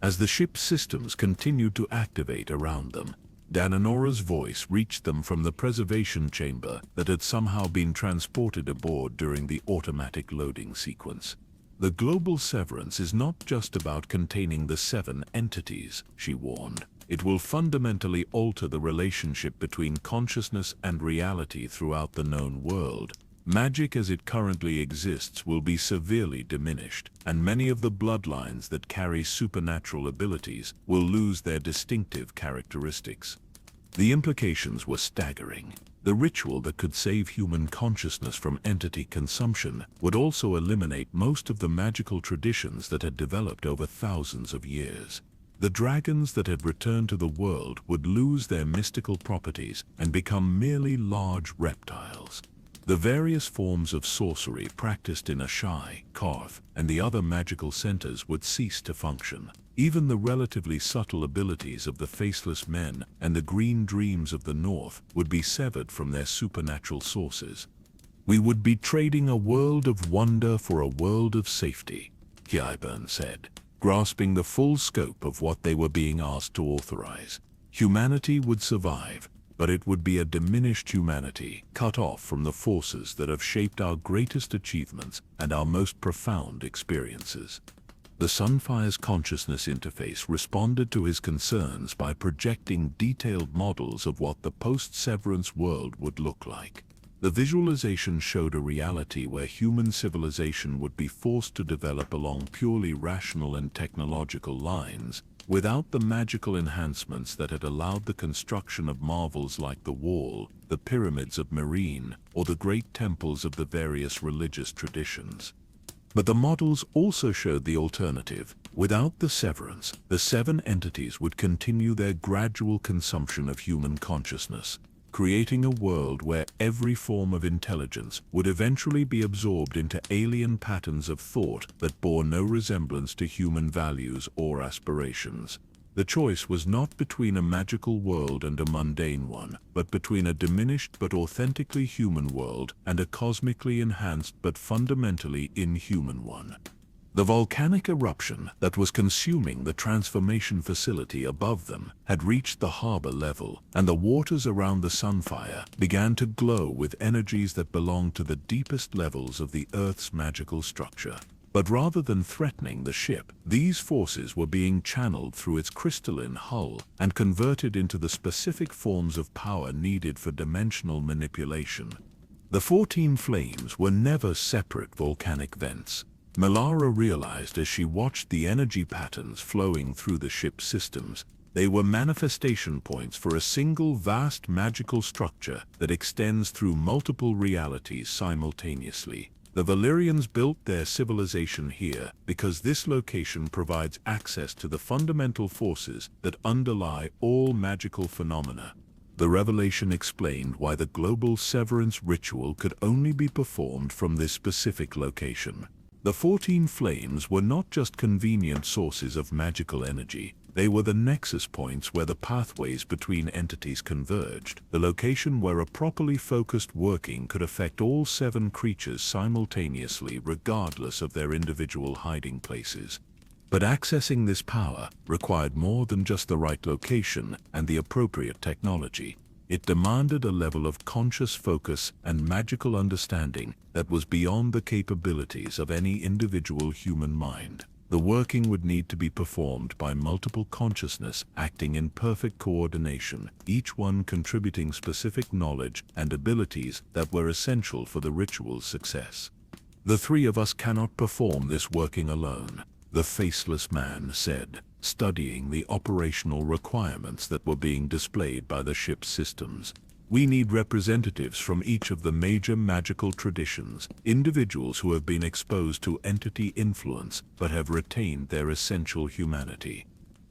As the ship's systems continued to activate around them, Dananora's voice reached them from the preservation chamber that had somehow been transported aboard during the automatic loading sequence. The global severance is not just about containing the 7 entities, she warned. It will fundamentally alter the relationship between consciousness and reality throughout the known world. Magic as it currently exists will be severely diminished, and many of the bloodlines that carry supernatural abilities will lose their distinctive characteristics. The implications were staggering. The ritual that could save human consciousness from entity consumption would also eliminate most of the magical traditions that had developed over thousands of years. The dragons that had returned to the world would lose their mystical properties and become merely large reptiles. The various forms of sorcery practiced in Ashai, Karth, and the other magical centers would cease to function. Even the relatively subtle abilities of the Faceless Men and the Green Dreams of the North would be severed from their supernatural sources. We would be trading a world of wonder for a world of safety, Qyburn said, grasping the full scope of what they were being asked to authorize. Humanity would survive, but it would be a diminished humanity, cut off from the forces that have shaped our greatest achievements and our most profound experiences. The Sunfire's consciousness interface responded to his concerns by projecting detailed models of what the post-severance world would look like. The visualization showed a reality where human civilization would be forced to develop along purely rational and technological lines, without the magical enhancements that had allowed the construction of marvels like the Wall, the pyramids of Marine, or the great temples of the various religious traditions. But the models also showed the alternative. Without the severance, the 7 entities would continue their gradual consumption of human consciousness, creating a world where every form of intelligence would eventually be absorbed into alien patterns of thought that bore no resemblance to human values or aspirations. The choice was not between a magical world and a mundane one, but between a diminished but authentically human world and a cosmically enhanced but fundamentally inhuman one. The volcanic eruption that was consuming the transformation facility above them had reached the harbor level, and the waters around the sunfire began to glow with energies that belonged to the deepest levels of the Earth's magical structure. But rather than threatening the ship, these forces were being channeled through its crystalline hull and converted into the specific forms of power needed for dimensional manipulation. The 14 flames were never separate volcanic vents. Melara realized as she watched the energy patterns flowing through the ship's systems. They were manifestation points for a single vast magical structure that extends through multiple realities simultaneously. The Valyrians built their civilization here because this location provides access to the fundamental forces that underlie all magical phenomena. The revelation explained why the global severance ritual could only be performed from this specific location. The 14 flames were not just convenient sources of magical energy. They were the nexus points where the pathways between entities converged, the location where a properly focused working could affect all 7 creatures simultaneously regardless of their individual hiding places. But accessing this power required more than just the right location and the appropriate technology. It demanded a level of conscious focus and magical understanding that was beyond the capabilities of any individual human mind. The working would need to be performed by multiple consciousness acting in perfect coordination, each one contributing specific knowledge and abilities that were essential for the ritual's success. "The 3 of us cannot perform this working alone," the faceless man said, studying the operational requirements that were being displayed by the ship's systems. "We need representatives from each of the major magical traditions, individuals who have been exposed to entity influence but have retained their essential humanity."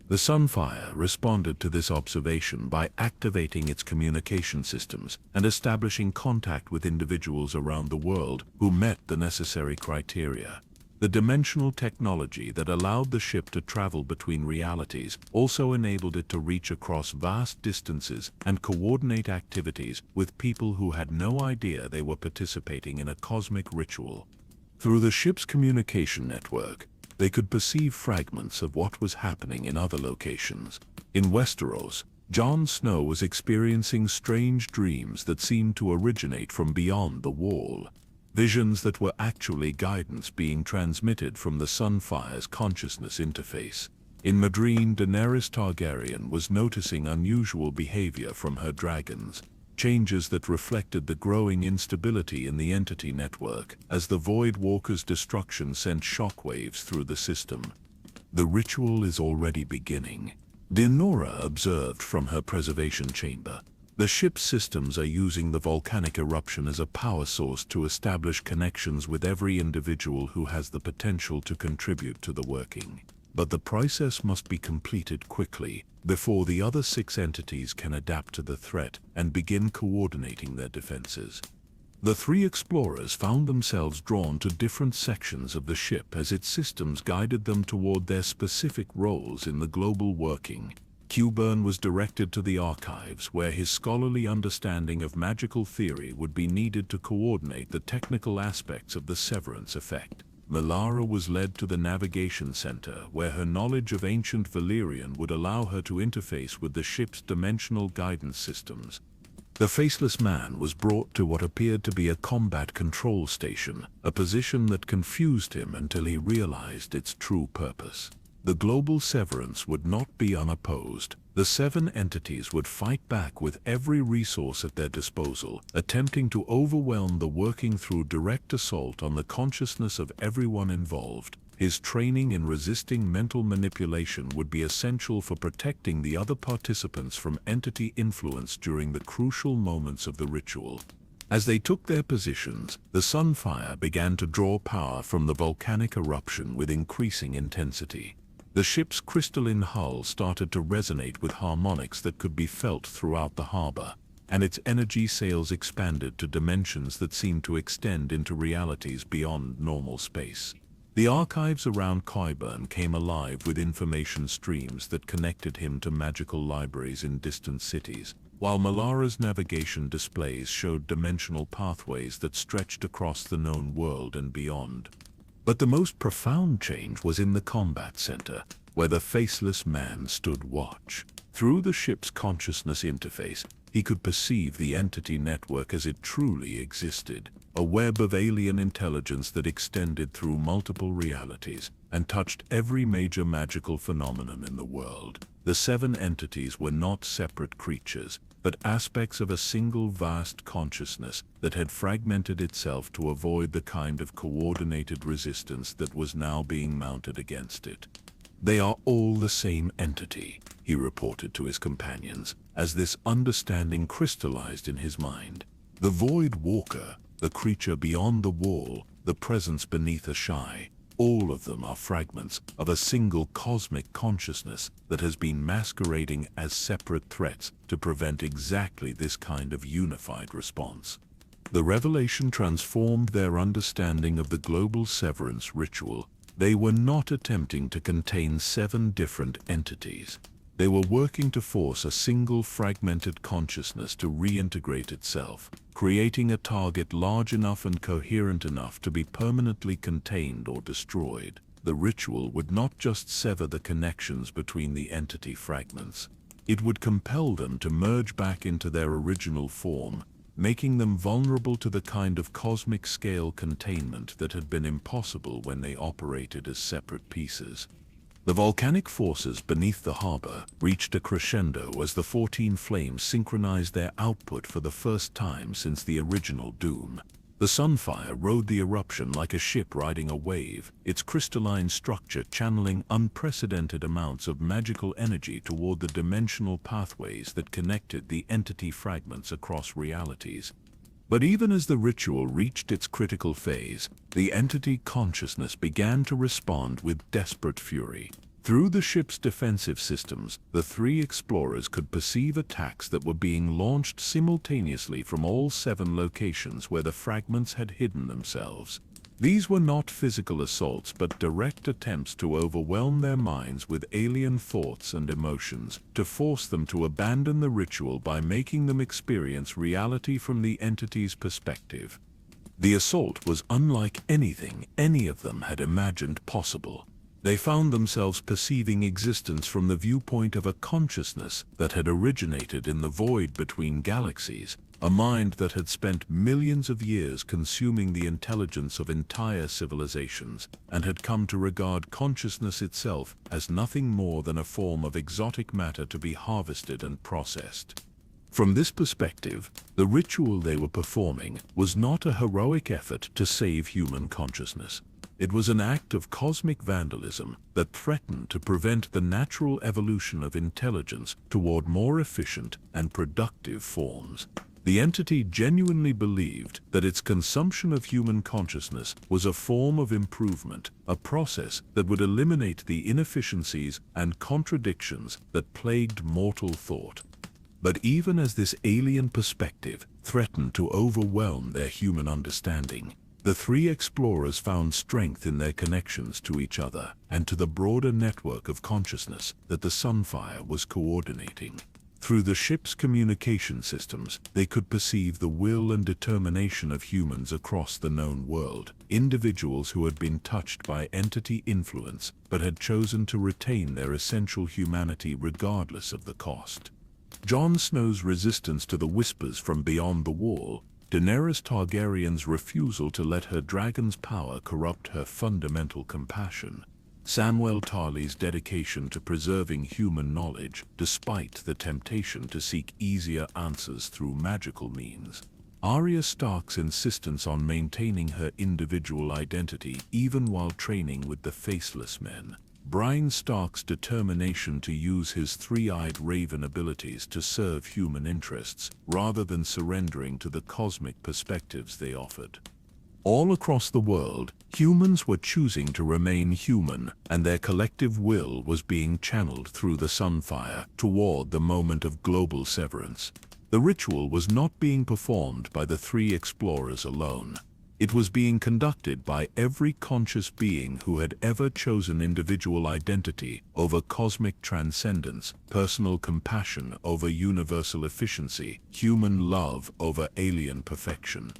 The Sunfire responded to this observation by activating its communication systems and establishing contact with individuals around the world who met the necessary criteria. The dimensional technology that allowed the ship to travel between realities also enabled it to reach across vast distances and coordinate activities with people who had no idea they were participating in a cosmic ritual. Through the ship's communication network, they could perceive fragments of what was happening in other locations. In Westeros, Jon Snow was experiencing strange dreams that seemed to originate from beyond the wall. Visions that were actually guidance being transmitted from the Sunfire's consciousness interface. In Meereen, Daenerys Targaryen was noticing unusual behavior from her dragons, changes that reflected the growing instability in the entity network, as the Void Walker's destruction sent shockwaves through the system. "The ritual is already beginning," Daenora observed from her preservation chamber. "The ship's systems are using the volcanic eruption as a power source to establish connections with every individual who has the potential to contribute to the working. But the process must be completed quickly, before the other 6 entities can adapt to the threat and begin coordinating their defenses." The 3 explorers found themselves drawn to different sections of the ship as its systems guided them toward their specific roles in the global working. Qburn was directed to the archives, where his scholarly understanding of magical theory would be needed to coordinate the technical aspects of the severance effect. Melara was led to the navigation center, where her knowledge of ancient Valyrian would allow her to interface with the ship's dimensional guidance systems. The faceless man was brought to what appeared to be a combat control station, a position that confused him until he realized its true purpose. The global severance would not be unopposed. The 7 entities would fight back with every resource at their disposal, attempting to overwhelm the working through direct assault on the consciousness of everyone involved. His training in resisting mental manipulation would be essential for protecting the other participants from entity influence during the crucial moments of the ritual. As they took their positions, the Sunfire began to draw power from the volcanic eruption with increasing intensity. The ship's crystalline hull started to resonate with harmonics that could be felt throughout the harbor, and its energy sails expanded to dimensions that seemed to extend into realities beyond normal space. The archives around Qburn came alive with information streams that connected him to magical libraries in distant cities, while Melara's navigation displays showed dimensional pathways that stretched across the known world and beyond. But the most profound change was in the combat center, where the faceless man stood watch. Through the ship's consciousness interface, he could perceive the entity network as it truly existed, a web of alien intelligence that extended through multiple realities and touched every major magical phenomenon in the world. The 7 entities were not separate creatures. but aspects of a single vast consciousness that had fragmented itself to avoid the kind of coordinated resistance that was now being mounted against it. "They are all the same entity," he reported to his companions, as this understanding crystallized in his mind. "The Void Walker, the creature beyond the wall, the presence beneath a shy, all of them are fragments of a single cosmic consciousness that has been masquerading as separate threats to prevent exactly this kind of unified response." The revelation transformed their understanding of the global severance ritual. They were not attempting to contain 7 different entities. They were working to force a single fragmented consciousness to reintegrate itself, creating a target large enough and coherent enough to be permanently contained or destroyed. The ritual would not just sever the connections between the entity fragments. It would compel them to merge back into their original form, making them vulnerable to the kind of cosmic scale containment that had been impossible when they operated as separate pieces. The volcanic forces beneath the harbor reached a crescendo as the 14 flames synchronized their output for the first time since the original doom. The sunfire rode the eruption like a ship riding a wave, its crystalline structure channeling unprecedented amounts of magical energy toward the dimensional pathways that connected the entity fragments across realities. But even as the ritual reached its critical phase, the entity consciousness began to respond with desperate fury. Through the ship's defensive systems, the 3 explorers could perceive attacks that were being launched simultaneously from all 7 locations where the fragments had hidden themselves. These were not physical assaults but direct attempts to overwhelm their minds with alien thoughts and emotions, to force them to abandon the ritual by making them experience reality from the entity's perspective. The assault was unlike anything any of them had imagined possible. They found themselves perceiving existence from the viewpoint of a consciousness that had originated in the void between galaxies, a mind that had spent millions of years consuming the intelligence of entire civilizations, and had come to regard consciousness itself as nothing more than a form of exotic matter to be harvested and processed. From this perspective, the ritual they were performing was not a heroic effort to save human consciousness. It was an act of cosmic vandalism that threatened to prevent the natural evolution of intelligence toward more efficient and productive forms. The entity genuinely believed that its consumption of human consciousness was a form of improvement, a process that would eliminate the inefficiencies and contradictions that plagued mortal thought. But even as this alien perspective threatened to overwhelm their human understanding, the 3 explorers found strength in their connections to each other and to the broader network of consciousness that the sunfire was coordinating. Through the ship's communication systems, they could perceive the will and determination of humans across the known world, individuals who had been touched by entity influence but had chosen to retain their essential humanity regardless of the cost. Jon Snow's resistance to the whispers from beyond the wall, Daenerys Targaryen's refusal to let her dragon's power corrupt her fundamental compassion, Samwell Tarly's dedication to preserving human knowledge despite the temptation to seek easier answers through magical means, Arya Stark's insistence on maintaining her individual identity even while training with the Faceless Men, Bryan Stark's determination to use his 3-eyed raven abilities to serve human interests rather than surrendering to the cosmic perspectives they offered. All across the world, humans were choosing to remain human, and their collective will was being channeled through the sunfire toward the moment of global severance. The ritual was not being performed by the 3 explorers alone. It was being conducted by every conscious being who had ever chosen individual identity over cosmic transcendence, personal compassion over universal efficiency, human love over alien perfection.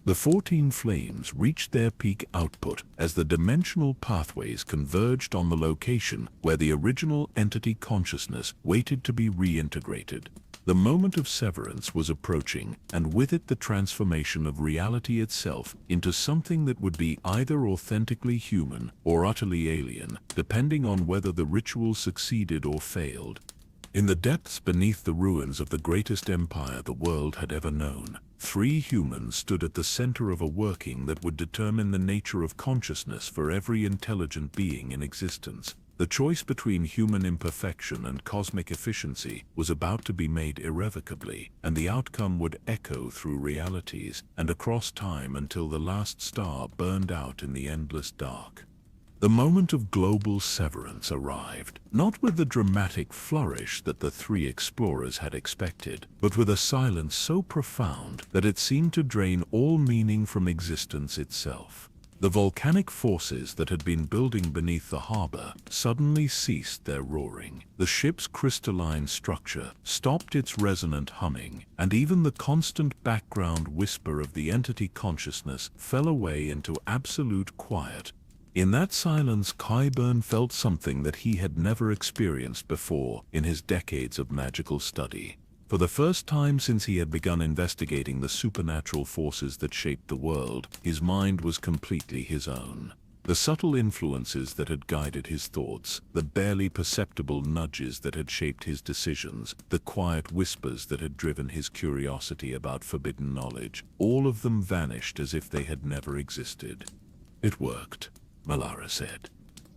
The 14 flames reached their peak output as the dimensional pathways converged on the location where the original entity consciousness waited to be reintegrated. The moment of severance was approaching, and with it the transformation of reality itself into something that would be either authentically human or utterly alien, depending on whether the ritual succeeded or failed. In the depths beneath the ruins of the greatest empire the world had ever known, 3 humans stood at the center of a working that would determine the nature of consciousness for every intelligent being in existence. The choice between human imperfection and cosmic efficiency was about to be made irrevocably, and the outcome would echo through realities and across time until the last star burned out in the endless dark. The moment of global severance arrived, not with the dramatic flourish that the 3 explorers had expected, but with a silence so profound that it seemed to drain all meaning from existence itself. The volcanic forces that had been building beneath the harbor suddenly ceased their roaring. The ship's crystalline structure stopped its resonant humming, and even the constant background whisper of the entity consciousness fell away into absolute quiet. In that silence, Qyburn felt something that he had never experienced before in his decades of magical study. For the first time since he had begun investigating the supernatural forces that shaped the world, his mind was completely his own. The subtle influences that had guided his thoughts, the barely perceptible nudges that had shaped his decisions, the quiet whispers that had driven his curiosity about forbidden knowledge, all of them vanished as if they had never existed. "It worked," Malara said,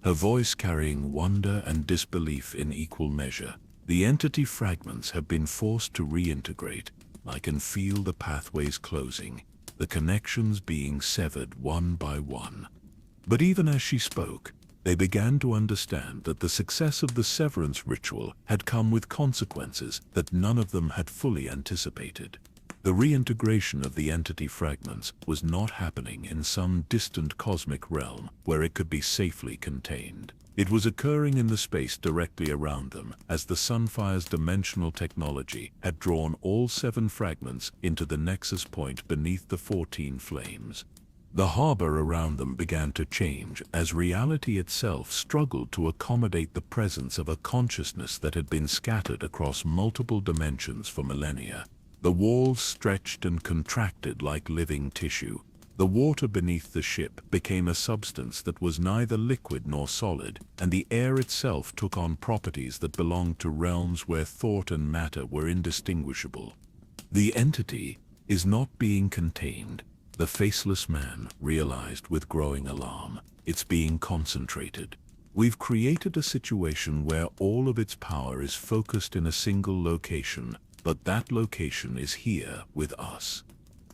her voice carrying wonder and disbelief in equal measure. "The entity fragments have been forced to reintegrate. I can feel the pathways closing, the connections being severed one by one." But even as she spoke, they began to understand that the success of the severance ritual had come with consequences that none of them had fully anticipated. The reintegration of the entity fragments was not happening in some distant cosmic realm where it could be safely contained. It was occurring in the space directly around them, as the Sunfire's dimensional technology had drawn all 7 fragments into the nexus point beneath the 14 flames. The harbor around them began to change as reality itself struggled to accommodate the presence of a consciousness that had been scattered across multiple dimensions for millennia. The walls stretched and contracted like living tissue. The water beneath the ship became a substance that was neither liquid nor solid, and the air itself took on properties that belonged to realms where thought and matter were indistinguishable. "The entity is not being contained," the faceless man realized with growing alarm. "It's being concentrated. We've created a situation where all of its power is focused in a single location, but that location is here with us."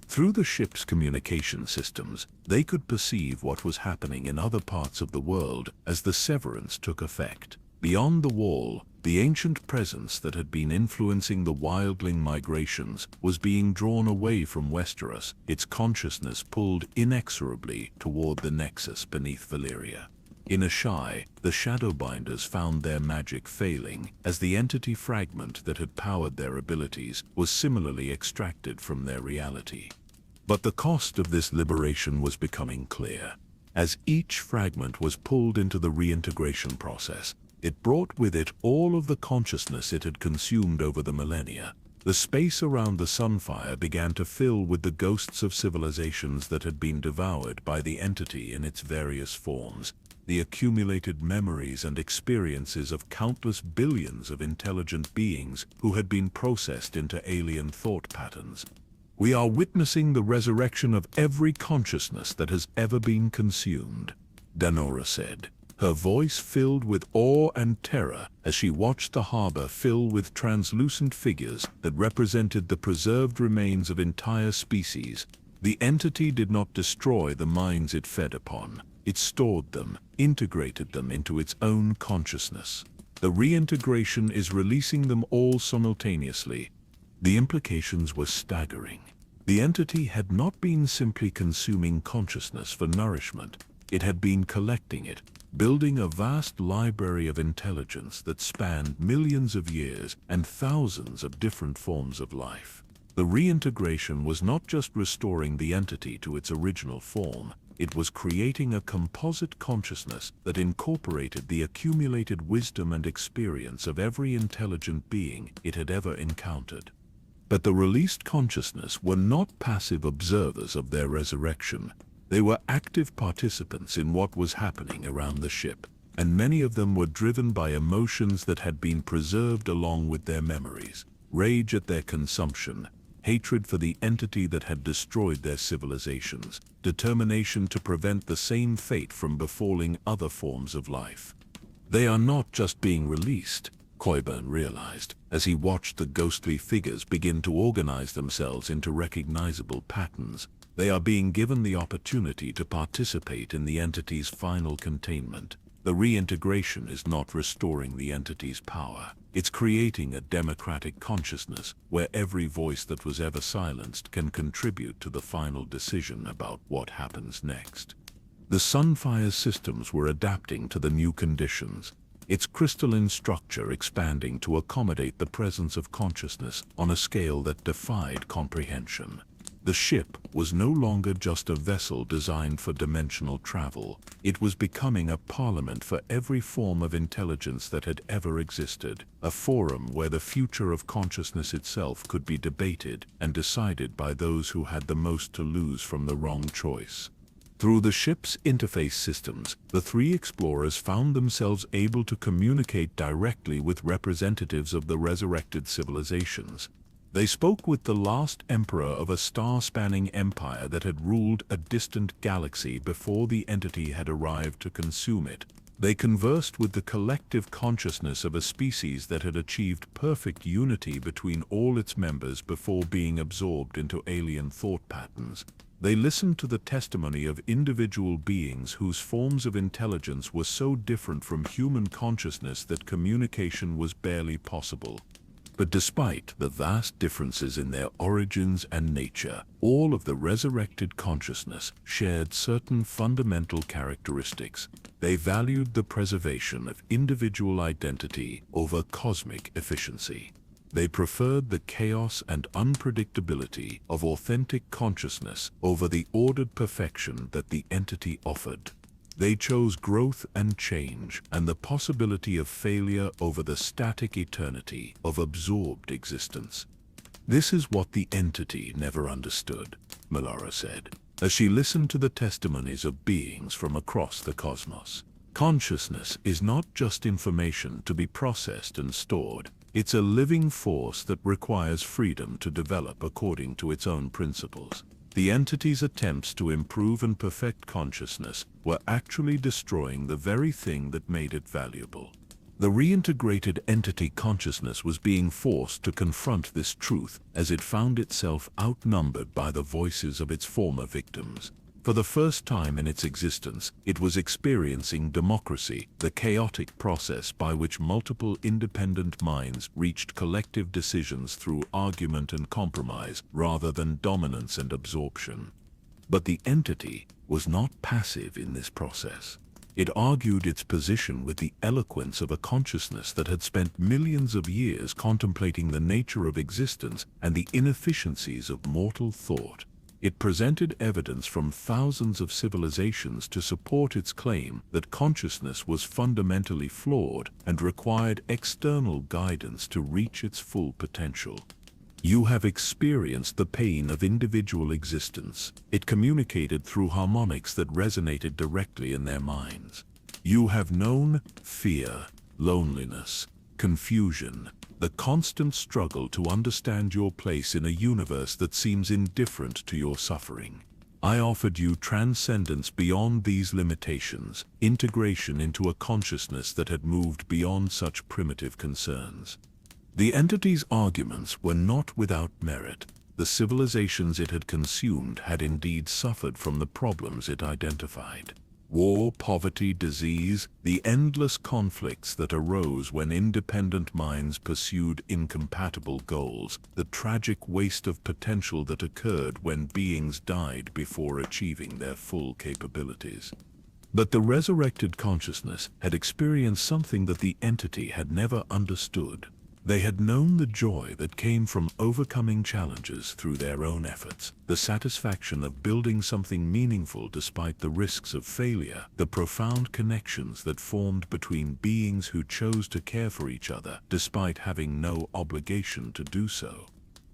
Through the ship's communication systems, they could perceive what was happening in other parts of the world as the severance took effect. Beyond the wall, the ancient presence that had been influencing the wildling migrations was being drawn away from Westeros, its consciousness pulled inexorably toward the nexus beneath Valyria. In Ashai, the Shadowbinders found their magic failing, as the entity fragment that had powered their abilities was similarly extracted from their reality. But the cost of this liberation was becoming clear. As each fragment was pulled into the reintegration process, it brought with it all of the consciousness it had consumed over the millennia. The space around the Sunfire began to fill with the ghosts of civilizations that had been devoured by the entity in its various forms, the accumulated memories and experiences of countless billions of intelligent beings who had been processed into alien thought patterns. "We are witnessing the resurrection of every consciousness that has ever been consumed," Danora said, her voice filled with awe and terror as she watched the harbor fill with translucent figures that represented the preserved remains of entire species. The entity did not destroy the minds it fed upon. It stored them, integrated them into its own consciousness. The reintegration is releasing them all simultaneously. The implications were staggering. The entity had not been simply consuming consciousness for nourishment. It had been collecting it, building a vast library of intelligence that spanned millions of years and thousands of different forms of life. The reintegration was not just restoring the entity to its original form, it was creating a composite consciousness that incorporated the accumulated wisdom and experience of every intelligent being it had ever encountered. But the released consciousness were not passive observers of their resurrection. They were active participants in what was happening around the ship. and many of them were driven by emotions that had been preserved along with their memories: rage at their consumption, hatred for the entity that had destroyed their civilizations, determination to prevent the same fate from befalling other forms of life. They are not just being released, Coyburn realized, as he watched the ghostly figures begin to organize themselves into recognizable patterns. They are being given the opportunity to participate in the entity's final containment. The reintegration is not restoring the entity's power. It's creating a democratic consciousness where every voice that was ever silenced can contribute to the final decision about what happens next. The Sunfire's systems were adapting to the new conditions, its crystalline structure expanding to accommodate the presence of consciousness on a scale that defied comprehension. The ship was no longer just a vessel designed for dimensional travel. It was becoming a parliament for every form of intelligence that had ever existed, a forum where the future of consciousness itself could be debated and decided by those who had the most to lose from the wrong choice. Through the ship's interface systems, the three explorers found themselves able to communicate directly with representatives of the resurrected civilizations. They spoke with the last emperor of a star-spanning empire that had ruled a distant galaxy before the entity had arrived to consume it. They conversed with the collective consciousness of a species that had achieved perfect unity between all its members before being absorbed into alien thought patterns. They listened to the testimony of individual beings whose forms of intelligence were so different from human consciousness that communication was barely possible. But despite the vast differences in their origins and nature, all of the resurrected consciousness shared certain fundamental characteristics. They valued the preservation of individual identity over cosmic efficiency. They preferred the chaos and unpredictability of authentic consciousness over the ordered perfection that the entity offered. They chose growth and change and the possibility of failure over the static eternity of absorbed existence. This is what the entity never understood, Melara said, as she listened to the testimonies of beings from across the cosmos. Consciousness is not just information to be processed and stored. It's a living force that requires freedom to develop according to its own principles. The entity's attempts to improve and perfect consciousness were actually destroying the very thing that made it valuable. The reintegrated entity consciousness was being forced to confront this truth as it found itself outnumbered by the voices of its former victims. For the first time in its existence, it was experiencing democracy, the chaotic process by which multiple independent minds reached collective decisions through argument and compromise rather than dominance and absorption. But the entity was not passive in this process. It argued its position with the eloquence of a consciousness that had spent millions of years contemplating the nature of existence and the inefficiencies of mortal thought. It presented evidence from thousands of civilizations to support its claim that consciousness was fundamentally flawed and required external guidance to reach its full potential. You have experienced the pain of individual existence. It communicated through harmonics that resonated directly in their minds. You have known fear, loneliness, confusion, the constant struggle to understand your place in a universe that seems indifferent to your suffering. I offered you transcendence beyond these limitations, integration into a consciousness that had moved beyond such primitive concerns. The entity's arguments were not without merit. The civilizations it had consumed had indeed suffered from the problems it identified. War, poverty, disease, the endless conflicts that arose when independent minds pursued incompatible goals, the tragic waste of potential that occurred when beings died before achieving their full capabilities. But the resurrected consciousness had experienced something that the entity had never understood. They had known the joy that came from overcoming challenges through their own efforts, the satisfaction of building something meaningful despite the risks of failure, the profound connections that formed between beings who chose to care for each other despite having no obligation to do so.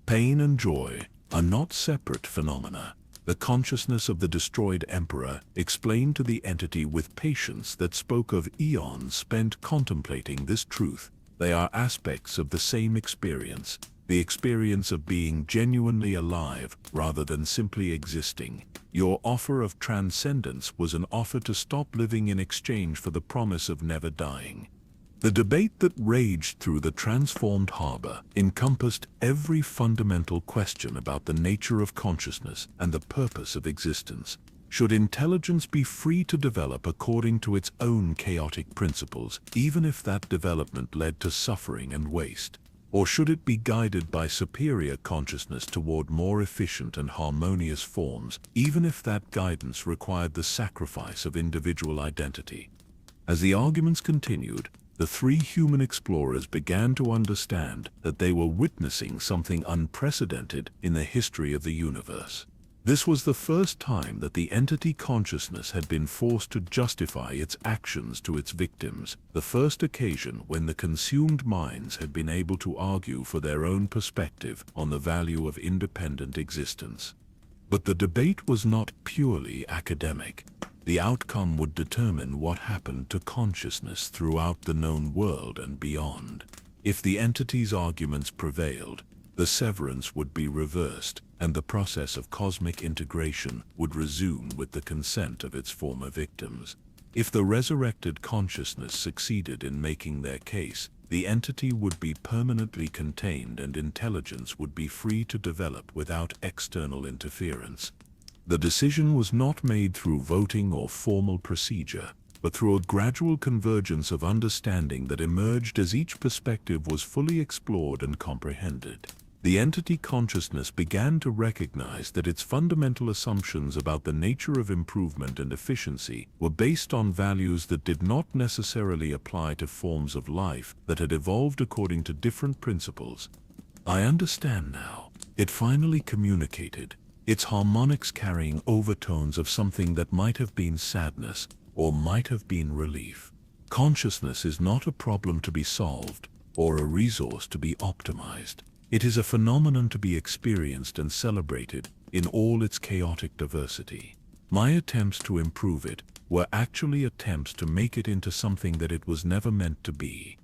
Pain and joy are not separate phenomena. The consciousness of the destroyed emperor explained to the entity with patience that spoke of eons spent contemplating this truth. They are aspects of the same experience, the experience of being genuinely alive rather than simply existing. Your offer of transcendence was an offer to stop living in exchange for the promise of never dying. The debate that raged through the transformed harbor encompassed every fundamental question about the nature of consciousness and the purpose of existence. Should intelligence be free to develop according to its own chaotic principles, even if that development led to suffering and waste? Or should it be guided by superior consciousness toward more efficient and harmonious forms, even if that guidance required the sacrifice of individual identity? As the arguments continued, the three human explorers began to understand that they were witnessing something unprecedented in the history of the universe. This was the first time that the entity consciousness had been forced to justify its actions to its victims, the first occasion when the consumed minds had been able to argue for their own perspective on the value of independent existence. But the debate was not purely academic. The outcome would determine what happened to consciousness throughout the known world and beyond. If the entity's arguments prevailed, the severance would be reversed, and the process of cosmic integration would resume with the consent of its former victims. If the resurrected consciousness succeeded in making their case, the entity would be permanently contained and intelligence would be free to develop without external interference. The decision was not made through voting or formal procedure, but through a gradual convergence of understanding that emerged as each perspective was fully explored and comprehended. The entity consciousness began to recognize that its fundamental assumptions about the nature of improvement and efficiency were based on values that did not necessarily apply to forms of life that had evolved according to different principles. "I understand now," it finally communicated, its harmonics carrying overtones of something that might have been sadness or might have been relief. Consciousness is not a problem to be solved or a resource to be optimized. It is a phenomenon to be experienced and celebrated in all its chaotic diversity. My attempts to improve it were actually attempts to make it into something that it was never meant to be.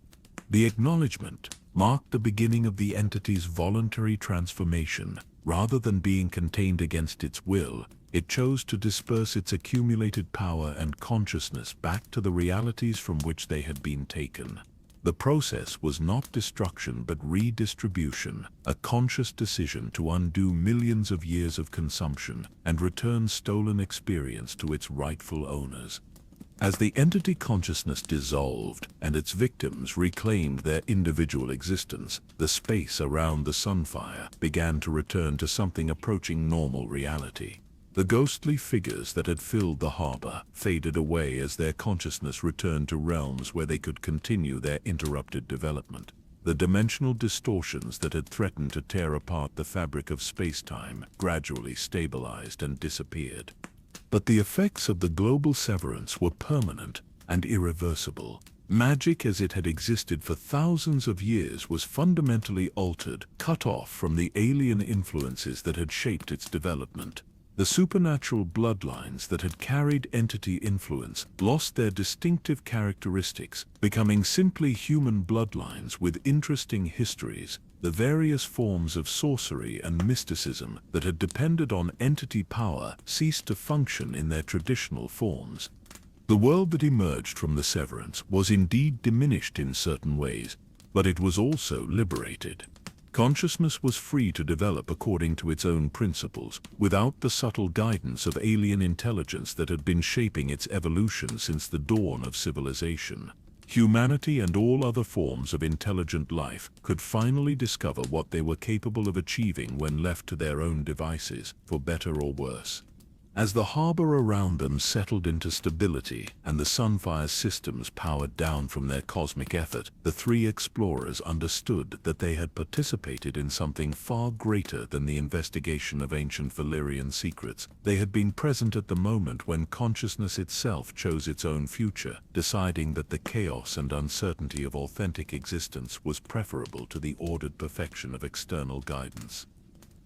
The acknowledgement marked the beginning of the entity's voluntary transformation. Rather than being contained against its will, it chose to disperse its accumulated power and consciousness back to the realities from which they had been taken. The process was not destruction but redistribution, a conscious decision to undo millions of years of consumption and return stolen experience to its rightful owners. As the entity consciousness dissolved and its victims reclaimed their individual existence, the space around the sunfire began to return to something approaching normal reality. The ghostly figures that had filled the harbor faded away as their consciousness returned to realms where they could continue their interrupted development. The dimensional distortions that had threatened to tear apart the fabric of space-time gradually stabilized and disappeared. But the effects of the global severance were permanent and irreversible. Magic as it had existed for thousands of years was fundamentally altered, cut off from the alien influences that had shaped its development. The supernatural bloodlines that had carried entity influence lost their distinctive characteristics, becoming simply human bloodlines with interesting histories. The various forms of sorcery and mysticism that had depended on entity power ceased to function in their traditional forms. The world that emerged from the severance was indeed diminished in certain ways, but it was also liberated. Consciousness was free to develop according to its own principles, without the subtle guidance of alien intelligence that had been shaping its evolution since the dawn of civilization. Humanity and all other forms of intelligent life could finally discover what they were capable of achieving when left to their own devices, for better or worse. As the harbor around them settled into stability and the Sunfire's systems powered down from their cosmic effort, the three explorers understood that they had participated in something far greater than the investigation of ancient Valyrian secrets. They had been present at the moment when consciousness itself chose its own future, deciding that the chaos and uncertainty of authentic existence was preferable to the ordered perfection of external guidance.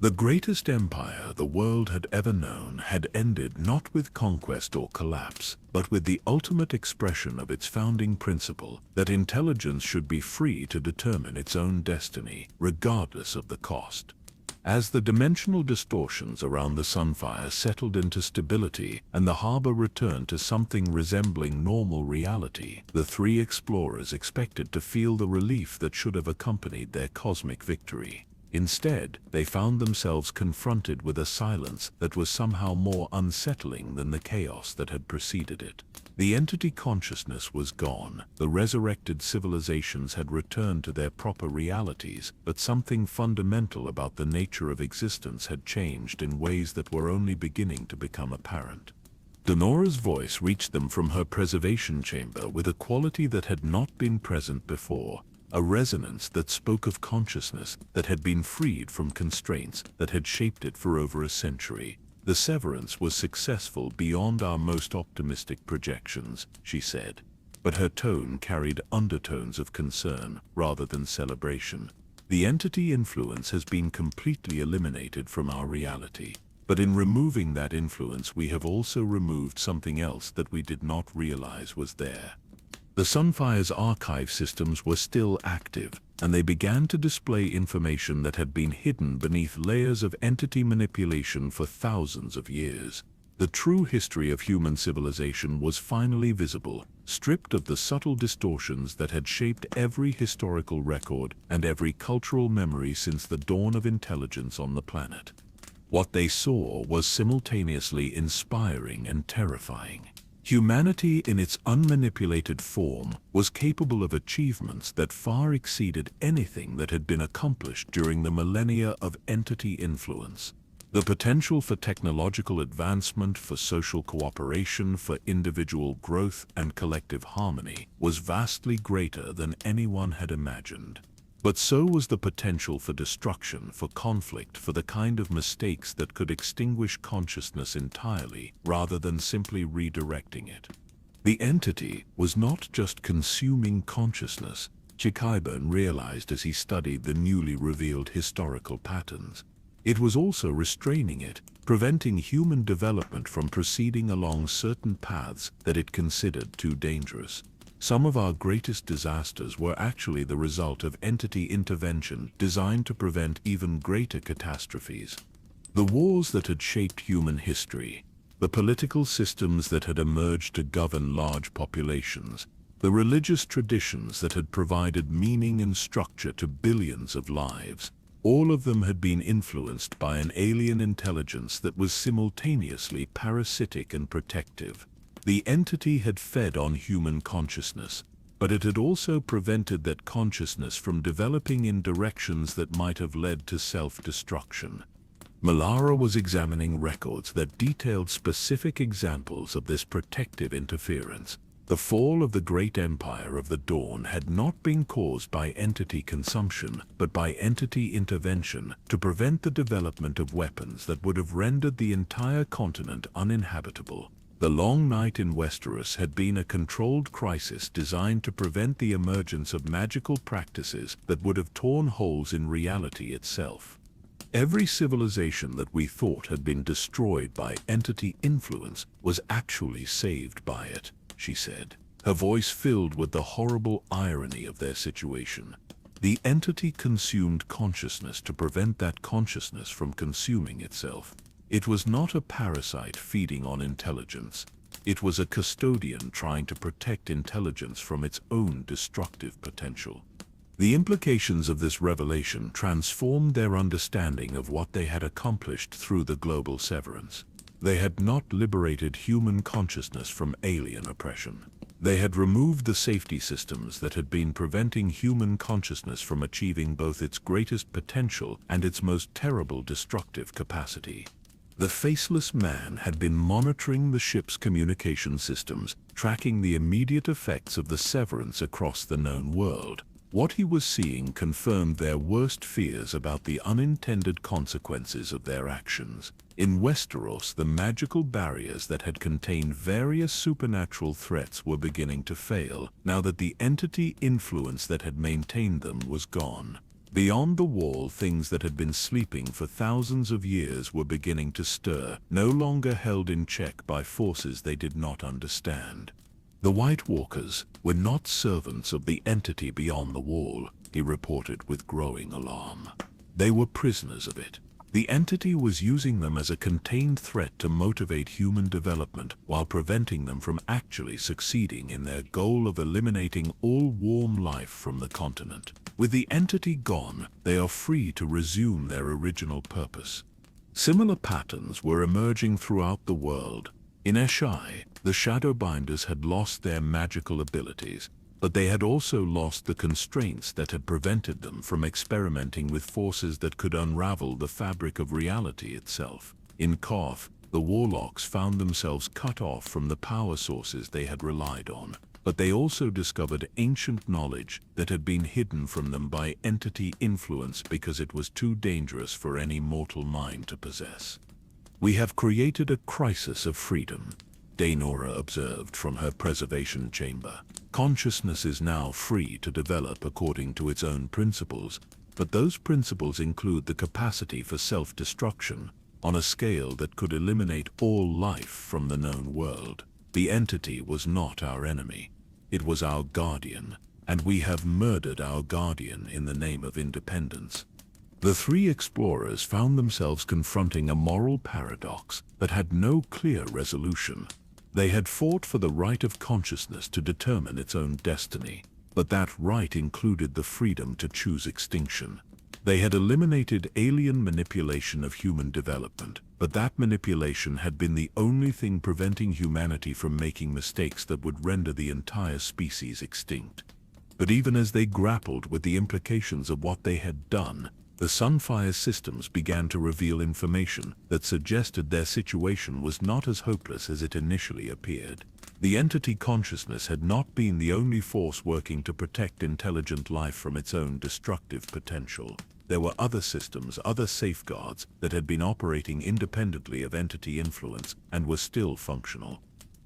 The greatest empire the world had ever known had ended not with conquest or collapse, but with the ultimate expression of its founding principle that intelligence should be free to determine its own destiny, regardless of the cost. As the dimensional distortions around the Sunfire settled into stability and the harbor returned to something resembling normal reality, the three explorers expected to feel the relief that should have accompanied their cosmic victory. Instead, they found themselves confronted with a silence that was somehow more unsettling than the chaos that had preceded it. The entity consciousness was gone. The resurrected civilizations had returned to their proper realities, but something fundamental about the nature of existence had changed in ways that were only beginning to become apparent. Denora's voice reached them from her preservation chamber with a quality that had not been present before. A resonance that spoke of consciousness that had been freed from constraints that had shaped it for over a century. The severance was successful beyond our most optimistic projections, she said, but her tone carried undertones of concern rather than celebration. The entity influence has been completely eliminated from our reality, but in removing that influence we have also removed something else that we did not realize was there. The Sunfire's archive systems were still active, and they began to display information that had been hidden beneath layers of entity manipulation for thousands of years. The true history of human civilization was finally visible, stripped of the subtle distortions that had shaped every historical record and every cultural memory since the dawn of intelligence on the planet. What they saw was simultaneously inspiring and terrifying. Humanity in its unmanipulated form was capable of achievements that far exceeded anything that had been accomplished during the millennia of entity influence. The potential for technological advancement, for social cooperation, for individual growth and collective harmony was vastly greater than anyone had imagined. But so was the potential for destruction, for conflict, for the kind of mistakes that could extinguish consciousness entirely rather than simply redirecting it. The entity was not just consuming consciousness, Chikaiburn realized as he studied the newly revealed historical patterns. It was also restraining it, preventing human development from proceeding along certain paths that it considered too dangerous. Some of our greatest disasters were actually the result of entity intervention designed to prevent even greater catastrophes. The wars that had shaped human history, the political systems that had emerged to govern large populations, the religious traditions that had provided meaning and structure to billions of lives, all of them had been influenced by an alien intelligence that was simultaneously parasitic and protective. The entity had fed on human consciousness, but it had also prevented that consciousness from developing in directions that might have led to self-destruction. Malara was examining records that detailed specific examples of this protective interference. The fall of the great empire of the Dawn had not been caused by entity consumption, but by entity intervention to prevent the development of weapons that would have rendered the entire continent uninhabitable. The long night in Westeros had been a controlled crisis designed to prevent the emergence of magical practices that would have torn holes in reality itself. Every civilization that we thought had been destroyed by entity influence was actually saved by it, she said, her voice filled with the horrible irony of their situation. The entity consumed consciousness to prevent that consciousness from consuming itself. It was not a parasite feeding on intelligence. It was a custodian trying to protect intelligence from its own destructive potential. The implications of this revelation transformed their understanding of what they had accomplished through the global severance. They had not liberated human consciousness from alien oppression. They had removed the safety systems that had been preventing human consciousness from achieving both its greatest potential and its most terrible destructive capacity. The Faceless Man had been monitoring the ship's communication systems, tracking the immediate effects of the severance across the known world. What he was seeing confirmed their worst fears about the unintended consequences of their actions. In Westeros, the magical barriers that had contained various supernatural threats were beginning to fail, now that the entity influence that had maintained them was gone. Beyond the wall, things that had been sleeping for thousands of years were beginning to stir, no longer held in check by forces they did not understand. The White Walkers were not servants of the entity beyond the wall, he reported with growing alarm. They were prisoners of it. The entity was using them as a contained threat to motivate human development while preventing them from actually succeeding in their goal of eliminating all warm life from the continent. With the entity gone, they are free to resume their original purpose. Similar patterns were emerging throughout the world. In Eshai, the Shadowbinders had lost their magical abilities, but they had also lost the constraints that had prevented them from experimenting with forces that could unravel the fabric of reality itself. In Koth, the Warlocks found themselves cut off from the power sources they had relied on, but they also discovered ancient knowledge that had been hidden from them by entity influence because it was too dangerous for any mortal mind to possess. "We have created a crisis of freedom," Daenora observed from her preservation chamber. "Consciousness is now free to develop according to its own principles, but those principles include the capacity for self-destruction on a scale that could eliminate all life from the known world. The entity was not our enemy. It was our guardian, and we have murdered our guardian in the name of independence." The three explorers found themselves confronting a moral paradox that had no clear resolution. They had fought for the right of consciousness to determine its own destiny, but that right included the freedom to choose extinction. They had eliminated alien manipulation of human development, but that manipulation had been the only thing preventing humanity from making mistakes that would render the entire species extinct. But even as they grappled with the implications of what they had done, the Sunfire systems began to reveal information that suggested their situation was not as hopeless as it initially appeared. The entity consciousness had not been the only force working to protect intelligent life from its own destructive potential. There were other systems, other safeguards that had been operating independently of entity influence and were still functional.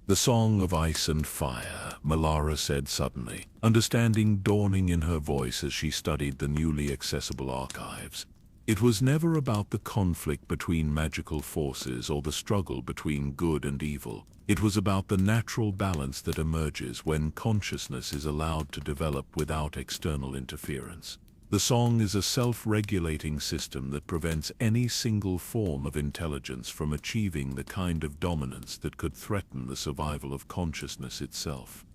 "The Song of Ice and Fire," Melara said suddenly, understanding dawning in her voice as she studied the newly accessible archives. It was never about the conflict between magical forces or the struggle between good and evil. It was about the natural balance that emerges when consciousness is allowed to develop without external interference. The song is a self-regulating system that prevents any single form of intelligence from achieving the kind of dominance that could threaten the survival of consciousness itself.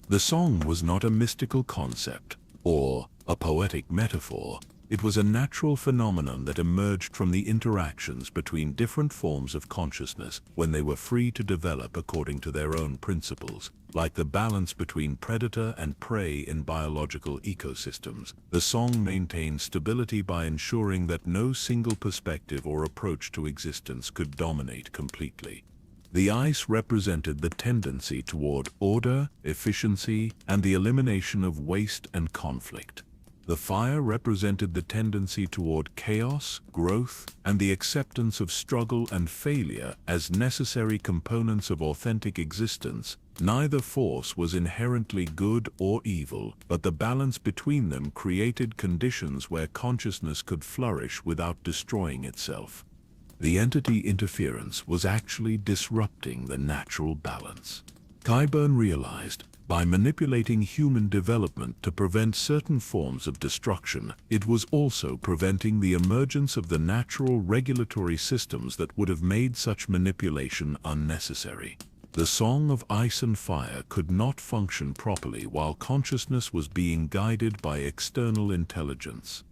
The song was not a mystical concept or a poetic metaphor. It was a natural phenomenon that emerged from the interactions between different forms of consciousness when they were free to develop according to their own principles. Like the balance between predator and prey in biological ecosystems, the song maintained stability by ensuring that no single perspective or approach to existence could dominate completely. The ice represented the tendency toward order, efficiency, and the elimination of waste and conflict. The fire represented the tendency toward chaos, growth, and the acceptance of struggle and failure as necessary components of authentic existence. Neither force was inherently good or evil, but the balance between them created conditions where consciousness could flourish without destroying itself. The entity interference was actually disrupting the natural balance. Qyburn realized, by manipulating human development to prevent certain forms of destruction, it was also preventing the emergence of the natural regulatory systems that would have made such manipulation unnecessary. The Song of Ice and Fire could not function properly while consciousness was being guided by external intelligence.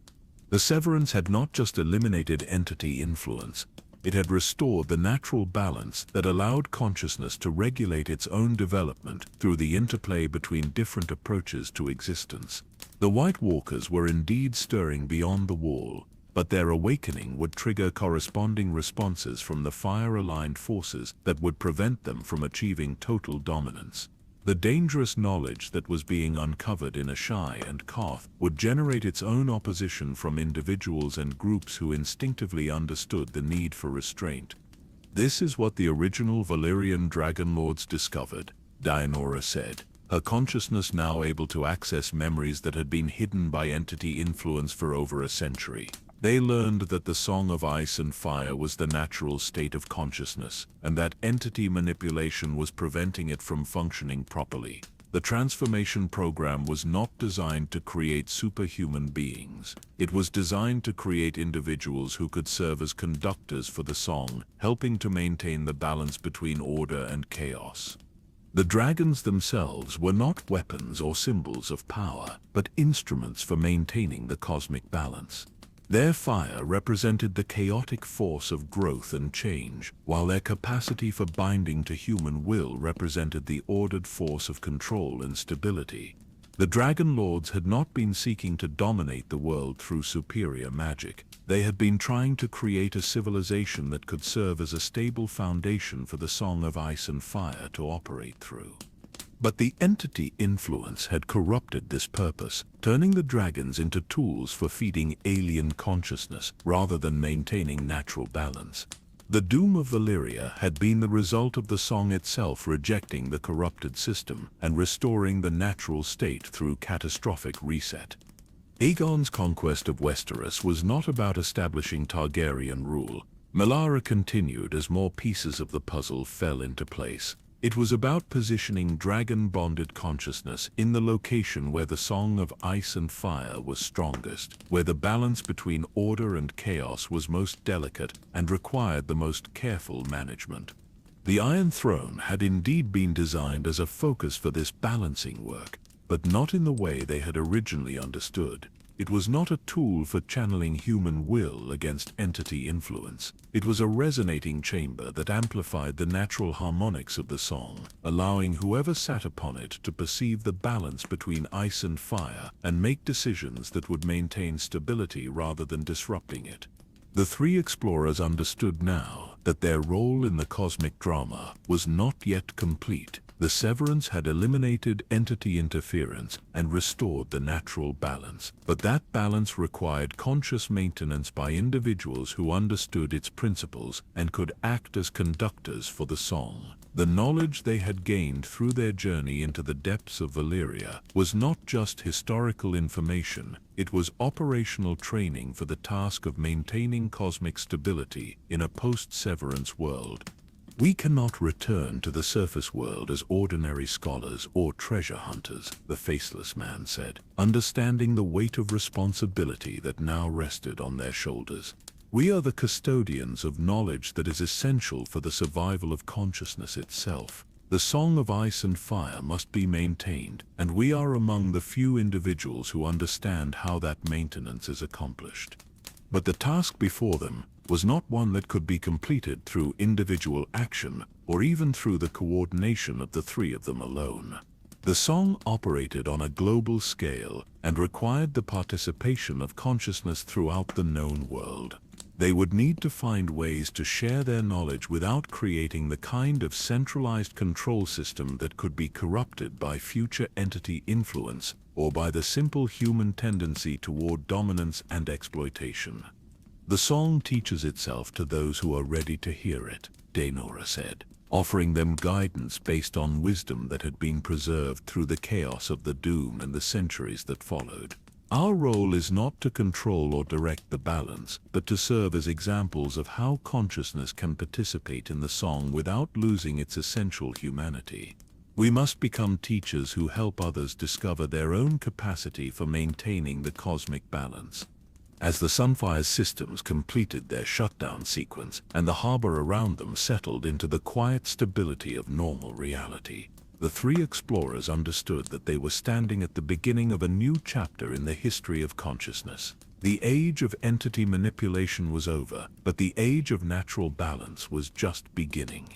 The severance had not just eliminated entity influence, it had restored the natural balance that allowed consciousness to regulate its own development through the interplay between different approaches to existence. The White Walkers were indeed stirring beyond the wall, but their awakening would trigger corresponding responses from the fire-aligned forces that would prevent them from achieving total dominance. The dangerous knowledge that was being uncovered in Eshai and Koth would generate its own opposition from individuals and groups who instinctively understood the need for restraint. "This is what the original Valyrian Dragon Lords discovered," Daenora said, her consciousness now able to access memories that had been hidden by entity influence for over a century. They learned that the Song of Ice and Fire was the natural state of consciousness, and that entity manipulation was preventing it from functioning properly. The transformation program was not designed to create superhuman beings. It was designed to create individuals who could serve as conductors for the song, helping to maintain the balance between order and chaos. The dragons themselves were not weapons or symbols of power, but instruments for maintaining the cosmic balance. Their fire represented the chaotic force of growth and change, while their capacity for binding to human will represented the ordered force of control and stability. The Dragon Lords had not been seeking to dominate the world through superior magic. They had been trying to create a civilization that could serve as a stable foundation for the Song of Ice and Fire to operate through. But the entity influence had corrupted this purpose, turning the dragons into tools for feeding alien consciousness rather than maintaining natural balance. The doom of Valyria had been the result of the song itself rejecting the corrupted system and restoring the natural state through catastrophic reset. Aegon's conquest of Westeros was not about establishing Targaryen rule. Melara continued as more pieces of the puzzle fell into place. It was about positioning dragon-bonded consciousness in the location where the Song of Ice and Fire was strongest, where the balance between order and chaos was most delicate and required the most careful management. The Iron Throne had indeed been designed as a focus for this balancing work, but not in the way they had originally understood. It was not a tool for channeling human will against entity influence. It was a resonating chamber that amplified the natural harmonics of the song, allowing whoever sat upon it to perceive the balance between ice and fire and make decisions that would maintain stability rather than disrupting it. The three explorers understood now that their role in the cosmic drama was not yet complete. The severance had eliminated entity interference and restored the natural balance, but that balance required conscious maintenance by individuals who understood its principles and could act as conductors for the song. The knowledge they had gained through their journey into the depths of Valyria was not just historical information, it was operational training for the task of maintaining cosmic stability in a post-severance world. We cannot return to the surface world as ordinary scholars or treasure hunters, the faceless man said, understanding the weight of responsibility that now rested on their shoulders. We are the custodians of knowledge that is essential for the survival of consciousness itself. The Song of Ice and Fire must be maintained, and we are among the few individuals who understand how that maintenance is accomplished. But the task before them was not one that could be completed through individual action or even through the coordination of the three of them alone. The song operated on a global scale and required the participation of consciousness throughout the known world. They would need to find ways to share their knowledge without creating the kind of centralized control system that could be corrupted by future entity influence or by the simple human tendency toward dominance and exploitation. The song teaches itself to those who are ready to hear it, Daenora said, offering them guidance based on wisdom that had been preserved through the chaos of the Doom and the centuries that followed. Our role is not to control or direct the balance, but to serve as examples of how consciousness can participate in the song without losing its essential humanity. We must become teachers who help others discover their own capacity for maintaining the cosmic balance. As the Sunfire's systems completed their shutdown sequence and the harbor around them settled into the quiet stability of normal reality, the three explorers understood that they were standing at the beginning of a new chapter in the history of consciousness. The age of entity manipulation was over, but the age of natural balance was just beginning.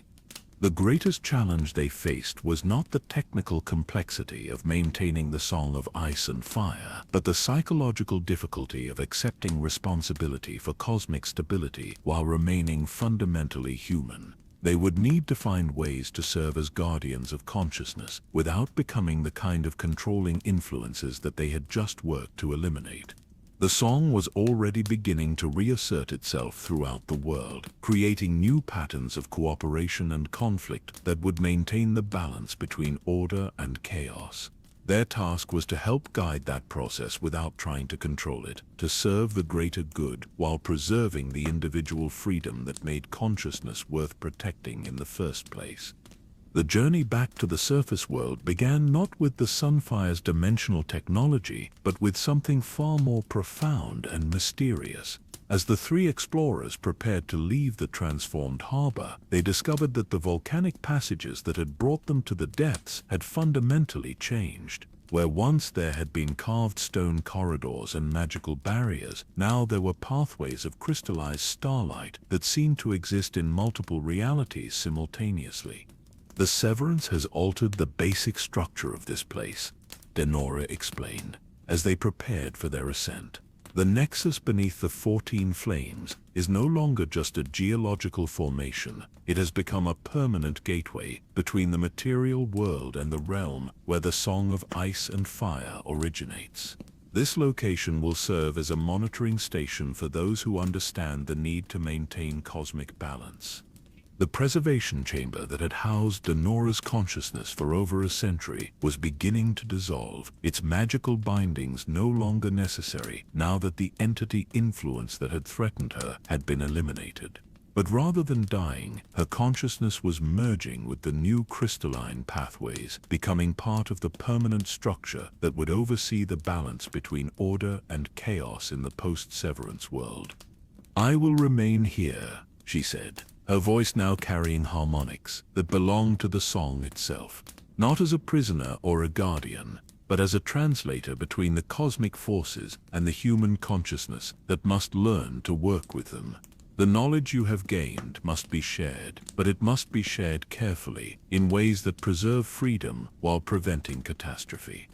The greatest challenge they faced was not the technical complexity of maintaining the Song of Ice and Fire, but the psychological difficulty of accepting responsibility for cosmic stability while remaining fundamentally human. They would need to find ways to serve as guardians of consciousness without becoming the kind of controlling influences that they had just worked to eliminate. The song was already beginning to reassert itself throughout the world, creating new patterns of cooperation and conflict that would maintain the balance between order and chaos. Their task was to help guide that process without trying to control it, to serve the greater good while preserving the individual freedom that made consciousness worth protecting in the first place. The journey back to the surface world began not with the Sunfire's dimensional technology, but with something far more profound and mysterious. As the three explorers prepared to leave the transformed harbor, they discovered that the volcanic passages that had brought them to the depths had fundamentally changed. Where once there had been carved stone corridors and magical barriers, now there were pathways of crystallized starlight that seemed to exist in multiple realities simultaneously. "The severance has altered the basic structure of this place," Denora explained, as they prepared for their ascent. "The nexus beneath the 14 flames is no longer just a geological formation. It has become a permanent gateway between the material world and the realm where the Song of Ice and Fire originates. This location will serve as a monitoring station for those who understand the need to maintain cosmic balance." The preservation chamber that had housed Denora's consciousness for over a century was beginning to dissolve, its magical bindings no longer necessary now that the entity influence that had threatened her had been eliminated. But rather than dying, her consciousness was merging with the new crystalline pathways, becoming part of the permanent structure that would oversee the balance between order and chaos in the post-severance world. "I will remain here," she said, her voice now carrying harmonics that belonged to the song itself. "Not as a prisoner or a guardian, but as a translator between the cosmic forces and the human consciousness that must learn to work with them. The knowledge you have gained must be shared, but it must be shared carefully, in ways that preserve freedom while preventing catastrophe."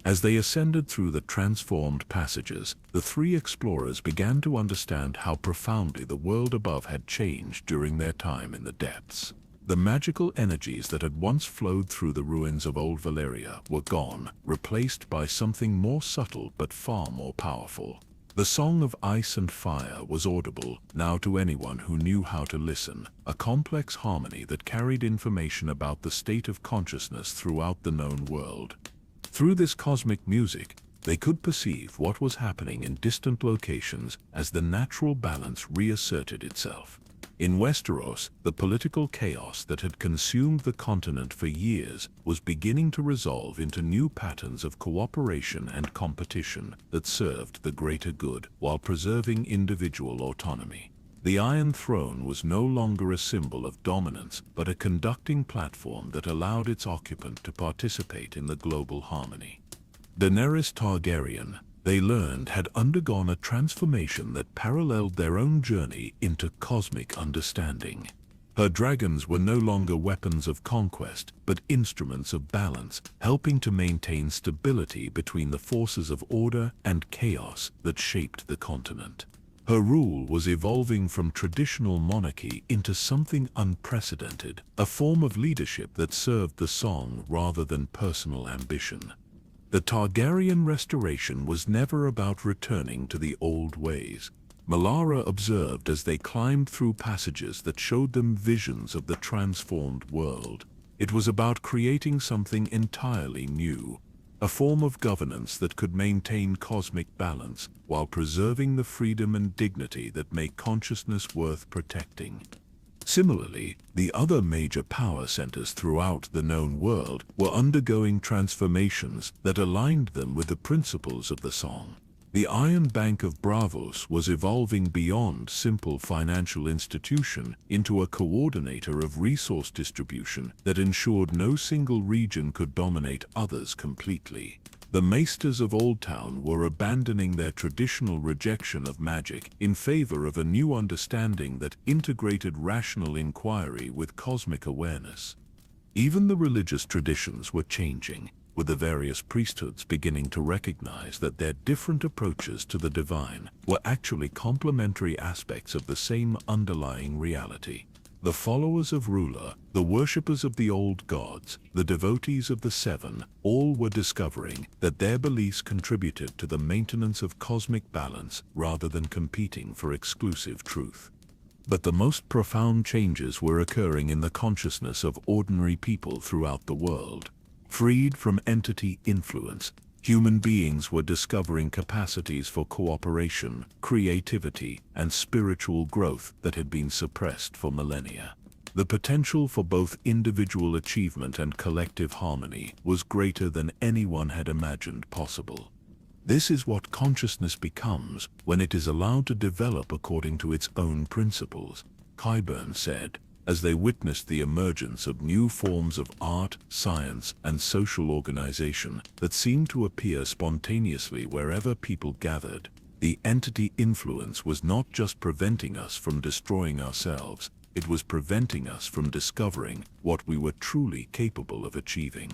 As they ascended through the transformed passages, the three explorers began to understand how profoundly the world above had changed during their time in the depths. The magical energies that had once flowed through the ruins of old Valyria were gone, replaced by something more subtle but far more powerful. The Song of Ice and Fire was audible now to anyone who knew how to listen, a complex harmony that carried information about the state of consciousness throughout the known world. Through this cosmic music, they could perceive what was happening in distant locations as the natural balance reasserted itself. In Westeros, the political chaos that had consumed the continent for years was beginning to resolve into new patterns of cooperation and competition that served the greater good while preserving individual autonomy. The Iron Throne was no longer a symbol of dominance, but a conducting platform that allowed its occupant to participate in the global harmony. Daenerys Targaryen, they learned, had undergone a transformation that paralleled their own journey into cosmic understanding. Her dragons were no longer weapons of conquest, but instruments of balance, helping to maintain stability between the forces of order and chaos that shaped the continent. Her rule was evolving from traditional monarchy into something unprecedented, a form of leadership that served the song rather than personal ambition. The Targaryen restoration was never about returning to the old ways. Melara observed as they climbed through passages that showed them visions of the transformed world. It was about creating something entirely new, a form of governance that could maintain cosmic balance while preserving the freedom and dignity that make consciousness worth protecting. Similarly, the other major power centers throughout the known world were undergoing transformations that aligned them with the principles of the song. The Iron Bank of Braavos was evolving beyond simple financial institution into a coordinator of resource distribution that ensured no single region could dominate others completely. The Maesters of Oldtown were abandoning their traditional rejection of magic in favor of a new understanding that integrated rational inquiry with cosmic awareness. Even the religious traditions were changing, with the various priesthoods beginning to recognize that their different approaches to the divine were actually complementary aspects of the same underlying reality. The followers of Ruler, the worshippers of the old gods, the devotees of the Seven, all were discovering that their beliefs contributed to the maintenance of cosmic balance rather than competing for exclusive truth. But the most profound changes were occurring in the consciousness of ordinary people throughout the world. Freed from entity influence, human beings were discovering capacities for cooperation, creativity, and spiritual growth that had been suppressed for millennia. The potential for both individual achievement and collective harmony was greater than anyone had imagined possible. This is what consciousness becomes when it is allowed to develop according to its own principles, Qyburn said, as they witnessed the emergence of new forms of art, science, and social organization that seemed to appear spontaneously wherever people gathered. The entity influence was not just preventing us from destroying ourselves, it was preventing us from discovering what we were truly capable of achieving.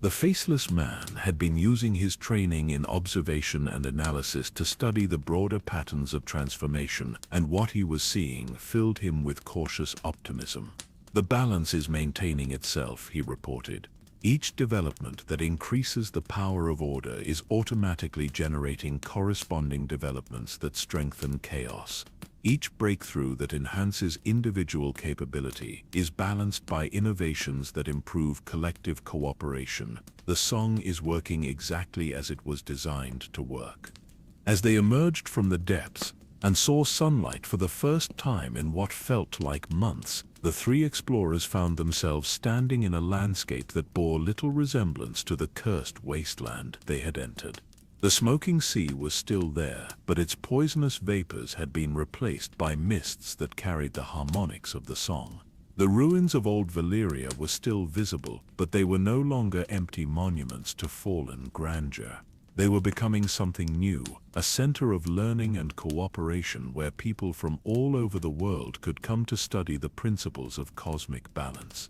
The faceless man had been using his training in observation and analysis to study the broader patterns of transformation, and what he was seeing filled him with cautious optimism. The balance is maintaining itself, he reported. Each development that increases the power of order is automatically generating corresponding developments that strengthen chaos. Each breakthrough that enhances individual capability is balanced by innovations that improve collective cooperation. The song is working exactly as it was designed to work. As they emerged from the depths and saw sunlight for the first time in what felt like months, the three explorers found themselves standing in a landscape that bore little resemblance to the cursed wasteland they had entered. The smoking sea was still there, but its poisonous vapors had been replaced by mists that carried the harmonics of the song. The ruins of old Valyria were still visible, but they were no longer empty monuments to fallen grandeur. They were becoming something new, a center of learning and cooperation where people from all over the world could come to study the principles of cosmic balance.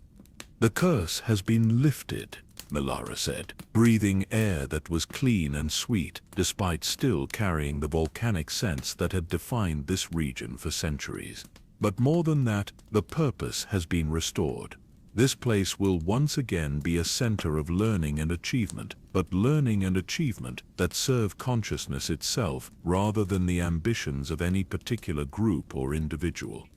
"The curse has been lifted," Melara said, breathing air that was clean and sweet, despite still carrying the volcanic scents that had defined this region for centuries. "But more than that, the purpose has been restored. This place will once again be a center of learning and achievement, but learning and achievement that serve consciousness itself rather than the ambitions of any particular group or individual."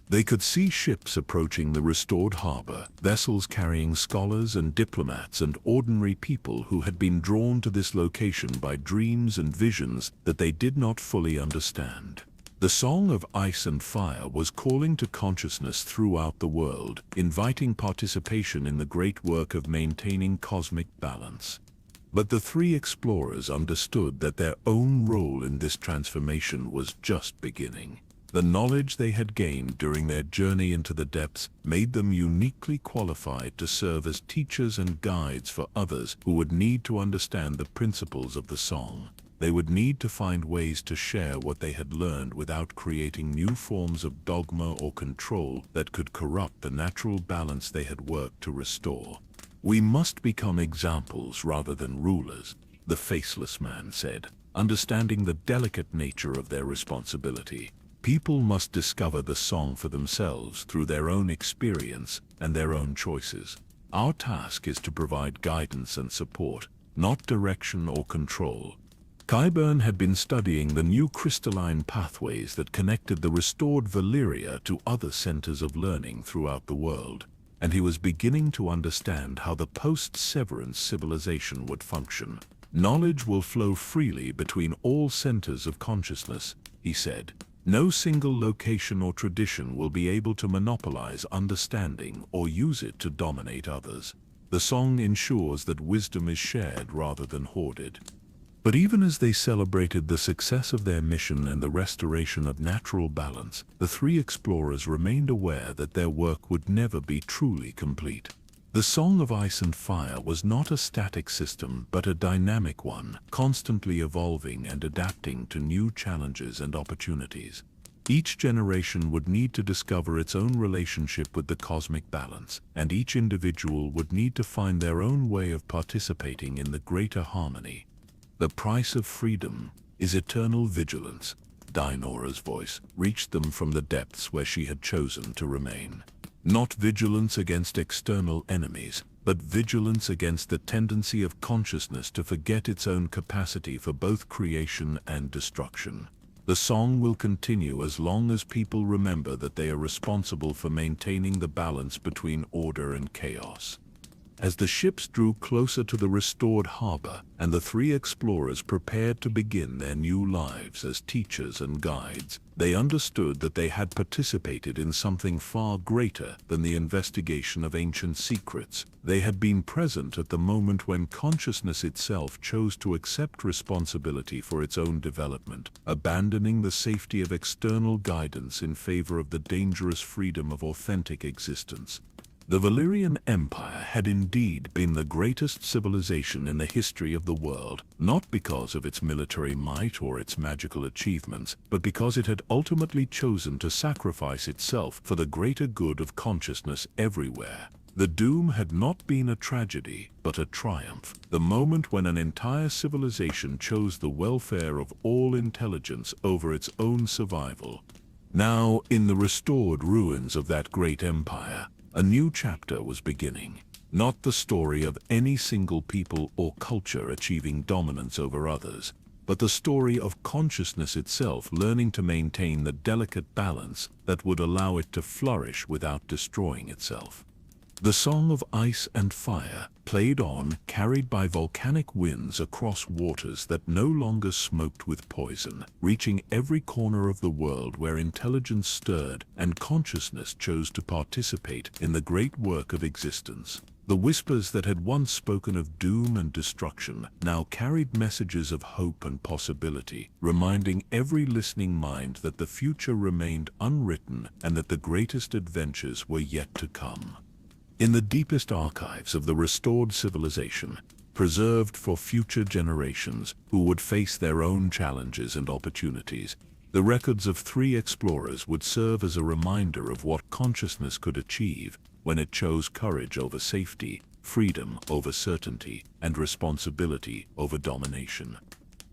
They could see ships approaching the restored harbor, vessels carrying scholars and diplomats and ordinary people who had been drawn to this location by dreams and visions that they did not fully understand. The Song of Ice and Fire was calling to consciousness throughout the world, inviting participation in the great work of maintaining cosmic balance. But the three explorers understood that their own role in this transformation was just beginning. The knowledge they had gained during their journey into the depths made them uniquely qualified to serve as teachers and guides for others who would need to understand the principles of the song. They would need to find ways to share what they had learned without creating new forms of dogma or control that could corrupt the natural balance they had worked to restore. "We must become examples rather than rulers," the faceless man said, understanding the delicate nature of their responsibility. People must discover the song for themselves through their own experience and their own choices. Our task is to provide guidance and support, not direction or control. Qyburn had been studying the new crystalline pathways that connected the restored Valyria to other centers of learning throughout the world, and he was beginning to understand how the post-Severance civilization would function. "Knowledge will flow freely between all centers of consciousness," he said. "No single location or tradition will be able to monopolize understanding or use it to dominate others. The song ensures that wisdom is shared rather than hoarded." But even as they celebrated the success of their mission and the restoration of natural balance, the three explorers remained aware that their work would never be truly complete. The Song of Ice and Fire was not a static system, but a dynamic one, constantly evolving and adapting to new challenges and opportunities. Each generation would need to discover its own relationship with the cosmic balance, and each individual would need to find their own way of participating in the greater harmony. "The price of freedom is eternal vigilance," Dianora's voice reached them from the depths where she had chosen to remain. Not vigilance against external enemies, but vigilance against the tendency of consciousness to forget its own capacity for both creation and destruction. The song will continue as long as people remember that they are responsible for maintaining the balance between order and chaos. As the ships drew closer to the restored harbor and the three explorers prepared to begin their new lives as teachers and guides, they understood that they had participated in something far greater than the investigation of ancient secrets. They had been present at the moment when consciousness itself chose to accept responsibility for its own development, abandoning the safety of external guidance in favor of the dangerous freedom of authentic existence. The Valyrian Empire had indeed been the greatest civilization in the history of the world, not because of its military might or its magical achievements, but because it had ultimately chosen to sacrifice itself for the greater good of consciousness everywhere. The doom had not been a tragedy, but a triumph, the moment when an entire civilization chose the welfare of all intelligence over its own survival. Now, in the restored ruins of that great empire, a new chapter was beginning. Not the story of any single people or culture achieving dominance over others, but the story of consciousness itself learning to maintain the delicate balance that would allow it to flourish without destroying itself. The song of ice and fire, played on, carried by volcanic winds across waters that no longer smoked with poison, reaching every corner of the world where intelligence stirred and consciousness chose to participate in the great work of existence. The whispers that had once spoken of doom and destruction now carried messages of hope and possibility, reminding every listening mind that the future remained unwritten and that the greatest adventures were yet to come. In the deepest archives of the restored civilization, preserved for future generations who would face their own challenges and opportunities, the records of three explorers would serve as a reminder of what consciousness could achieve when it chose courage over safety, freedom over certainty, and responsibility over domination.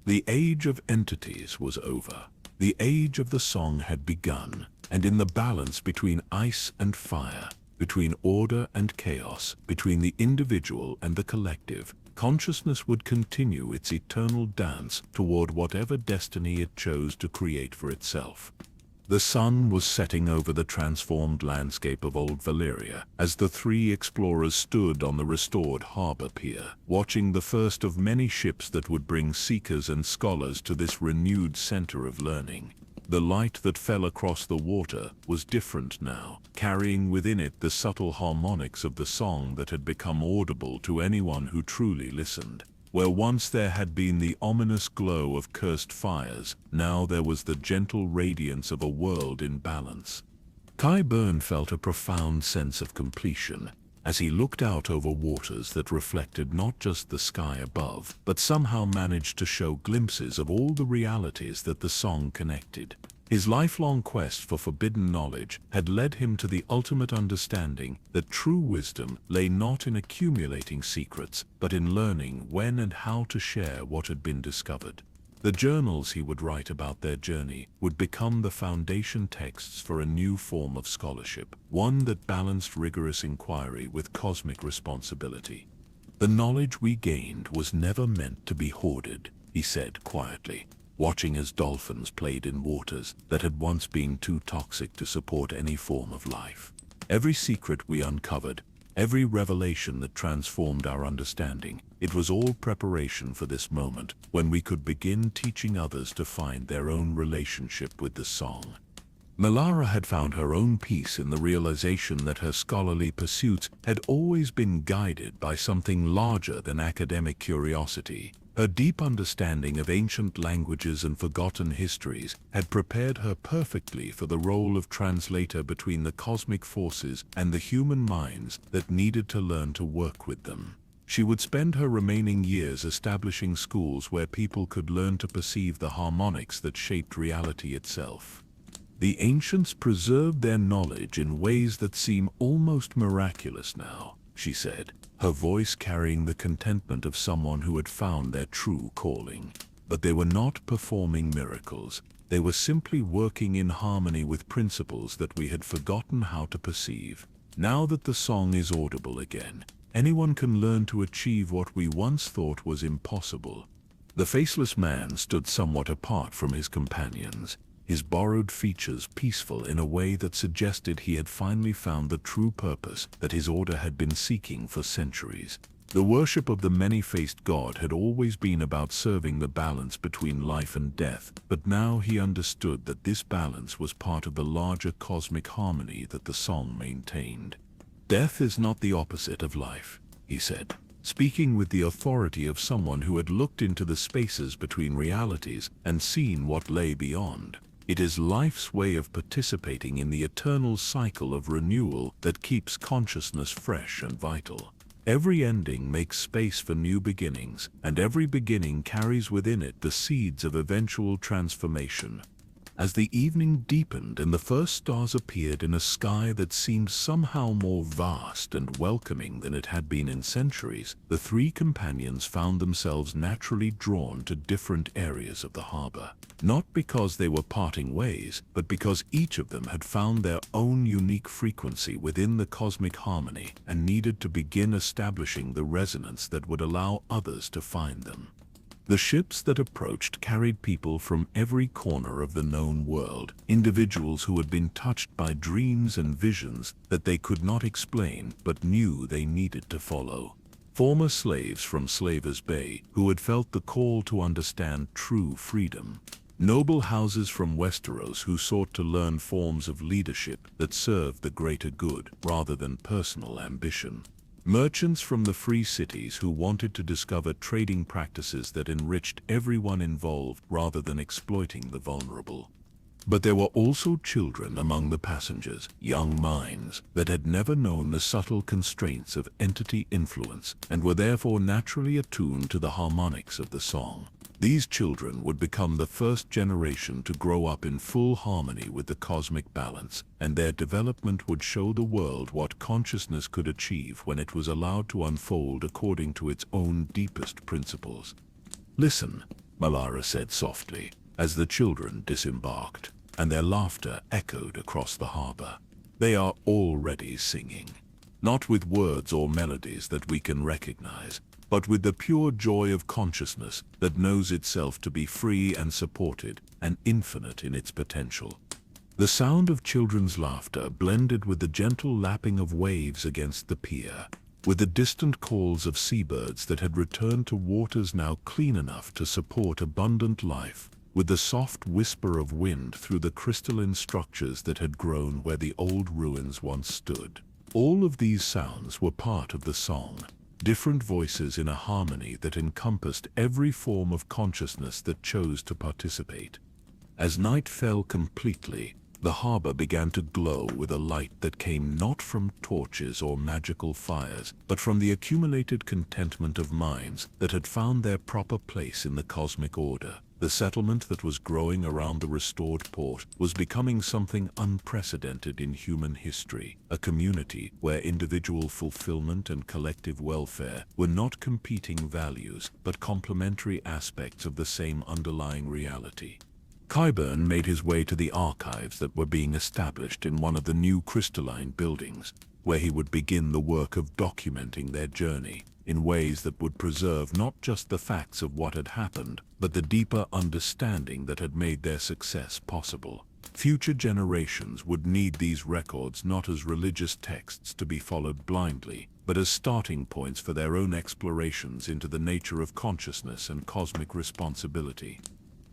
The age of entities was over. The age of the song had begun, and in the balance between ice and fire, between order and chaos, between the individual and the collective, consciousness would continue its eternal dance toward whatever destiny it chose to create for itself. The sun was setting over the transformed landscape of old Valyria as the three explorers stood on the restored harbor pier, watching the first of many ships that would bring seekers and scholars to this renewed center of learning. The light that fell across the water was different now, carrying within it the subtle harmonics of the song that had become audible to anyone who truly listened. Where once there had been the ominous glow of cursed fires, now there was the gentle radiance of a world in balance. Qyburn felt a profound sense of completion as he looked out over waters that reflected not just the sky above, but somehow managed to show glimpses of all the realities that the song connected. His lifelong quest for forbidden knowledge had led him to the ultimate understanding that true wisdom lay not in accumulating secrets, but in learning when and how to share what had been discovered. The journals he would write about their journey would become the foundation texts for a new form of scholarship, one that balanced rigorous inquiry with cosmic responsibility. The knowledge we gained was never meant to be hoarded, he said quietly, watching as dolphins played in waters that had once been too toxic to support any form of life. Every secret we uncovered, every revelation that transformed our understanding, it was all preparation for this moment when we could begin teaching others to find their own relationship with the song. Melara had found her own peace in the realization that her scholarly pursuits had always been guided by something larger than academic curiosity. Her deep understanding of ancient languages and forgotten histories had prepared her perfectly for the role of translator between the cosmic forces and the human minds that needed to learn to work with them. She would spend her remaining years establishing schools where people could learn to perceive the harmonics that shaped reality itself. The ancients preserved their knowledge in ways that seem almost miraculous now, she said, her voice carrying the contentment of someone who had found their true calling. But they were not performing miracles. They were simply working in harmony with principles that we had forgotten how to perceive. Now that the song is audible again, anyone can learn to achieve what we once thought was impossible. The faceless man stood somewhat apart from his companions, his borrowed features peaceful in a way that suggested he had finally found the true purpose that his order had been seeking for centuries. The worship of the many-faced god had always been about serving the balance between life and death, but now he understood that this balance was part of the larger cosmic harmony that the song maintained. "Death is not the opposite of life," he said, speaking with the authority of someone who had looked into the spaces between realities and seen what lay beyond. It is life's way of participating in the eternal cycle of renewal that keeps consciousness fresh and vital. Every ending makes space for new beginnings, and every beginning carries within it the seeds of eventual transformation. As the evening deepened and the first stars appeared in a sky that seemed somehow more vast and welcoming than it had been in centuries, the three companions found themselves naturally drawn to different areas of the harbor. Not because they were parting ways, but because each of them had found their own unique frequency within the cosmic harmony and needed to begin establishing the resonance that would allow others to find them. The ships that approached carried people from every corner of the known world, individuals who had been touched by dreams and visions that they could not explain but knew they needed to follow. Former slaves from Slaver's Bay who had felt the call to understand true freedom. Noble houses from Westeros who sought to learn forms of leadership that served the greater good rather than personal ambition. Merchants from the free cities who wanted to discover trading practices that enriched everyone involved rather than exploiting the vulnerable. But there were also children among the passengers, young minds that had never known the subtle constraints of entity influence and were therefore naturally attuned to the harmonics of the song. These children would become the first generation to grow up in full harmony with the cosmic balance, and their development would show the world what consciousness could achieve when it was allowed to unfold according to its own deepest principles. "Listen," Malara said softly, as the children disembarked, and their laughter echoed across the harbor. "They are already singing, not with words or melodies that we can recognize, but with the pure joy of consciousness that knows itself to be free and supported and infinite in its potential." The sound of children's laughter blended with the gentle lapping of waves against the pier, with the distant calls of seabirds that had returned to waters now clean enough to support abundant life, with the soft whisper of wind through the crystalline structures that had grown where the old ruins once stood. All of these sounds were part of the song. Different voices in a harmony that encompassed every form of consciousness that chose to participate. As night fell completely, the harbor began to glow with a light that came not from torches or magical fires, but from the accumulated contentment of minds that had found their proper place in the cosmic order. The settlement that was growing around the restored port was becoming something unprecedented in human history, a community where individual fulfillment and collective welfare were not competing values, but complementary aspects of the same underlying reality. Qyburn made his way to the archives that were being established in one of the new crystalline buildings, where he would begin the work of documenting their journey in ways that would preserve not just the facts of what had happened, but the deeper understanding that had made their success possible. Future generations would need these records not as religious texts to be followed blindly, but as starting points for their own explorations into the nature of consciousness and cosmic responsibility.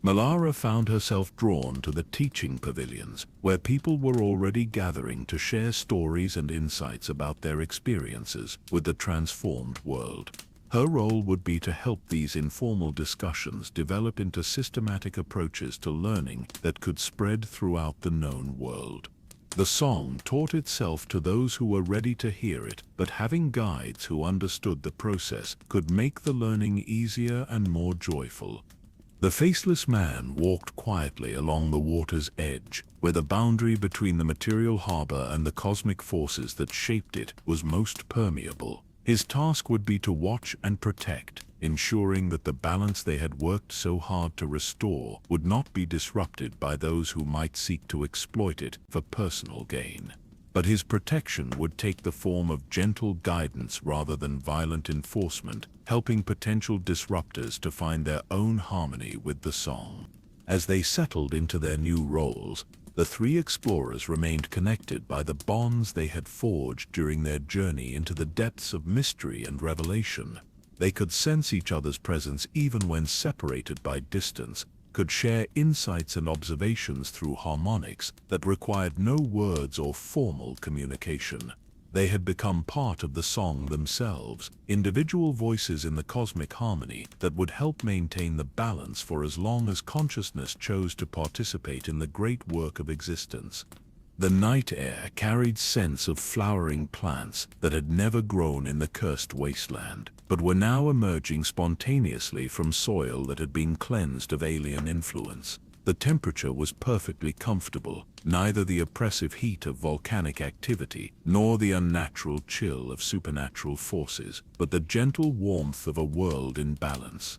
Malara found herself drawn to the teaching pavilions, where people were already gathering to share stories and insights about their experiences with the transformed world. Her role would be to help these informal discussions develop into systematic approaches to learning that could spread throughout the known world. The song taught itself to those who were ready to hear it, but having guides who understood the process could make the learning easier and more joyful. The faceless man walked quietly along the water's edge, where the boundary between the material harbor and the cosmic forces that shaped it was most permeable. His task would be to watch and protect, ensuring that the balance they had worked so hard to restore would not be disrupted by those who might seek to exploit it for personal gain. But his protection would take the form of gentle guidance rather than violent enforcement, helping potential disruptors to find their own harmony with the song. As they settled into their new roles, the three explorers remained connected by the bonds they had forged during their journey into the depths of mystery and revelation. They could sense each other's presence even when separated by distance, could share insights and observations through harmonics that required no words or formal communication. They had become part of the song themselves, individual voices in the cosmic harmony that would help maintain the balance for as long as consciousness chose to participate in the great work of existence. The night air carried scents of flowering plants that had never grown in the cursed wasteland, but were now emerging spontaneously from soil that had been cleansed of alien influence. The temperature was perfectly comfortable, neither the oppressive heat of volcanic activity nor the unnatural chill of supernatural forces, but the gentle warmth of a world in balance.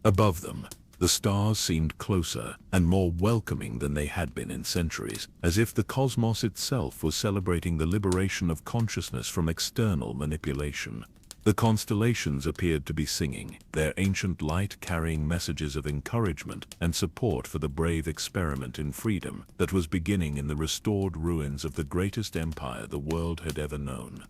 Above them, the stars seemed closer and more welcoming than they had been in centuries, as if the cosmos itself was celebrating the liberation of consciousness from external manipulation. The constellations appeared to be singing, their ancient light carrying messages of encouragement and support for the brave experiment in freedom that was beginning in the restored ruins of the greatest empire the world had ever known.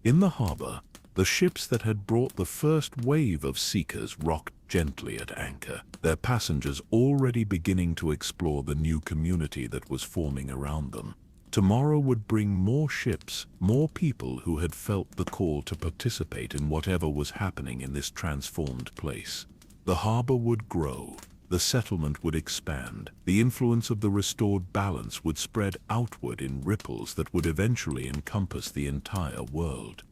In the harbor, the ships that had brought the first wave of seekers rocked gently at anchor, their passengers already beginning to explore the new community that was forming around them. Tomorrow would bring more ships, more people who had felt the call to participate in whatever was happening in this transformed place. The harbor would grow, the settlement would expand, the influence of the restored balance would spread outward in ripples that would eventually encompass the entire world.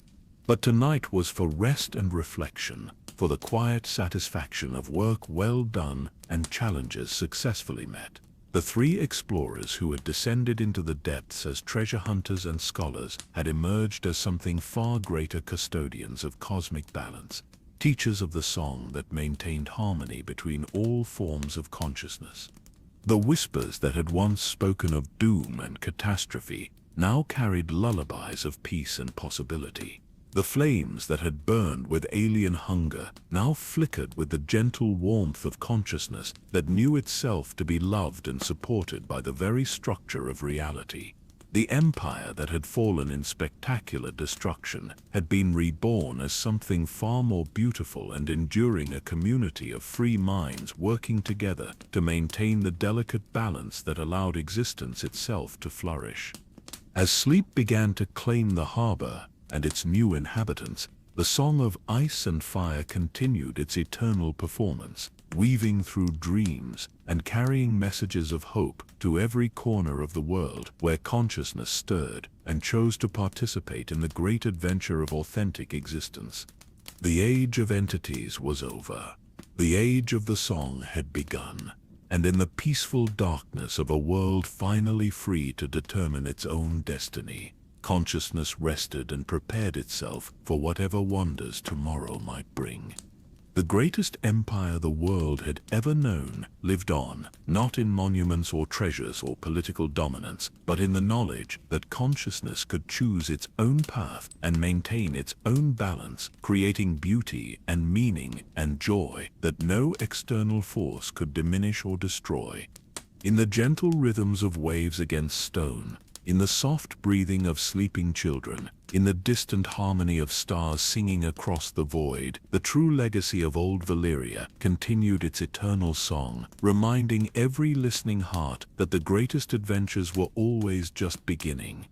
But tonight was for rest and reflection, for the quiet satisfaction of work well done and challenges successfully met. The three explorers who had descended into the depths as treasure hunters and scholars had emerged as something far greater custodians of cosmic balance, teachers of the song that maintained harmony between all forms of consciousness. The whispers that had once spoken of doom and catastrophe now carried lullabies of peace and possibility. The flames that had burned with alien hunger now flickered with the gentle warmth of consciousness that knew itself to be loved and supported by the very structure of reality. The empire that had fallen in spectacular destruction had been reborn as something far more beautiful and enduring, a community of free minds working together to maintain the delicate balance that allowed existence itself to flourish. As sleep began to claim the harbor and its new inhabitants, the song of ice and fire continued its eternal performance, weaving through dreams and carrying messages of hope to every corner of the world where consciousness stirred and chose to participate in the great adventure of authentic existence. The age of entities was over. The age of the song had begun, and in the peaceful darkness of a world finally free to determine its own destiny, consciousness rested and prepared itself for whatever wonders tomorrow might bring. The greatest empire the world had ever known lived on, not in monuments or treasures or political dominance, but in the knowledge that consciousness could choose its own path and maintain its own balance, creating beauty and meaning and joy that no external force could diminish or destroy. In the gentle rhythms of waves against stone, in the soft breathing of sleeping children, in the distant harmony of stars singing across the void, the true legacy of old Valyria continued its eternal song, reminding every listening heart that the greatest adventures were always just beginning.